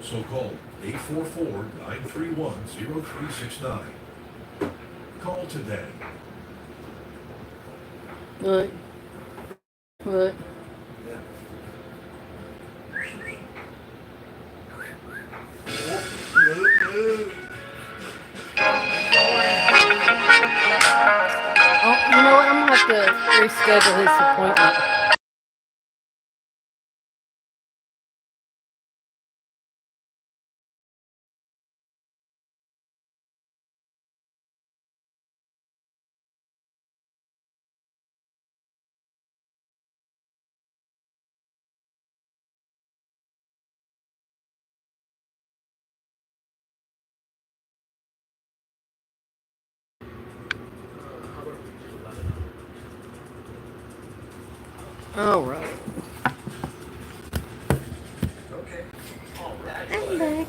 So call 844-931-0369. Call today. Look. Look. Oh, you know what? I'm gonna have to reschedule his appointment. All right. Okay. I'm back.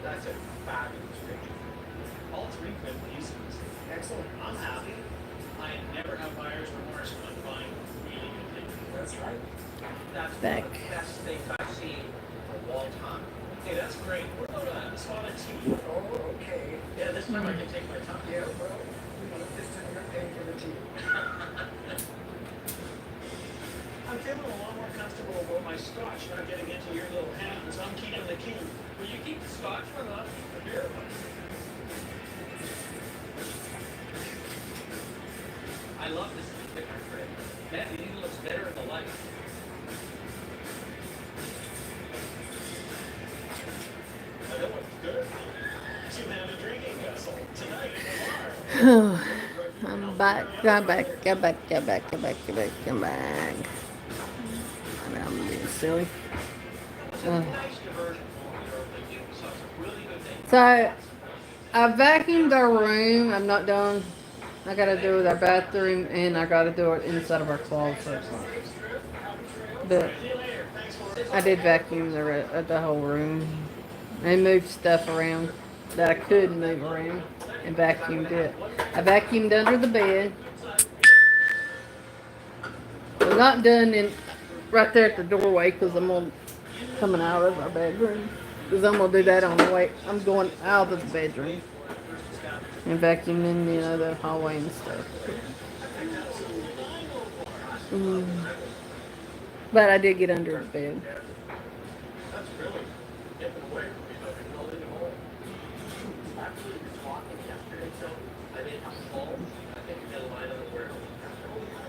That's a fabulous picture. All three good pieces. Excellent. I'm happy. I never have buyers remorse when I'm buying really good pictures. That's right. That's Back. one of the best things I've seen for a long time. Okay, that's great. What about a spot at two? Oh, okay. Yeah, this time I can take my time. comfortable about my scotch not getting into your little hands. I'm keeping the key. Will you keep the scotch for the beer? I love this picture frame. Man, it even looks better in the light. I know what's good. You have a drinking vessel tonight in the bar. I'm back. I'm back. I'm being silly. So, I vacuumed our room. I'm not done. I gotta do it with our bathroom and I gotta do it inside of our closet. But I did vacuum the whole room. I moved stuff around that I could move around and vacuumed it. I vacuumed under the bed. I'm not done in right there at the doorway because I'm coming out of our bedroom. Because I'm gonna do that on the way. I'm going out of the bedroom and vacuuming, the hallway and stuff. But I did get under the bed. That's really getting away from me, though. They called it a hole. Actually, we were talking yesterday, so I made a hole. I think you're gonna line up where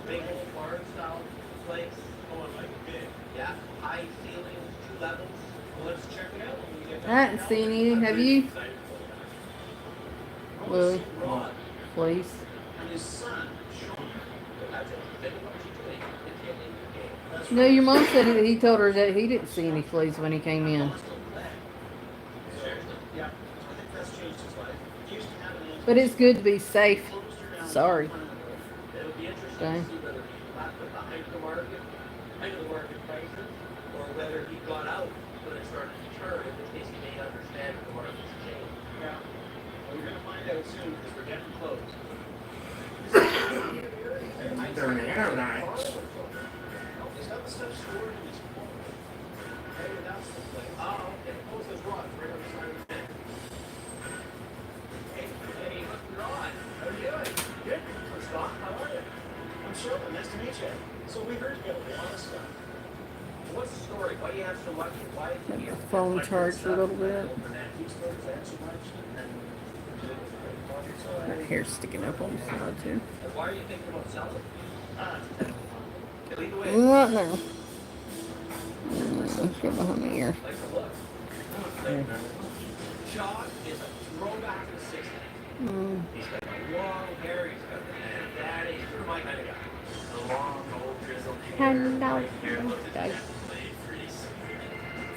big old barn style place. Oh, I like big. Yeah, high ceilings, 2 levels. Well, let's check it out when we get back. I haven't seen any. Have you? Louie, please. And his son, Sean. That's it. Think about what you're doing. It's getting in the game. No, your mom said he told her that he didn't see any fleas when he came in. Yeah, I think that's changed his life. He used to have an But it's good to be safe. Sorry. It'll be interesting Okay. to see whether he left at the height of the market prices, or whether he got out when it started to turn, in which case he may understand that the market's changed. Yeah. Well, we're gonna find out soon because we're getting close. They're in the air tonight. He's got the stuff stored in his phone. Maybe that's the place. Oh, okay. Close those rods right on the side of the bed. Hey, look, you're on. How are you doing? Good. I'm Scott. How are you? I'm Sheldon. Nice to meet you. So we heard you got a lot of stuff. What's the story? Why do you have so much? Why do you Let the phone charge a little bit. My hair's sticking up on the side too. Why are you thinking about selling? Lead the way. Right now. Let's get behind my ear. Like the look. Sean is a throwback to the 60s. He's got the long hair. He's got the daddy. He's sort of my kind of guy. The long, old, grizzled hair. Hello. Hair looked at that blade freeze.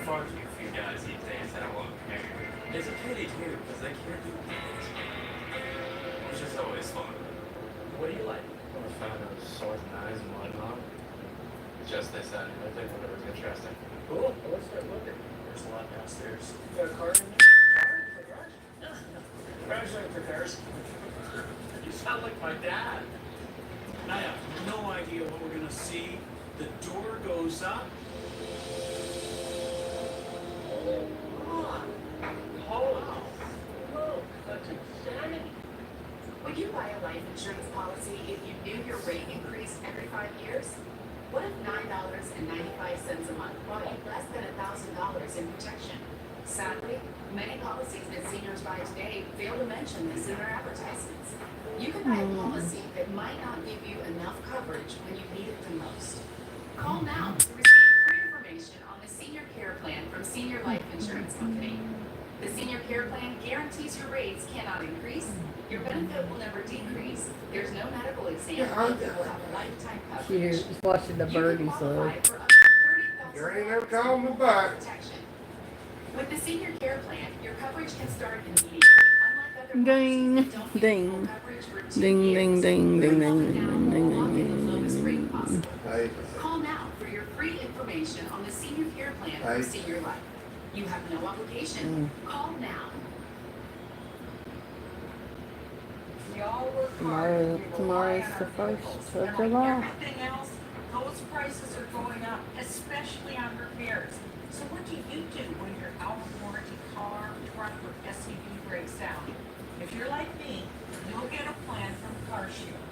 Far too few guys these days have long hair. It's a pity too, because they can't do things. It's just always fun. What do you like? I found those swords and knives and whatnot. Just they said. I think whatever's interesting. Cool. Well, let's start looking. There's a lot downstairs. You got a card in there? Card for garage? Garage like for cars. You sound like my dad. I have no idea what we're gonna see. The door goes up. Whoa, that's insanity. Would you buy a life insurance policy if you knew your rate increased every 5 years? What if $9.95 a month bought you less than $1,000 in protection? Sadly, many policies that seniors buy today fail to mention this in their advertisements. You can buy a policy that might not give you enough coverage when you need it the most. Call now to receive free information on the Senior Care Plan from Senior Life Insurance Company. The Senior Care Plan guarantees your rates cannot increase, your benefit will never decrease, there's no medical exam, and you will have lifetime coverage. She's watching the birdies though. You ain't never called me back. With the Senior Care Plan, your coverage can start immediately. Ding, ding, ding, ding, ding, ding, ding, ding. Call now for your free information on the Senior Care Plan from Senior Life. You have no obligation. Call now. Tomorrow's the 1st of July. Everything else, those prices are going up, especially on repairs. So what do you do when your out-of-warranty car, truck, or SUV breaks down? If you're like me, you'll get a plan from CarShield.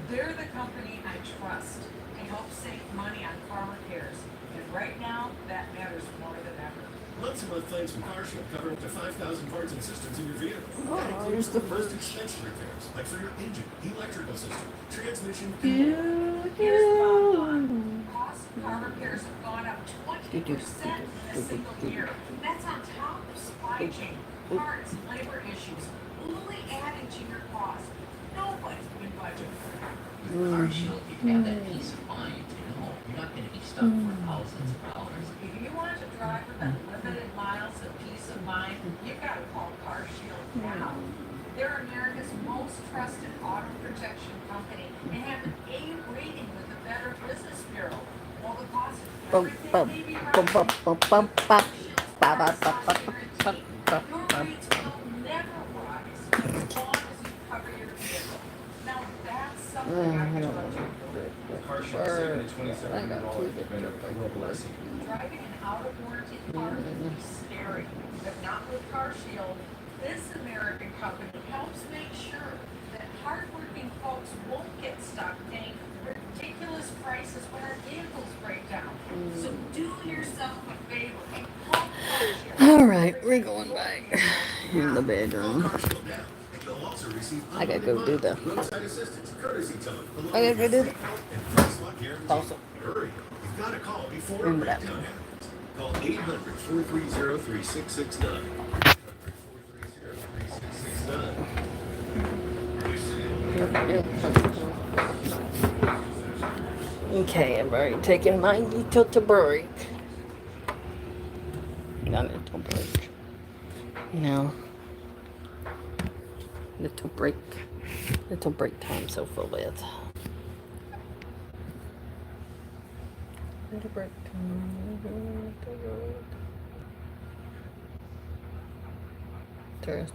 They're the company I trust to help save money on car repairs. And right now, that matters more than ever. Month-to-month claims from CarShield cover up to 5,000 parts and systems in your vehicle. That Oh, includes here's the the most first. expensive repairs, like for your engine, electrical system, transmission, and Here's the bottom line. Cost of car repairs have gone up 20% in a single year. That's on top of supply chain, parts, and labor issues, only adding to your cost. Nobody's been budgeting for that. With CarShield, you can have that peace of mind. You're not going to be stuck for thousands of dollars. If you want to drive with unlimited miles and peace of mind, you've got to call CarShield now. They're America's most trusted auto protection company and have an A rating with the Better Business Bureau. While the cost of Bum, everything bum, may be bum, bum, rising, bum, bum, bum, ba, ba, ba, ba, ba, ba, ba, your ba. rates will never rise as long as you cover your vehicle. Now that's something I can trust you with. CarShield saving at I got $2,700 two has been a real blessing. Driving an out-of-warranty car can be scary, but not with CarShield. This American company helps make sure that hardworking folks won't get stuck paying ridiculous prices when our vehicles break down. So do yourself a favor and call CarShield. All right, we're going back in the bedroom. CarShield now. And you'll also receive I gotta go do the. roadside assistance, courtesy towing, along I gotta with go do the. and price lock guarantee. Also. Hurry, you've got to call before a Remember that. breakdown happens. Call 800-430-3669. Okay, I'm already taking my little break. Not a little break. No. Little break. Little break time so for with. Little break time. Thirst.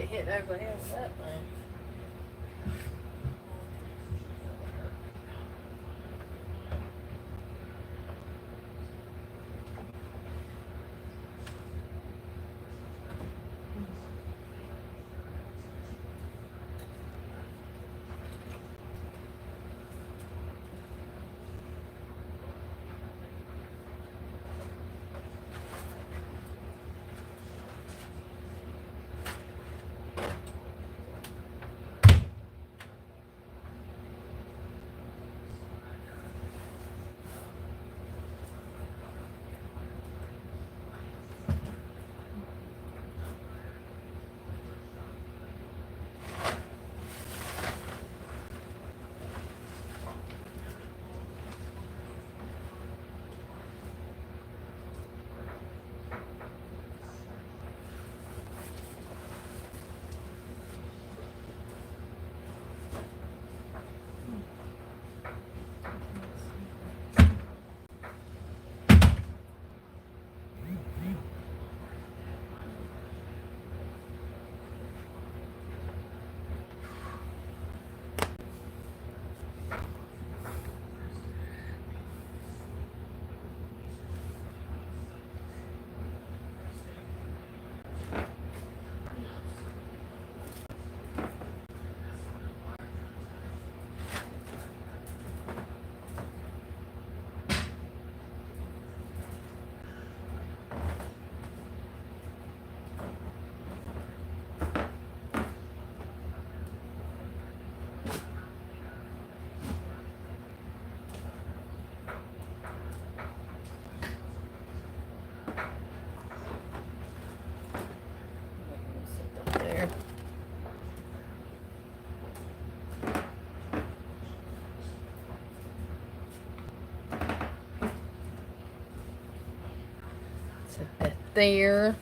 hit over the head with that thing. There. Set that there.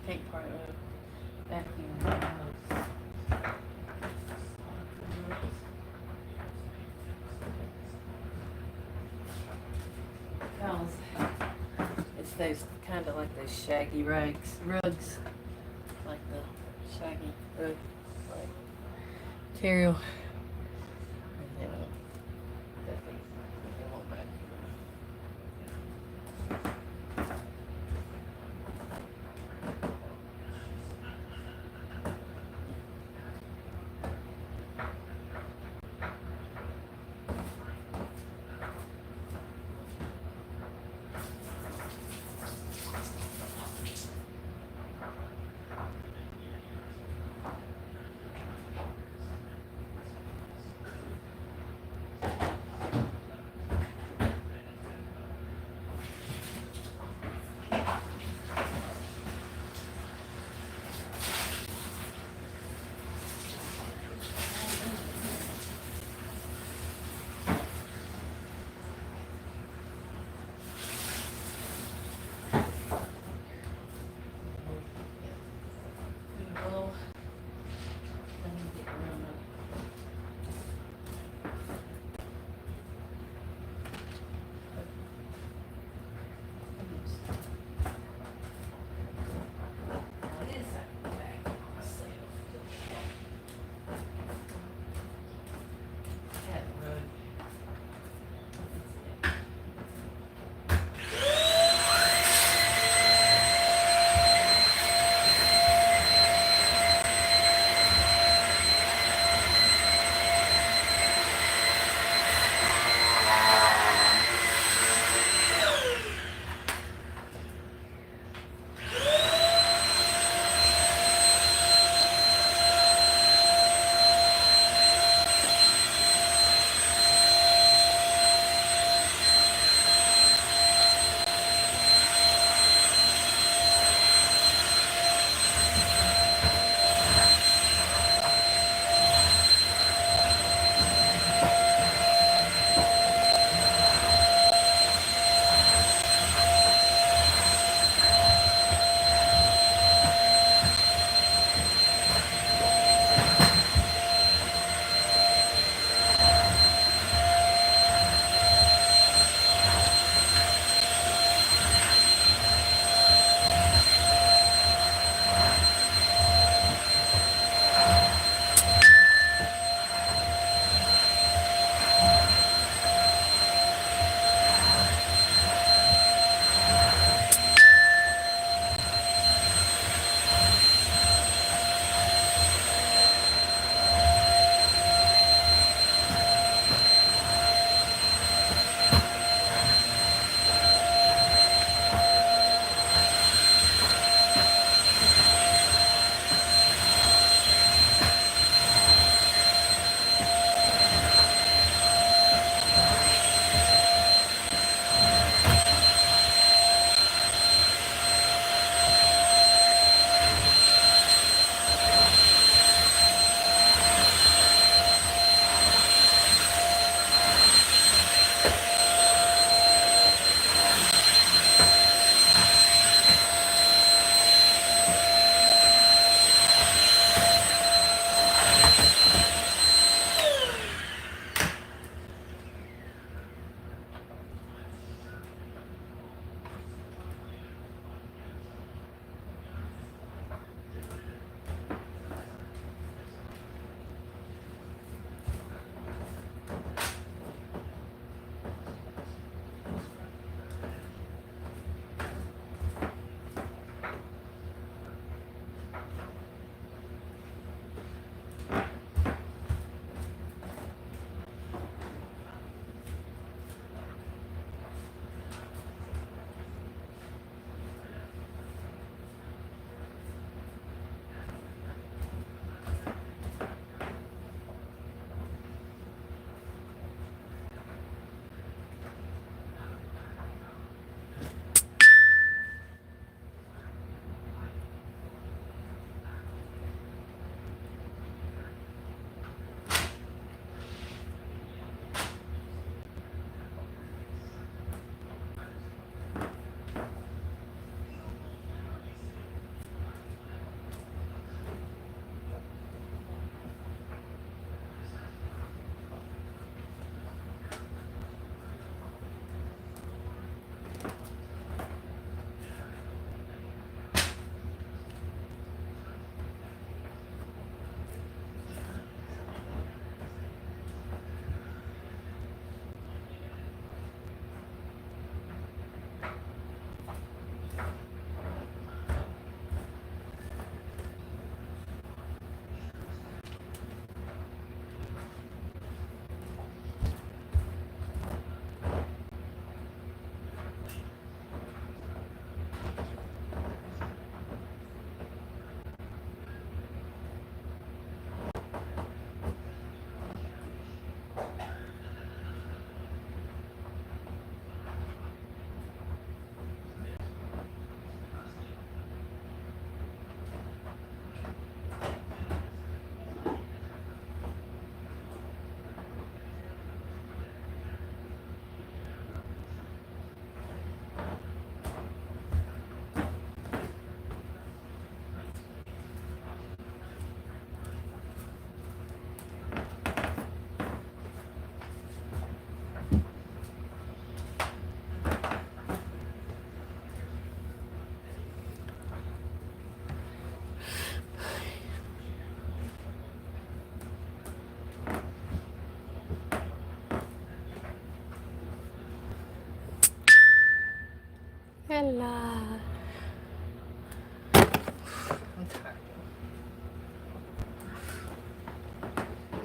pink part of it. Vacuum. Because it's those kind of like those shaggy rugs, like the shaggy rug, like material. And then definitely they won't vacuum. Well, let me get around up. Now it is that back myself. That rug.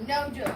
No joke.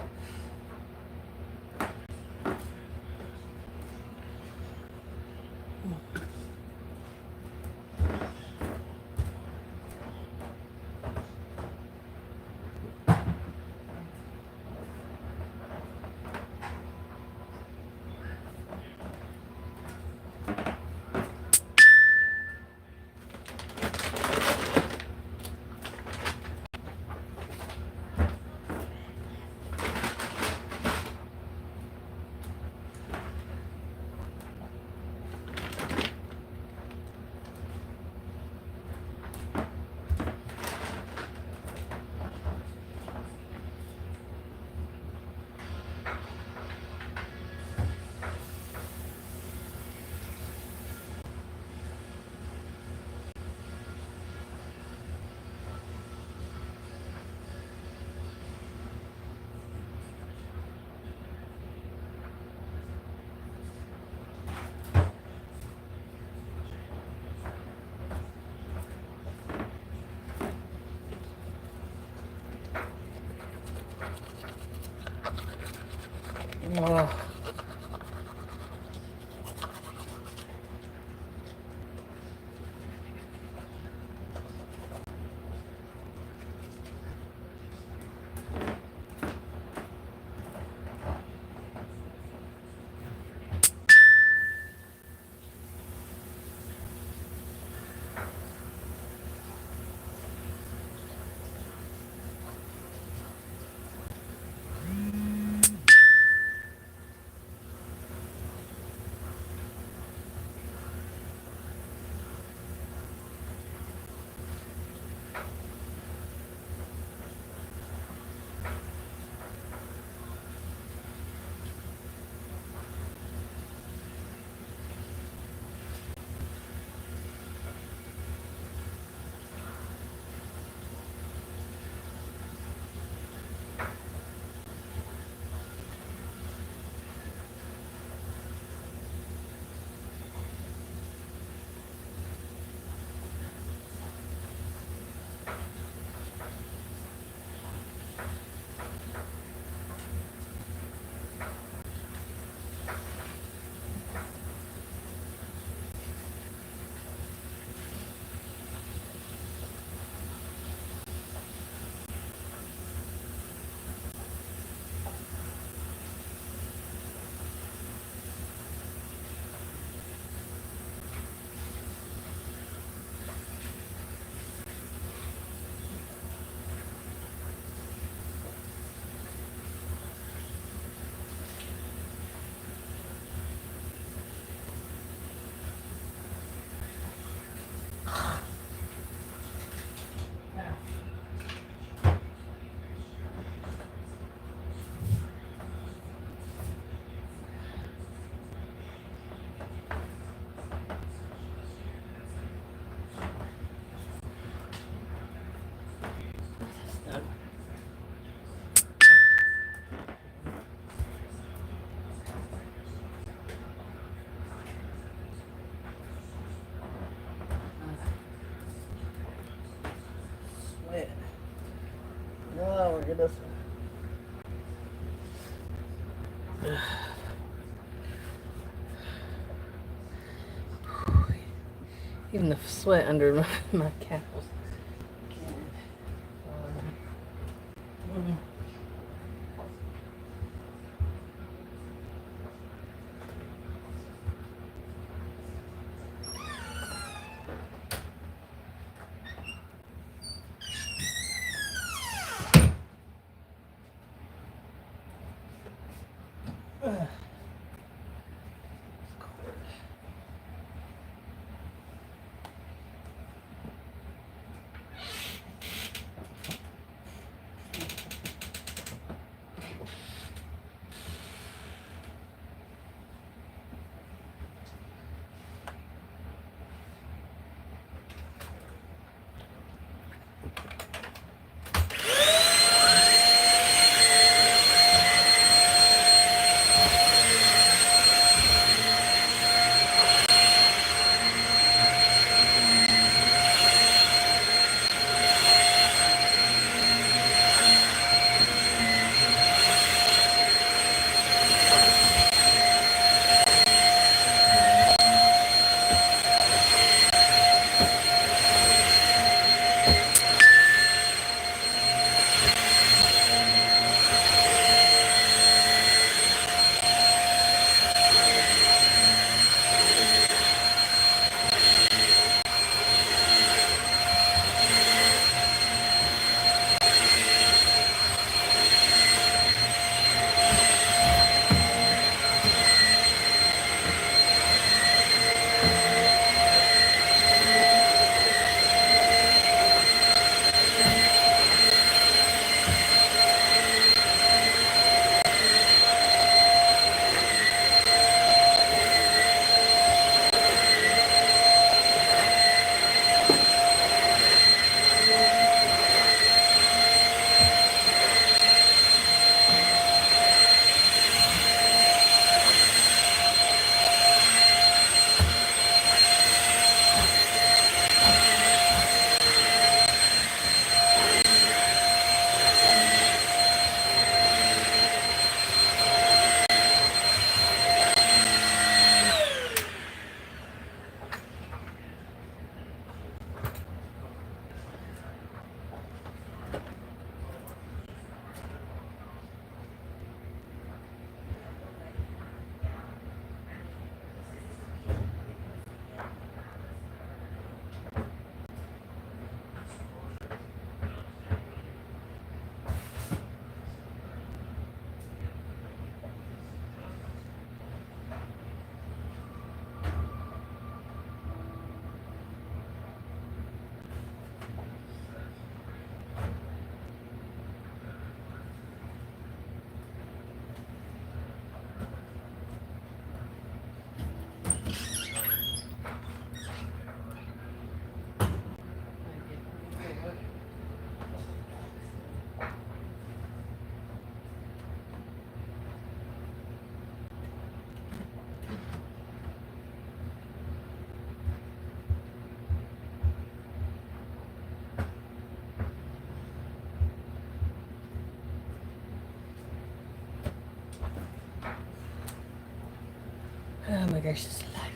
Oh. Sweat. Oh, look at this one. Even the sweat under my calves. my gracious life.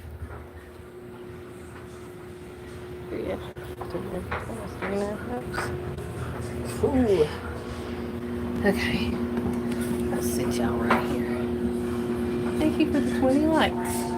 Yeah. 3.5. Ooh. Okay. Let's sit y'all right here. Thank you for the 20 likes.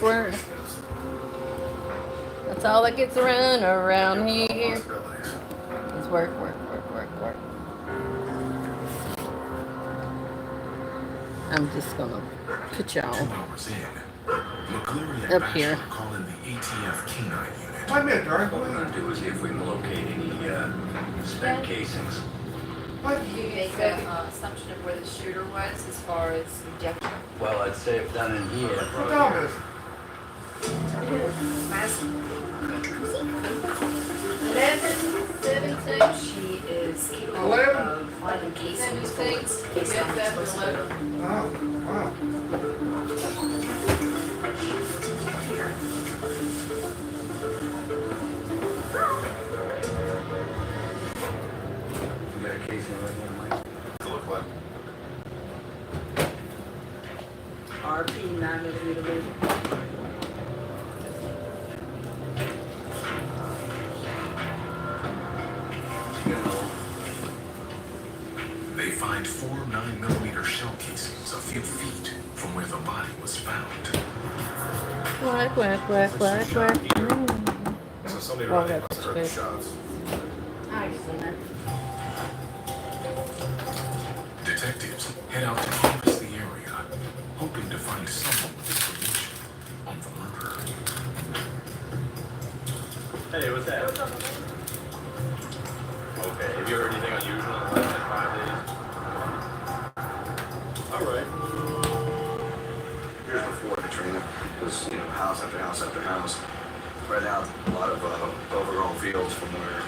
Work. That's all that gets around here. It's work. I'm just gonna put y'all up here. Wait a minute, Dark. What we're gonna do is see if we can locate any spent casings. What? Did you make an assumption of where the shooter was as far as ejection? Well, I'd say if done in here. What dog is? 11:17. She is capable 11? of finding casings, bullets, based on explosive. Oh, wow. We got a casing right here, Mike. Look what? RP 9mm. They find 4 9mm shell casings a few feet from where the body was found. Quack, quack, quack, quack, quack. So somebody Oh, running that's must have heard the good. shots. I've seen it. Detectives head out to canvass the area, hoping to find someone with information on the murder. Hey, what's that? Okay, have you heard anything unusual in the last 5 days? Alright. Here's before Katrina. It was, house after house after house. Spread out a lot of overgrown fields from where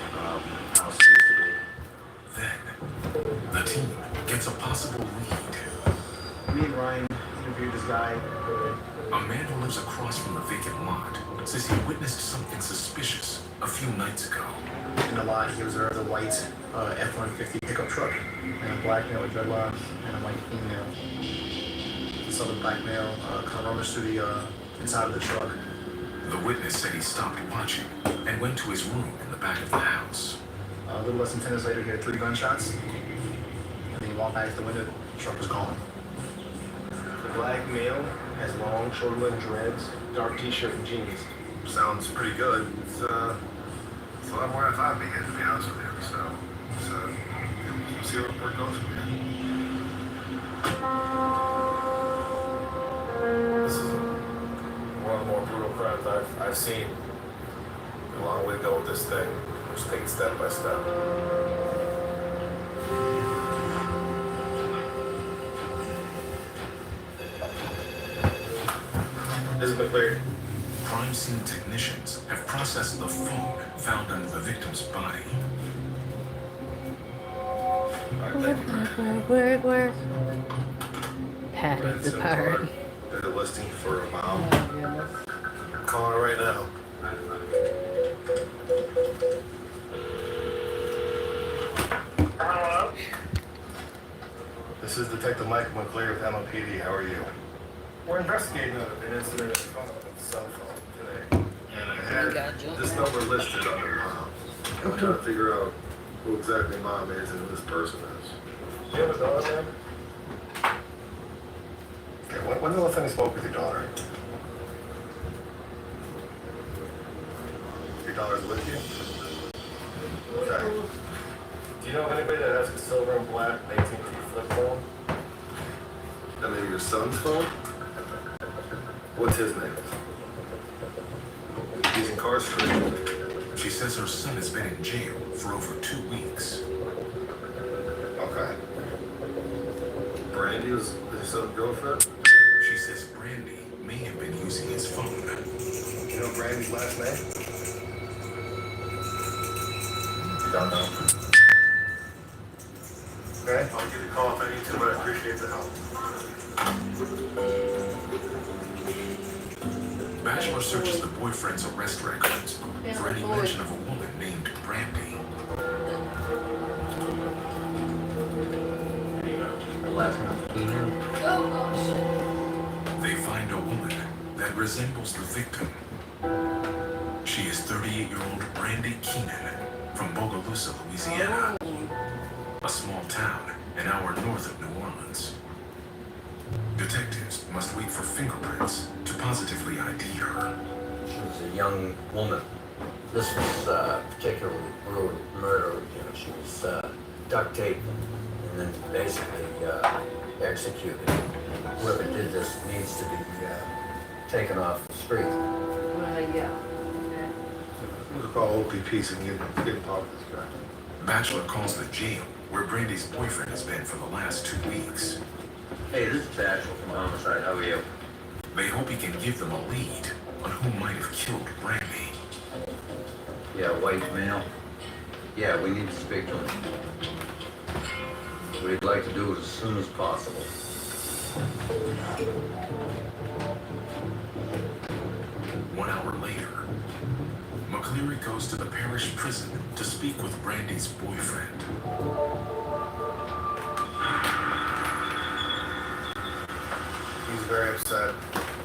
houses used to be. Then, the team gets a possible lead. Me and Ryan interviewed this guy. A man who lives across from the vacant lot says he witnessed something suspicious a few nights ago. In the lot, he observed a white F-150 pickup truck and a black male with dreadlocks and a white female. He saw the black male come rummage through the inside of the truck. The witness said he stopped watching and went to his room in the back of the house. A little less than 10 minutes later, he had 3 gunshots. And then he walked back to the window, the truck was gone. The black male has long, short-lived dreads, dark t-shirt and jeans. Sounds pretty good. It's a lot more than I thought it'd be good, to be honest with you. So we'll see where it goes from here. This is one of the more brutal crimes I've seen. A long way to go with this thing. We're just taking step by step. This is McCleary. Crime scene technicians have processed the phone found under the victim's body. Work. Patty the pirate. There's a listing for a mom. Oh, goodness. Calling her right now. Hello? This is Detective Michael McCleary with MLPD. How are you? We're investigating an incident at the cell phone today. And I had this number listed under mom. I'm trying to figure out who exactly mom is and who this person is. Do you have a dog, man? Okay, when's the last time you spoke with your daughter? Your daughter's with you? Okay. Do you know of anybody that has a silver and black AT&T flip phone? That maybe your son's phone? What's his name? He's incarcerated. She says her son has been in jail for over 2 weeks. Okay. Brandy was his son's girlfriend? She says Brandy may have been using his phone. You know Brandy's last name? You don't know. Okay, I'll give you a call if I need to, but I appreciate the help. Bachelor searches the boyfriend's arrest records for any mention of a woman named Brandy. Her last name Keenan. They find a woman that resembles the victim. She is 38-year-old Brandy Keenan from Bogalusa, Louisiana, a small town an hour north of New Orleans. Detectives must wait for fingerprints to positively ID her. She was a young woman. This was a particularly brutal murder. She was duct taped and then basically executed. Whoever did this needs to be taken off the street. Yeah. We'll call OPP so we can get him talk to this guy. Bachelor calls the jail where Brandy's boyfriend has been for the last 2 weeks. Hey, this is Bachelor from Homicide. How are you? They hope he can give them a lead on who might have killed Brandy. Yeah, white male. Yeah, we need to speak to him. We'd like to do it as soon as possible. 1 hour later, McCleary goes to the parish prison to speak with Brandy's boyfriend. He's very upset.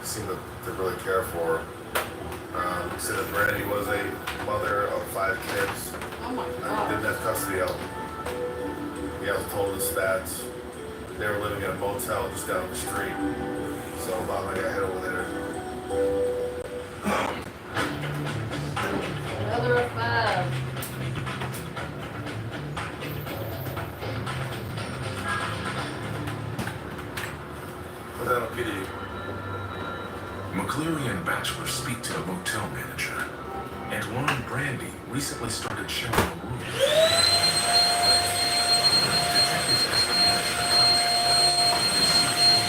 He seemed to really care for her. He said that Brandy was a mother of 5 kids. Oh my And God. didn't have custody of them. He also told us that they were living in a motel just down the street. So Bob and I got head over there. Another of 5. Put that on PD. McCleary and Batchelor speak to a motel manager, and Lauren Brandy recently started sharing a room. Detectives ask the manager to contact them and see the room.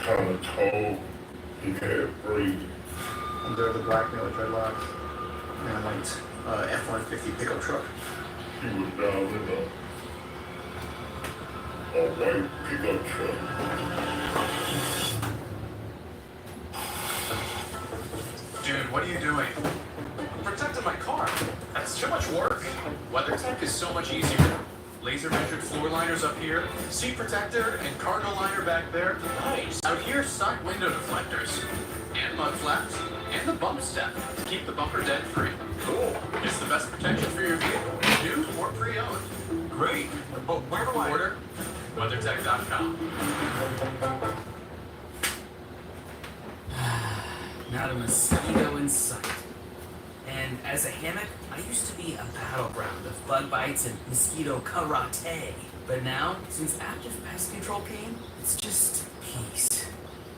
Kind of tall, he can't breathe. Under the black male dreadlocks and a white F-150 pickup truck. He was down in a white pickup truck. Dude, what are you doing? I'm protecting my car. That's too much work. WeatherTech is so much easier. Laser measured floor liners up here, seat protector and cargo liner back there. Nice. Out here, side window deflectors. And mud flaps. And the bump step to keep the bumper dent free. Cool. It's the best protection for your vehicle. New or pre-owned. Great. But where do I order? WeatherTech.com. Not a mosquito in sight. And as a hammock, I used to be a battleground of bug bites and mosquito karate. But now, since Active Pest Control came, it's just peace.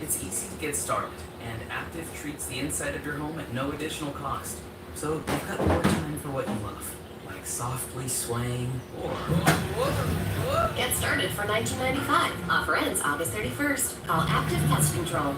It's easy to get started, and Active treats the inside of your home at no additional cost. So you've got more time for what you love, like softly swaying or... Get started for $19.95. Offer ends August 31st. Call Active Pest Control.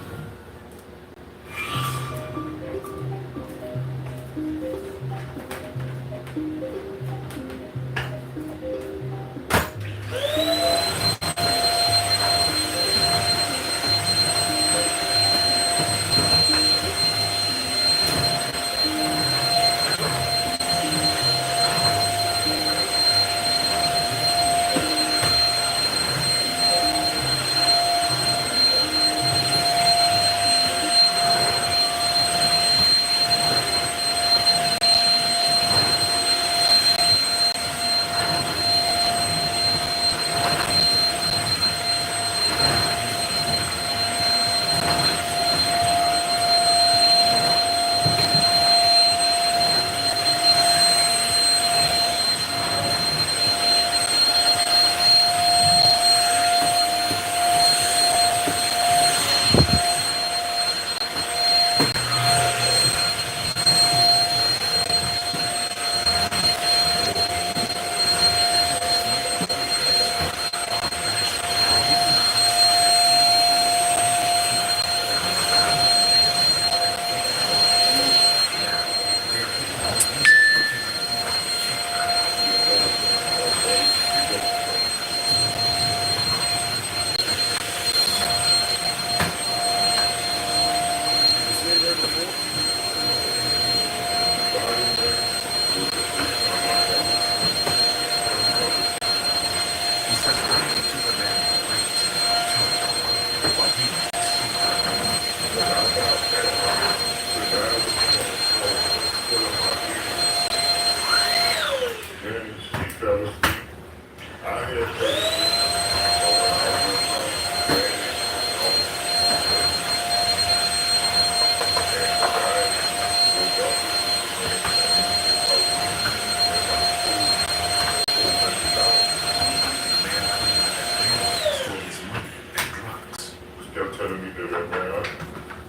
kept telling me that, man,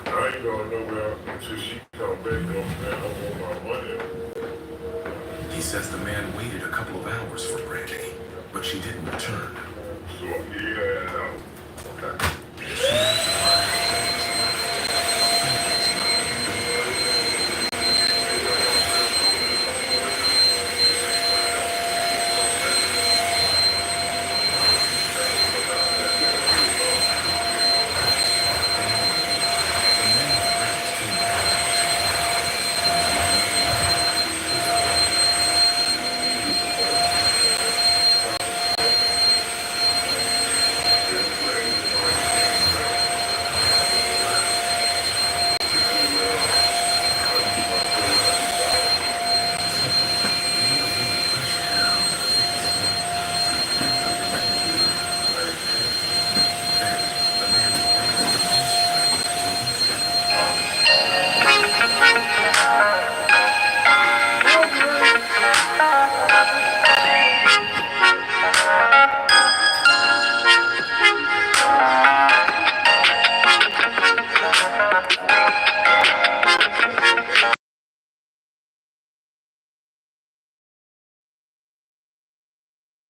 I ain't going nowhere until she come back, man. I want my money. He says the man waited a couple of hours for Brandy, but she didn't return. So yeah, okay.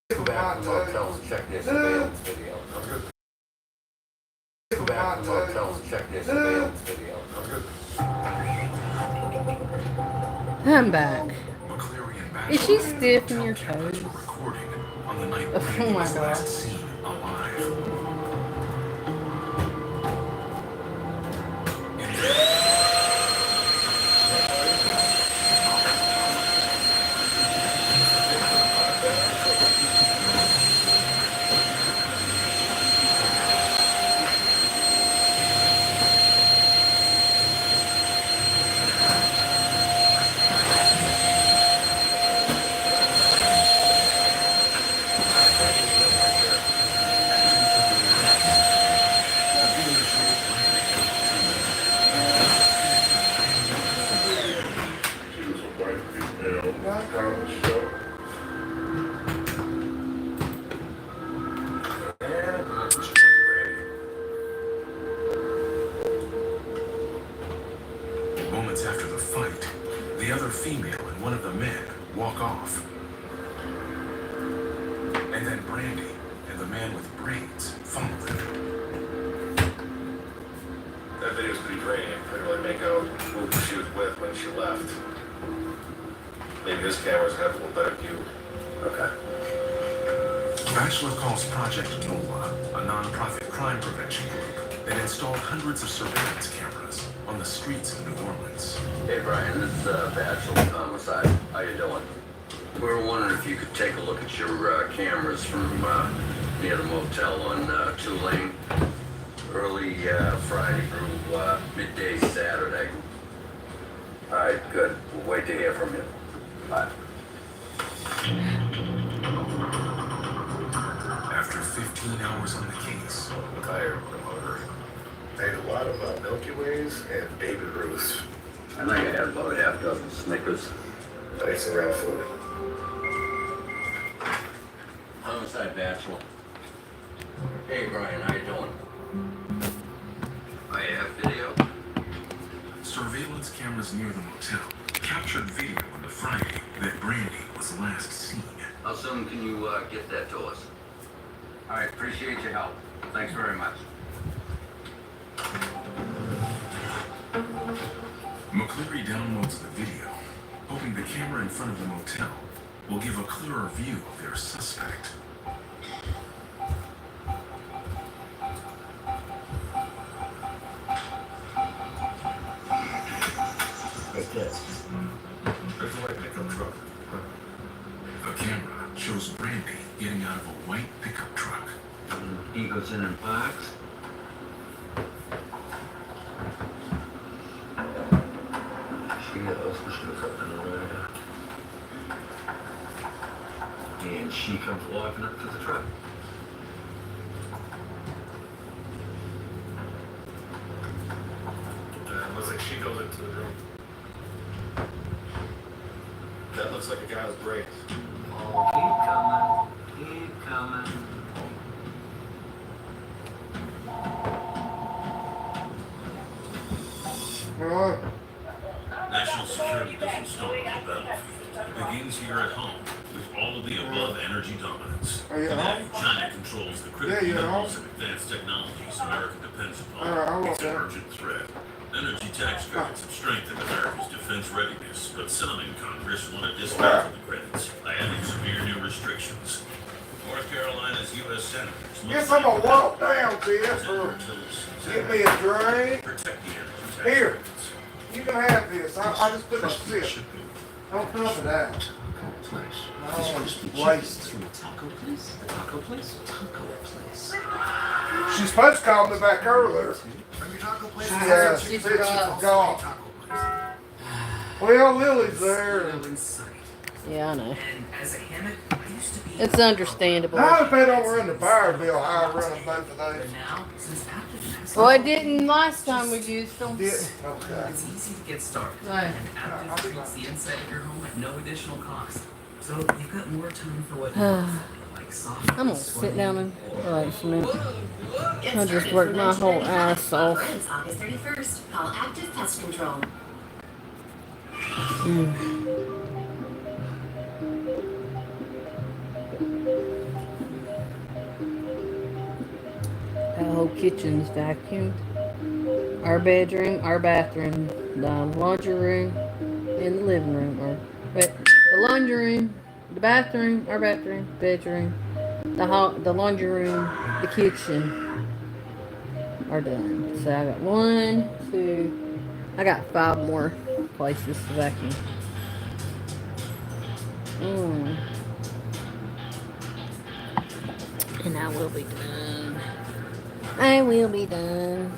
Go back to the motel and check their surveillance video. Go back to the motel and check their surveillance video. I'm back. McCleary and Is she Bachelor stiff in motel your cameras toes? were recording on the night Oh Brandy my was God. last seen alive. Moments after the fight, the other female and one of the men walk off. And then Brandy and the man with braids follow them. That video's pretty grainy. Couldn't really make out who she was with when she left. Maybe this camera's have a little better view. Okay. Bachelor calls Project NOLA, a non-profit crime prevention group that installed hundreds of surveillance cameras on the streets of New Orleans. Hey Brian, this is Bachelor Homicide. How you doing? We were wondering if you could take a look at your cameras from near the motel on Tulane. Early Friday through midday Saturday. All right, good. We'll wait to hear from you. Bye. After 15 hours on the case, Tired promoter. I ate a lot of Milky Ways and Baby Ruths. I think I had about a half dozen Snickers. I ate some real food. Homicide Bachelor. Hey Brian, how you doing? I have video. surveillance cameras near the motel captured video on the Friday that Brandy was last seen. How soon can you get that to us? All right, appreciate your help. Thanks very much. McCleary downloads the video, hoping the camera in front of the motel will give a clearer view of their suspect. What's this? There's a white pickup truck. The camera shows Brandy getting out of a white pickup truck. He goes in and parks. She goes up in the road. And she comes walking up to the truck. Looks like she goes into the room. That looks like a guy with braids. Oh, keep coming. Keep coming. Alright. National security doesn't start on the battlefield. It begins here at home with all of the above energy dominance. Are you at Today, home? China controls the Yeah, critical you're at minerals home. and advanced technologies America depends upon. Alright, I want It's an that. urgent threat. Energy tax credits have strengthened America's defense readiness, but some in Congress want to dismantle the credits by adding severe new restrictions. North Carolina's U.S. senators Guess I'm gonna walk down to this or get me a drink. protect the energy tax Here, credits. you can have this. I just took a sip. Don't dump it out. I don't want to waste. From a taco place? A taco place? Taco place. She's supposed to call me back earlier. She gone. Well, Lily's there. Yeah, I know. And as a hammock, I used to be. It's understandable. Now if they don't run the fire bill, I'll run them both of those. Now, since active Well, it didn't last time we used them. Didn't? Okay. it's easy to get started. Right. And active treats the inside of your home at no additional cost. So you've got more time for what you want. Like soft. I'm gonna sit down and relax a minute. Get I just started worked for my whole 1995. ass off. Offer ends August 31st. Call Active Pest Control. That whole kitchen's vacuumed. Our bedroom, our bathroom, the laundry room, and the living room. Or wait, the laundry room, the bathroom, our bathroom, bedroom, the laundry room, the kitchen are done. So I got 1, 2, I got 5 more places to vacuum. And I will be done. I will be done.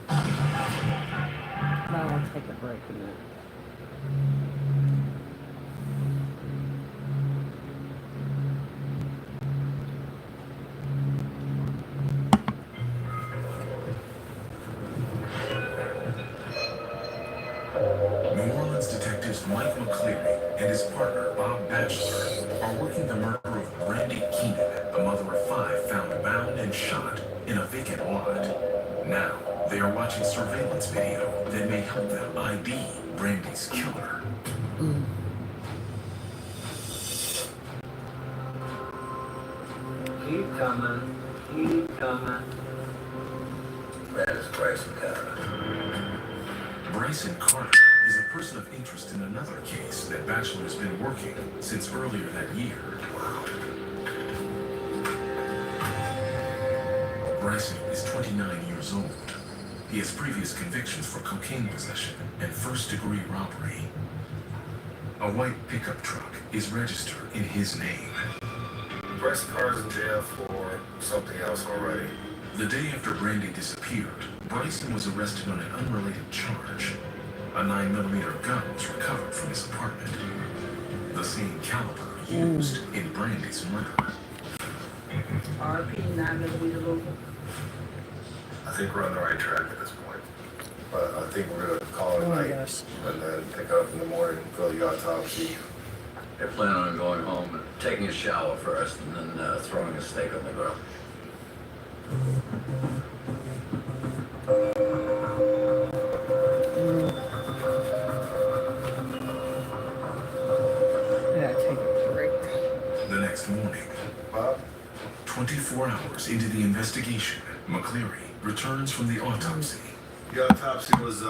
I'll take a break a minute. New Orleans detectives Mike McCleary and his partner Bob Batchelor are working the murder of Brandy Keenan, the mother of 5 found bound and shot in a vacant lot. Now, they are watching surveillance video that may help them ID Brandy's killer. Keep coming. Keep coming. That is Bryson Carter. Bryson Carter is a person of interest in another case that Batchelor has been working since earlier that year. Bryson is 29 years old. He has previous convictions for cocaine possession and first-degree robbery. A white pickup truck is registered in his name. Bryson Carter's in jail for something else already. The day after Brandy disappeared, Bryson was arrested on an unrelated charge. A 9mm gun was recovered from his apartment. The same caliber used in Brandy's murder. RP 9mm. I think we're on the right track at this point. But I think we're gonna call it a night and then pick up in the morning, fill the autopsy. They're planning on going home and taking a shower first and then throwing a steak on the grill. I gotta take a break. The next morning, 24 hours into the investigation, McCleary returns from the autopsy. The autopsy was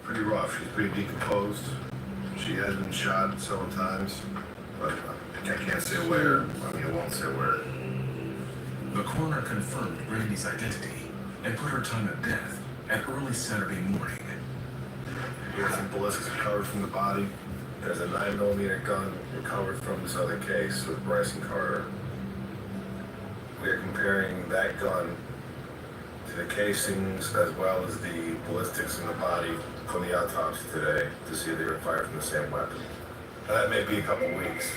pretty rough. She's pretty decomposed. She has been shot several times, but I can't say where. I mean, I won't say where. The coroner confirmed Brandy's identity and put her time of death at early Saturday morning. There's some ballistics recovered from the body. There's a 9mm gun recovered from this other case with Bryson Carter. We are comparing that gun to the casings as well as the ballistics in the body from the autopsy today to see if they were fired from the same weapon. Now, that may be a couple weeks.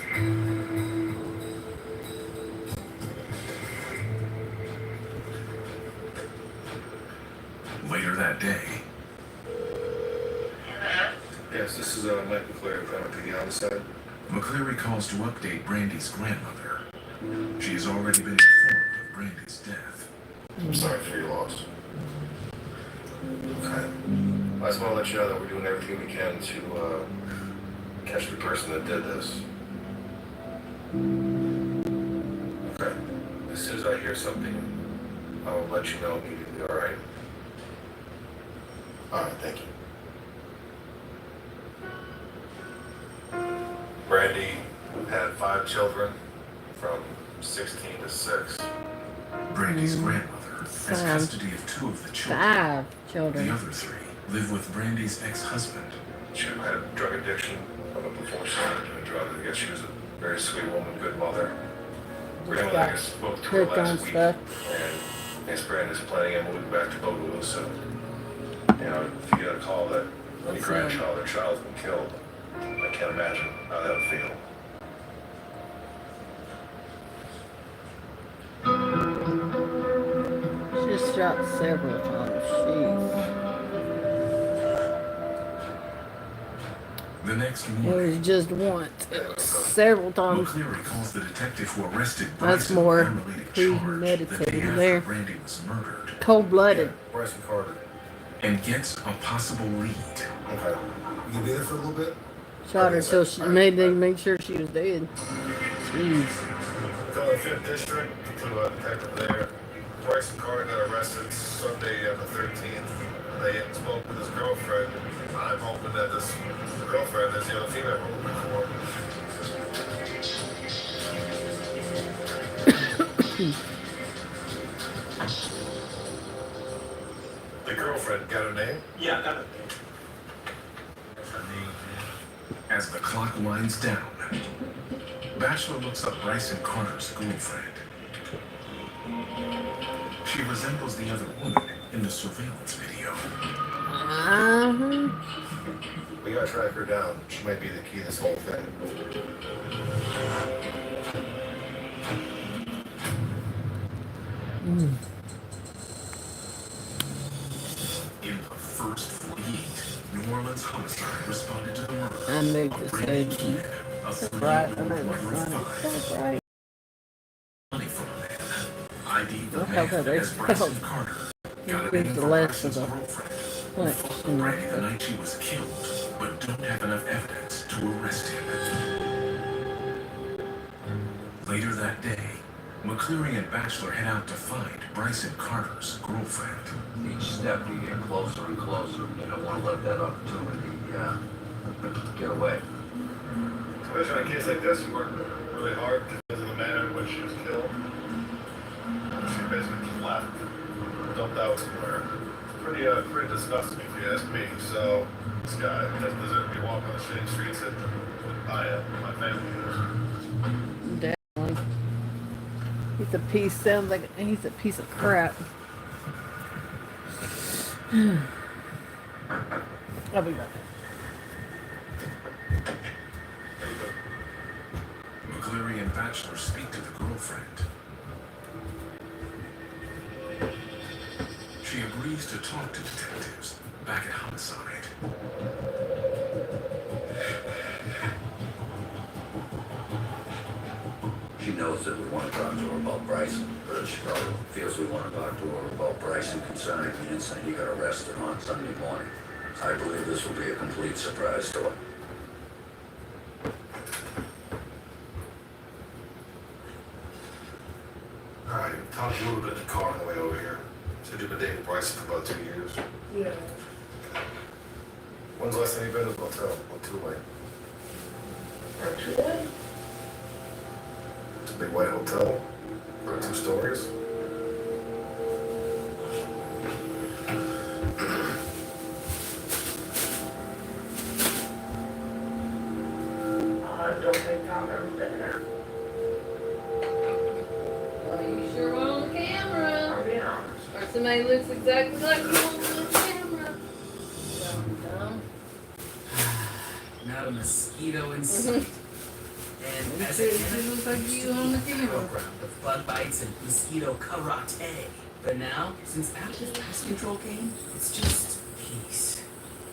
Later that day, Yes, this is Mike McCleary coming to the homicide. McCleary calls to update Brandy's grandmother. She has already been informed of Brandy's death. I'm sorry for your loss. Okay. I just want to let you know that we're doing everything we can to catch the person that did this. Okay. As soon as I hear something, I'll let you know immediately, all right? All right, thank you. Brandy had 5 children from 16 to 6. Brandy's grandmother has custody of 2 of the children. 5 children. The other 3 live with Brandy's ex-husband. She had a drug addiction before she started doing drugs. I guess she was a very sweet woman, good mother. Grandmother, I guess, spoke to her last week, and Miss Brandy's planning on moving back to Bogalusa. You know, if you get a call that any grandchild or child's been killed, I can't imagine how that would feel. She's shot several times. Jeez. The next It morning, was just once. It was several times. McCleary calls the detective who arrested That's Bryson more unrelated charge the day premeditated after there. Brandy was murdered. Cold-blooded. Bryson Carter. And gets a possible lead. Okay. You can be there for a little bit? Shot her till she made sure she was dead. Jeez. Go to the 5th District to a detective there. Bryson Carter got arrested Sunday the 13th. They spoke with his girlfriend. I'm hoping that this girlfriend is the other female we're looking for. The girlfriend got her name? Yeah, got it. As the clock winds down, Bachelor looks up Bryson Carter's girlfriend. She resembles the other woman in the surveillance video. We gotta track her down. She might be the key to this whole thing. In the first 48, New Orleans homicide responded to the murder. I moved this Randy edge. a Right, three-year-old I mother of know. 5. That's right. Money from a man. ID the Look how man they as Bryson spelled. Carter. He Got a reads name the for last of Bryson's the girlfriend. Who what? followed Brandy the night she was killed, but don't have enough evidence to arrest him. Later that day, McCleary and Bachelor head out to find Bryson Carter's girlfriend. Each step you get closer and closer. You don't want to let that opportunity get away. Especially in a case like this, you work really hard because of the manner in which she was killed. She basically just left, dumped out somewhere. Pretty disgusting if you ask me. So this guy doesn't deserve to be walking on the same streets that I am, my family is. Definitely. He's a piece. Sounds like he's a piece of crap. I'll be back. McCleary and Bachelor speak to the girlfriend. She agrees to talk to detectives back at homicide. She knows that we want to talk to her about Bryson, but she probably feels we want to talk to her about Bryson concerning the incident he got arrested on Sunday morning. I believe this will be a complete surprise to her. All right, talked a little bit in the car on the way over here. Said you've been dating Bryson for about 2 years. Yeah. When's the last time you've been to the motel? What, too late? Actually, It's a big white hotel for 2 stories. I don't think I've ever been there. Well, you sure went on camera. I'll be honest. Or somebody looks exactly like you on the camera. Dumb. Not a mosquito in sight. And as a It looks like you on the camera. program of bug bites and mosquito karate. But now, since active pest control came, it's just peace.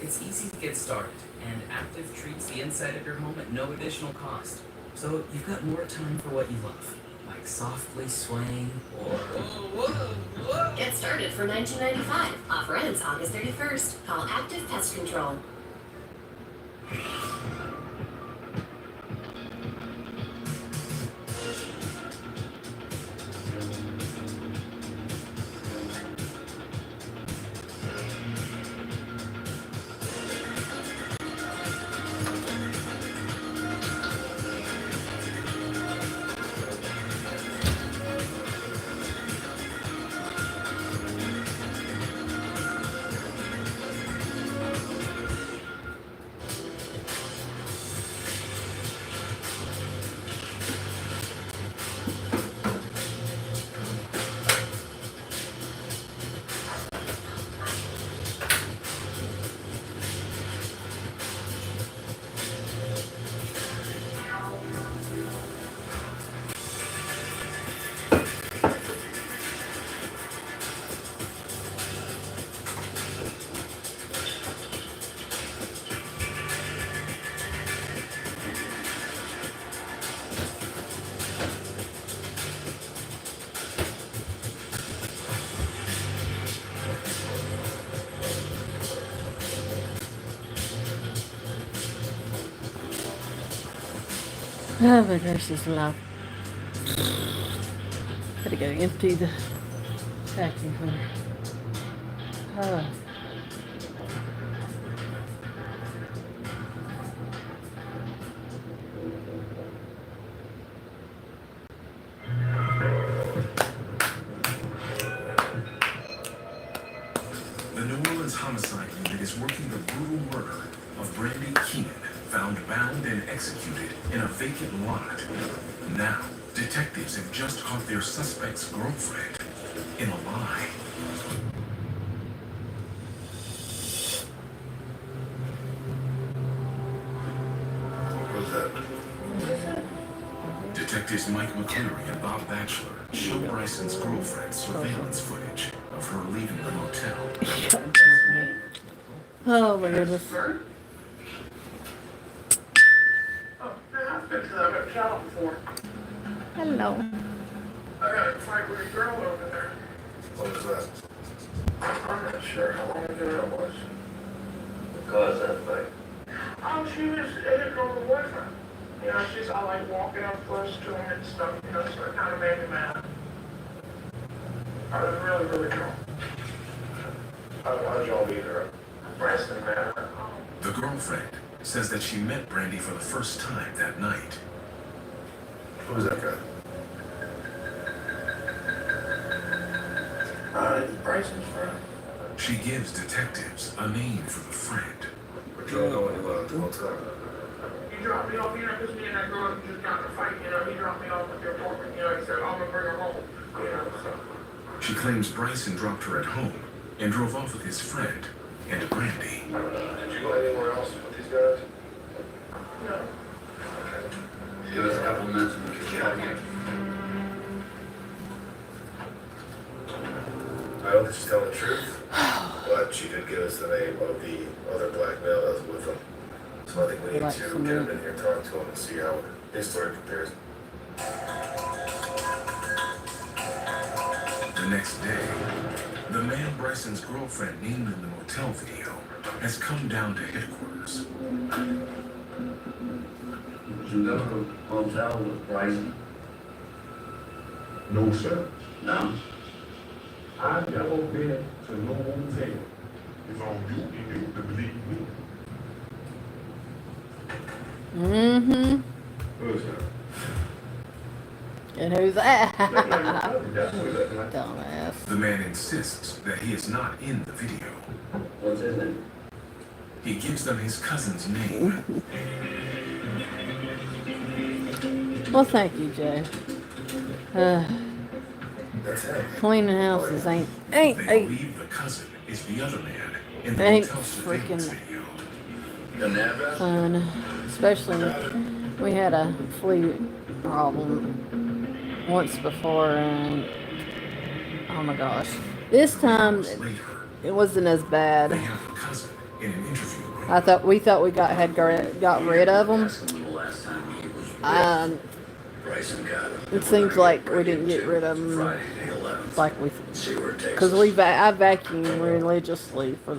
It's easy to get started, and Active treats the inside of your home at no additional cost. So you've got more time for what you love, like softly swaying or Get started started for $19.95. Offer ends August 31st. Call Active Pest Control. Oh my gosh, this is loud. Gotta go empty the vacuum cleaner. Oh. The New Orleans homicide unit is working the brutal murder of Brandy Keenan, found bound and executed in a vacant lot. Now, detectives have just caught their suspect's girlfriend in a lie. Detectives Mike McCleary and Bob Batchelor show Bryson's girlfriend surveillance footage of her leaving the motel. Oh my goodness. I've been to that shop before. Hello. I got a fight with a girl over there. What was that? I'm not sure how long ago that was. What caused that fight? Oh, she was hitting on the boyfriend. You know, she's all like walking up close to him and stuff, you know, so it kind of made me mad. I was really, really drunk. How'd y'all meet her? Preston, man. The girlfriend says that she met Brandy for the first time that night. Who was that guy? Bryson's friend. She gives detectives a name for the friend. But you don't know anyone at the motel. He dropped me off, you know, because me and that girl just got in a fight, you know, he dropped me off at the apartment, you know, he said, I'm gonna bring her home, you know, so. She claims Bryson dropped her at home and drove off with his friend and Brandy. Did you go anywhere else with these guys? No. Give us a couple of minutes and we'll get you out of here. I hope that she's telling the truth, but she did give us the name of the other black male that was with him. So I think we need to get him in here, talk to him, and see how his story compares. The next day, the man Bryson's girlfriend named in the motel video has come down to headquarters. Did you go to the motel with Bryson? No, sir. No? I've never been to no motel. It's on you and you to believe me. Mm-hmm. Who's that? And who's that? Dumbass. Dumbass. The man insists that he is not in the video. What's his name? He gives them his cousin's name. Well, thank you, Jay. Cleaning houses ain't They believe the cousin is the other man in the ain't motel surveillance freaking video. fun. Especially we had a flea problem once before, and oh my gosh, this time it wasn't as bad. We thought we had got rid of them. Bryson got him. It seems like we didn't get rid of them Friday the 11th. like we, See where it takes because us. I vacuum religiously for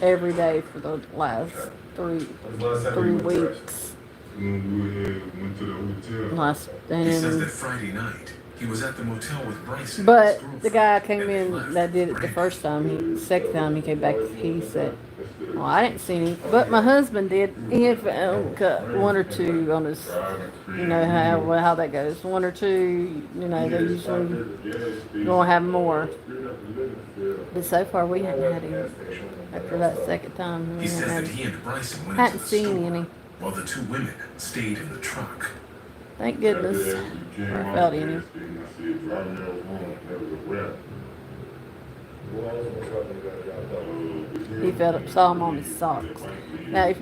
every day for the last three weeks. Last He says that and Friday night, he was at the motel with Bryson. but the guy came in that did it the first time. The second time he came back, he said, "Well, I didn't see any, but my husband did. He had cut one or two on his, you know how that goes. One or two, you know, they usually gonna have more. But so far we hadn't had any. After that second time, we He says hadn't had that he any. and Bryson went into Hadn't the seen store, any. while the two women stayed in the truck. Thank goodness I felt any. He saw him on his socks. Now, if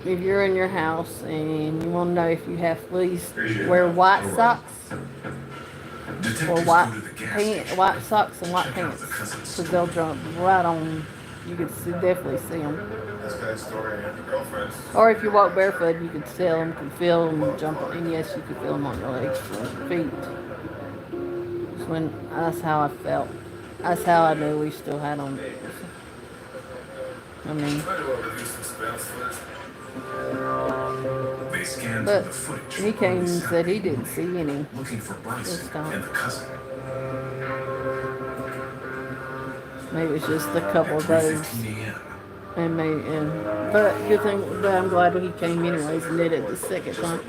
you're in your house and you want to know if you have fleas, wear white socks or white socks and white pants, because they'll jump right on. You can definitely see them. That's that story and your girlfriend's. Or if you walk barefoot, you can feel them, jumping. And yes, you can feel them on your legs, feet. That's how I felt. That's how I knew we still had them. I mean, They scanned but through the footage. he came and said he didn't see any. Looking for Bryson and the cousin. Maybe it's just a couple of days. 3:15 a.m. But good thing, but I'm glad he came anyways and did it the second time.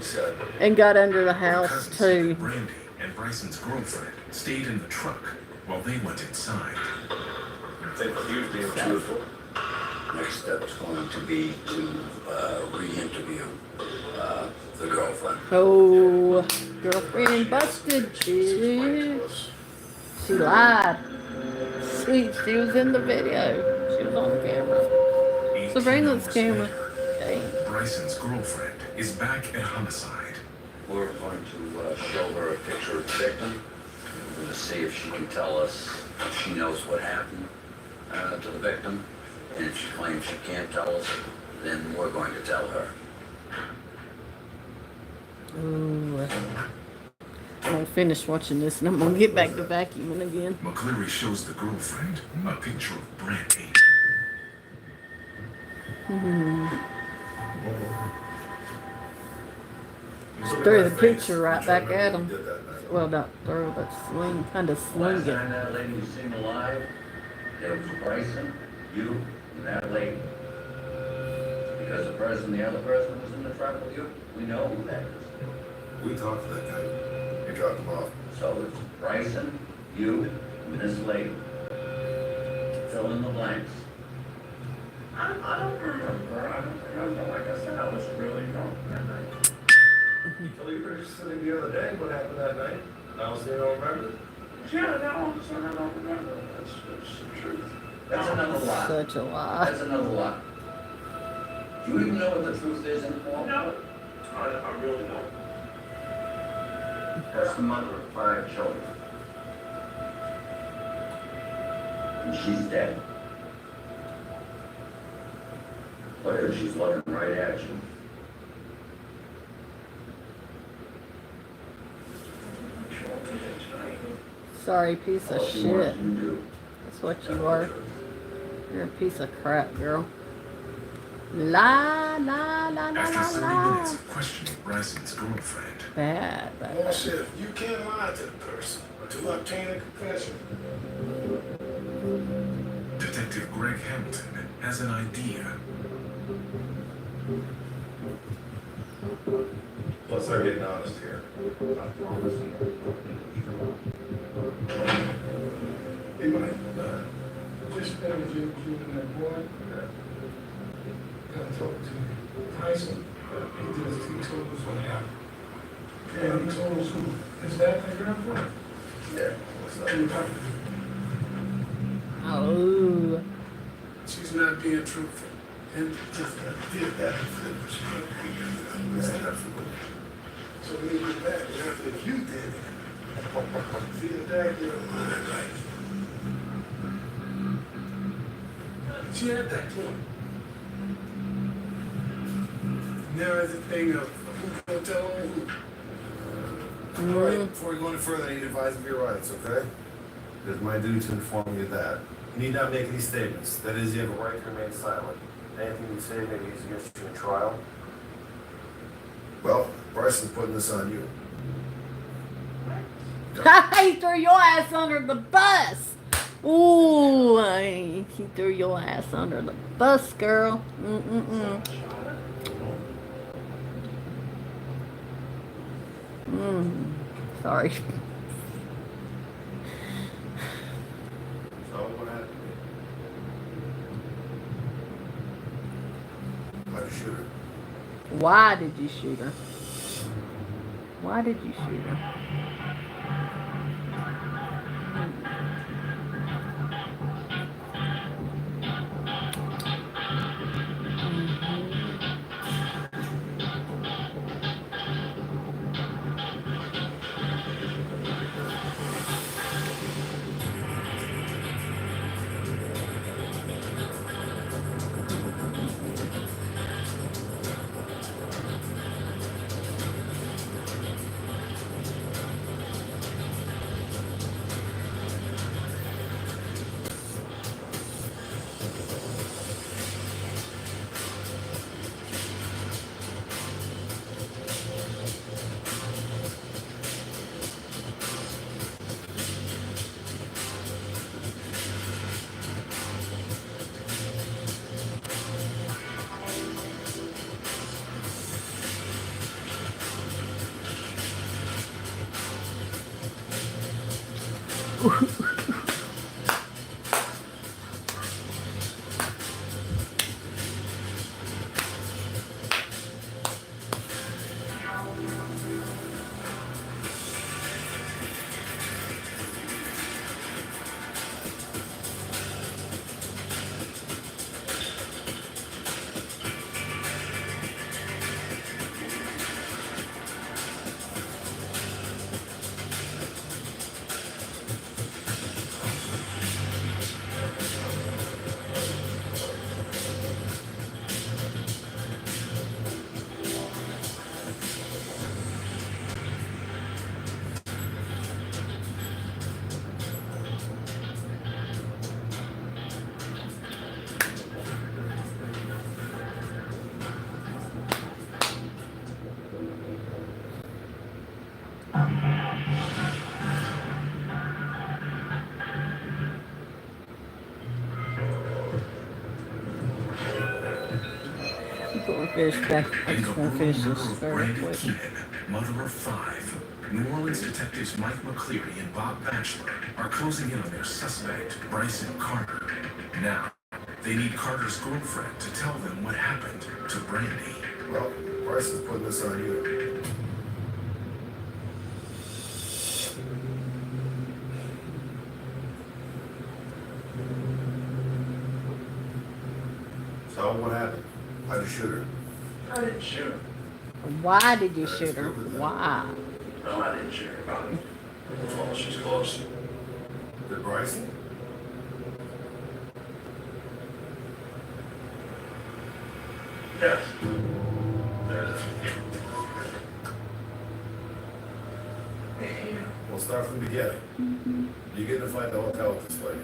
And got under the house too. Brandy and Bryson's girlfriend stayed in the truck while they went inside. Think he was being truthful. Next step is going to be to re-interview the girlfriend. Oh, girlfriend busted. She lied. She was in the video. She was on camera. Surveillance camera. Okay. Bryson's girlfriend is back at homicide. We're going to show her a picture of the victim. We're going to see if she can tell us if she knows what happened to the victim. And if she claims she can't tell us, then we're going to tell her. Ooh. I'm gonna finish watching this and I'm gonna get back to vacuuming again. McCleary shows the girlfriend a picture of Brandy. Threw the picture right back at him. Well, not throw, but kind of sling Last time it. that lady was seen alive, it was Bryson, you, and that lady. Because the other person was in the truck with you, we know who that is. We talked to that guy. He dropped him off. So it's Bryson, you, and this lady. Fill in the blanks. I don't remember. I don't know. Like I said, I was really young that night. Well, you were just sitting the other day. What happened that night? I was there. I don't remember. Yeah, now all of a sudden I don't remember. That's the truth. That's another lie. Such a lie. That's another lie. Do you even know what the truth is anymore? No, I really don't. That's the mother of 5 children. And she's dead. Look at her, she's looking right at you. Sorry, piece of All she shit. wants you to do. That's what you are. You're a piece of crap, girl. Lie, lie, lie, lie, After 30 lie, minutes lie. of questioning Bryson's girlfriend, Bad, bad. Bullshit. You can't lie to the person until I obtain a confession. Detective Greg Hamilton has an idea. Let's start getting honest here. Hey, Mike, just been with you and that boy. Gotta talk to Tyson. He told us what happened. And he told us who his dad figured out for him. Yeah. What's up? And Papa. Oh. She's not being truthful. And just did that. So we need to get back. If you did it, see the dad did it. She had that point. Now it's a thing of Motel. All right, before we go any further, I need to advise of your rights, okay? It is my duty to inform you of that. You need not make any statements. That is, you have a right to remain silent. Anything you say may be used against you in trial. Well, Bryson's putting this on you. He threw your ass under the bus. Ooh, he threw your ass under the bus, girl. Sorry. So what happened? How'd you shoot her? Why did you shoot her? Why did you shoot her? Finish back. I just want to finish this very quick. Mother of 5. New Orleans detectives Mike McCleary and Bob Batchelor are closing in on their suspect, Bryson Carter. Now, they need Carter's girlfriend to tell them what happened to Brandy. Well, Bryson's putting this on you. So what happened? How'd you shoot her? I didn't shoot her. Why did you shoot her? Why? No, I didn't shoot her. Well, she's close. Did Bryson? Yes. We'll start from the beginning. You get in a fight at the hotel with this lady.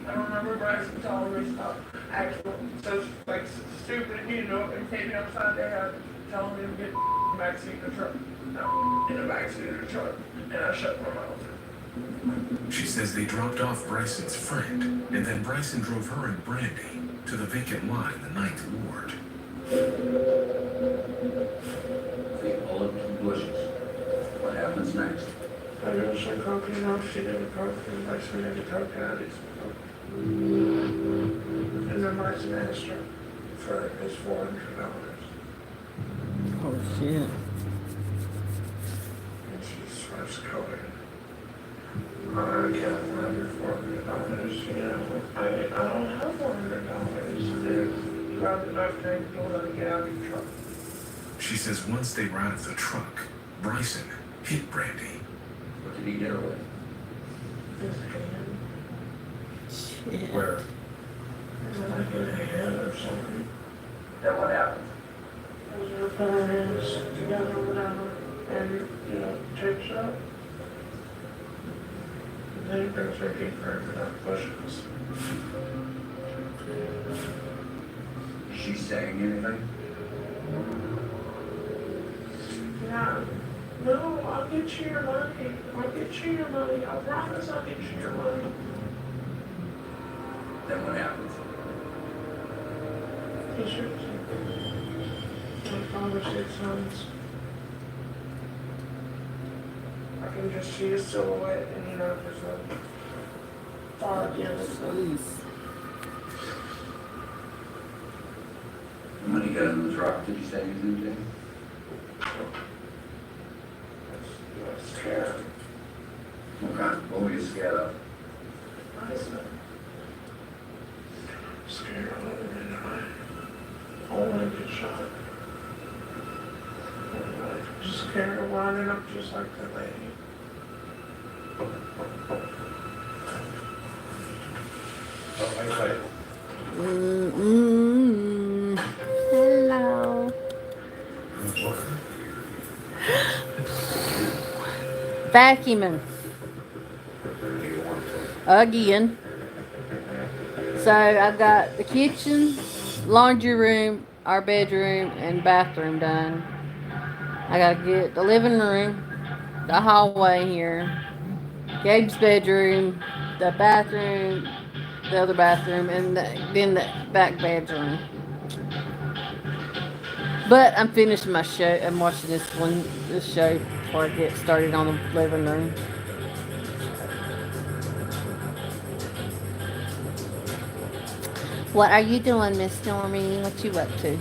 I don't remember Bryson telling me stuff. Actually, so like stupid, you know, and take me upside the head, telling me to get in the backseat of the truck. No, in the backseat of the truck, and I shut my mouth. She says they dropped off Bryson's friend, and then Bryson drove her and Brandy to the vacant lot in the 9th Ward. Take all of the bushes. What happens next? I just said cocaine off, she did the cocaine, I said I did cocaine. And then my semester for his $400. Oh shit. And she starts going, I can't have your $400, you know, I don't have $400. You grab the knife tank, don't let it get out of your truck. She says once they were out of the truck, Bryson hit Brandy. What did he get her with? His hand. Shit. Where? And then I get a hand or something. Then what happened? Those are put our hands together or whatever, and, you know, tapes up. And then he brings her deeper into that bushes. She's saying anything? Yeah. No, I'll get you your money. I'll get you your money. I promise I'll get you your money. Then what happens? He shoots him. My father six sons. I can just see his silhouette and, you know, there's a fog in it. And when he got in the truck, did he say anything to him? I was scared. Okay, what were you scared of? I was scared of living in my I want to get shot. I'm just scared of winding up just like that lady. Hello. Vacuuming. Again. So I've got the kitchen, laundry room, our bedroom, and bathroom done. I gotta get the living room, the hallway here, Gabe's bedroom, the bathroom, the other bathroom, and then the back bedroom. But I'm finishing my show. I'm watching this show before I get started on the living room. What are you doing, Miss Stormy? What you up to?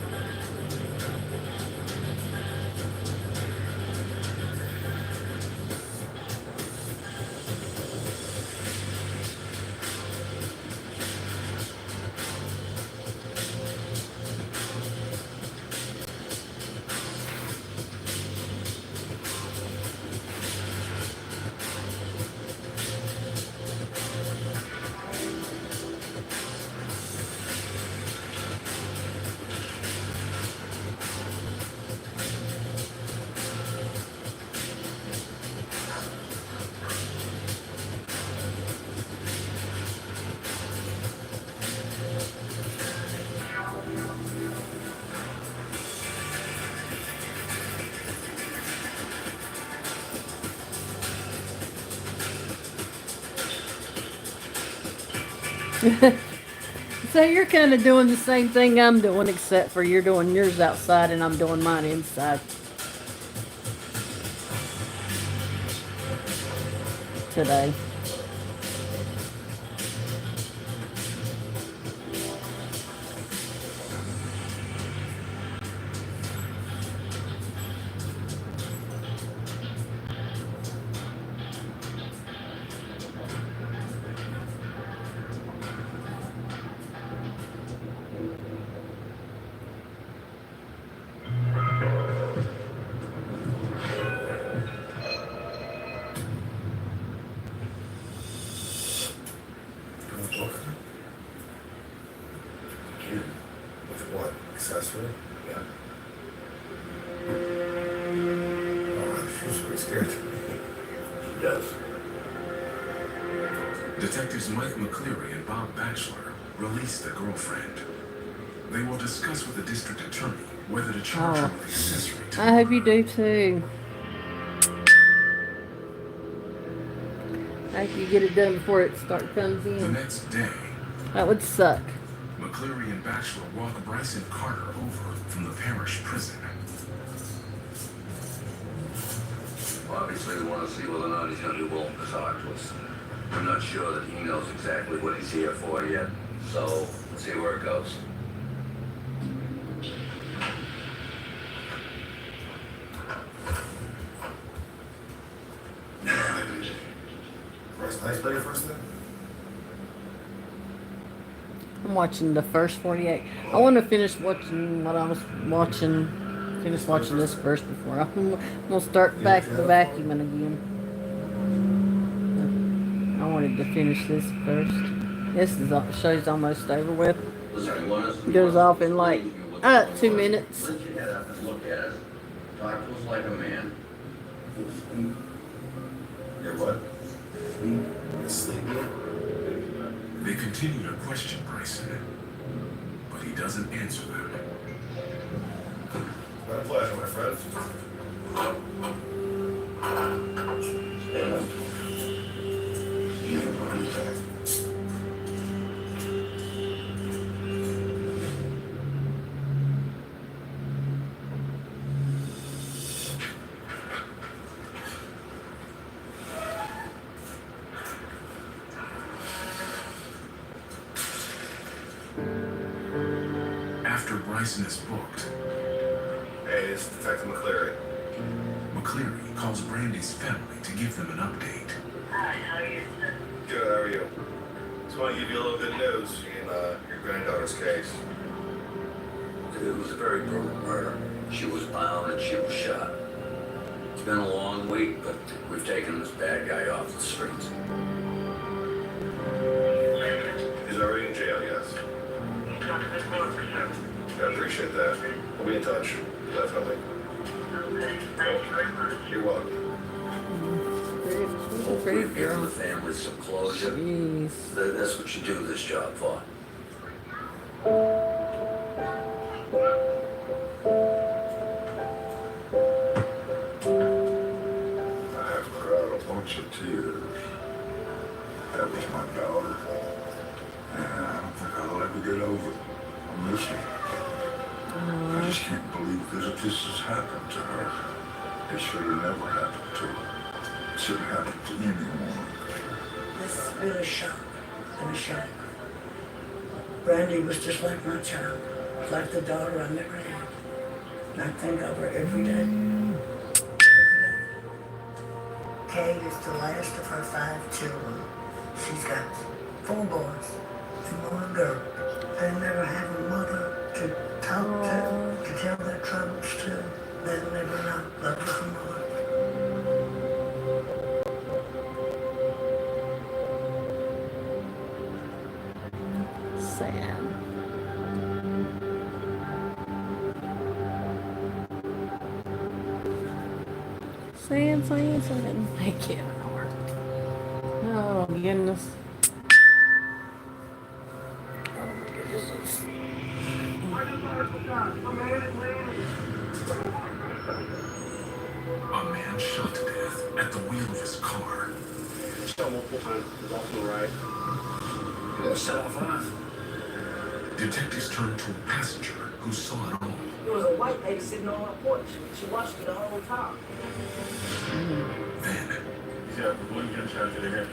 So you're kind of doing the same thing I'm doing, except for you're doing yours outside and I'm doing mine inside today. With what? Accessory? Yeah. Oh, she's pretty scared. She does. Detectives Mike McCleary and Bob Batchelor released the girlfriend. They will discuss with the district attorney whether to charge her with accessory to I hope you do too. I hope you get it done before it comes the in. next day. That would suck. McCleary and Batchelor walk Bryson Carter over from the parish prison. Obviously, we want to see whether or not he's going to do well with this octopus. I'm not sure that he knows exactly what he's here for yet, so let's see where it goes. Nice day first thing? I'm watching the first 48. I want to finish watching what I was watching. Finish watching this first before I'm gonna start back the vacuuming again. I wanted to finish this first. This is show's almost over with. It goes off in like 2 minutes. Lift your head up and look at us. Talk to us like a man. You're what? Sleepy? They continue to question Bryson, but he doesn't answer them. My pleasure, my friend. After Bryson is booked, Hey, it's Detective McCleary. McCleary calls Brandy's family to give them an update. Good, how are you? Just want to give you a little good news in your granddaughter's case. It was a very brutal murder. She was bound and she was shot. It's been a long week, but we've taken this bad guy off the streets. He's already in jail, yes. I appreciate that. We'll be in touch. Definitely. You're welcome. We've given the family some closure. That's what you do this job for. I have cried a bunch of tears. That was my daughter. And I don't think I'll ever get over it. I miss her. I just can't believe that this has happened to her. It should have never happened to her. It shouldn't happen to anyone. It's been a shock and a shock. Brandy was just like my child, like the daughter I never had. And I think of her every day. Kay is the last of her 5 children. She's got 4 boys and 1 girl. They never had a mother to talk to tell their troubles to. They'll never not love her more. Sad. Sad. Thank you, Lord. Oh, goodness. A man shot to death at the wheel of his car. Shot multiple times. He's off to the right. Set off on. Detectives turned to a passenger who saw it all. There was a white lady sitting on her porch. She watched it the whole time. Then, He's got 1 gunshot to the head.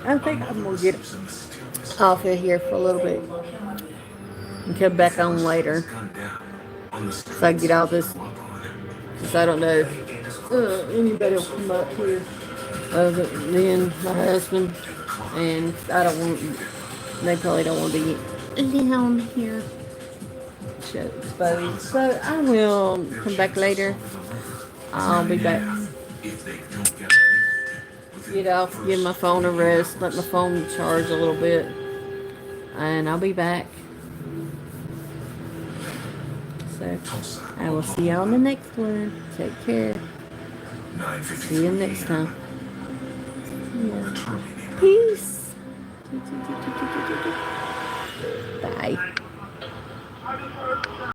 I think I'm gonna get off of here for a little bit and come back on later, so I can get all this. Because I don't know if anybody will come up here other than my husband, and I don't want. They probably don't want to be down here. So I will come back later. I'll be back. Get off, give my phone a rest, let my phone charge a little bit, and I'll be back. So I will see y'all in the next one. Take care. See you next time. Yeah. Peace. Bye.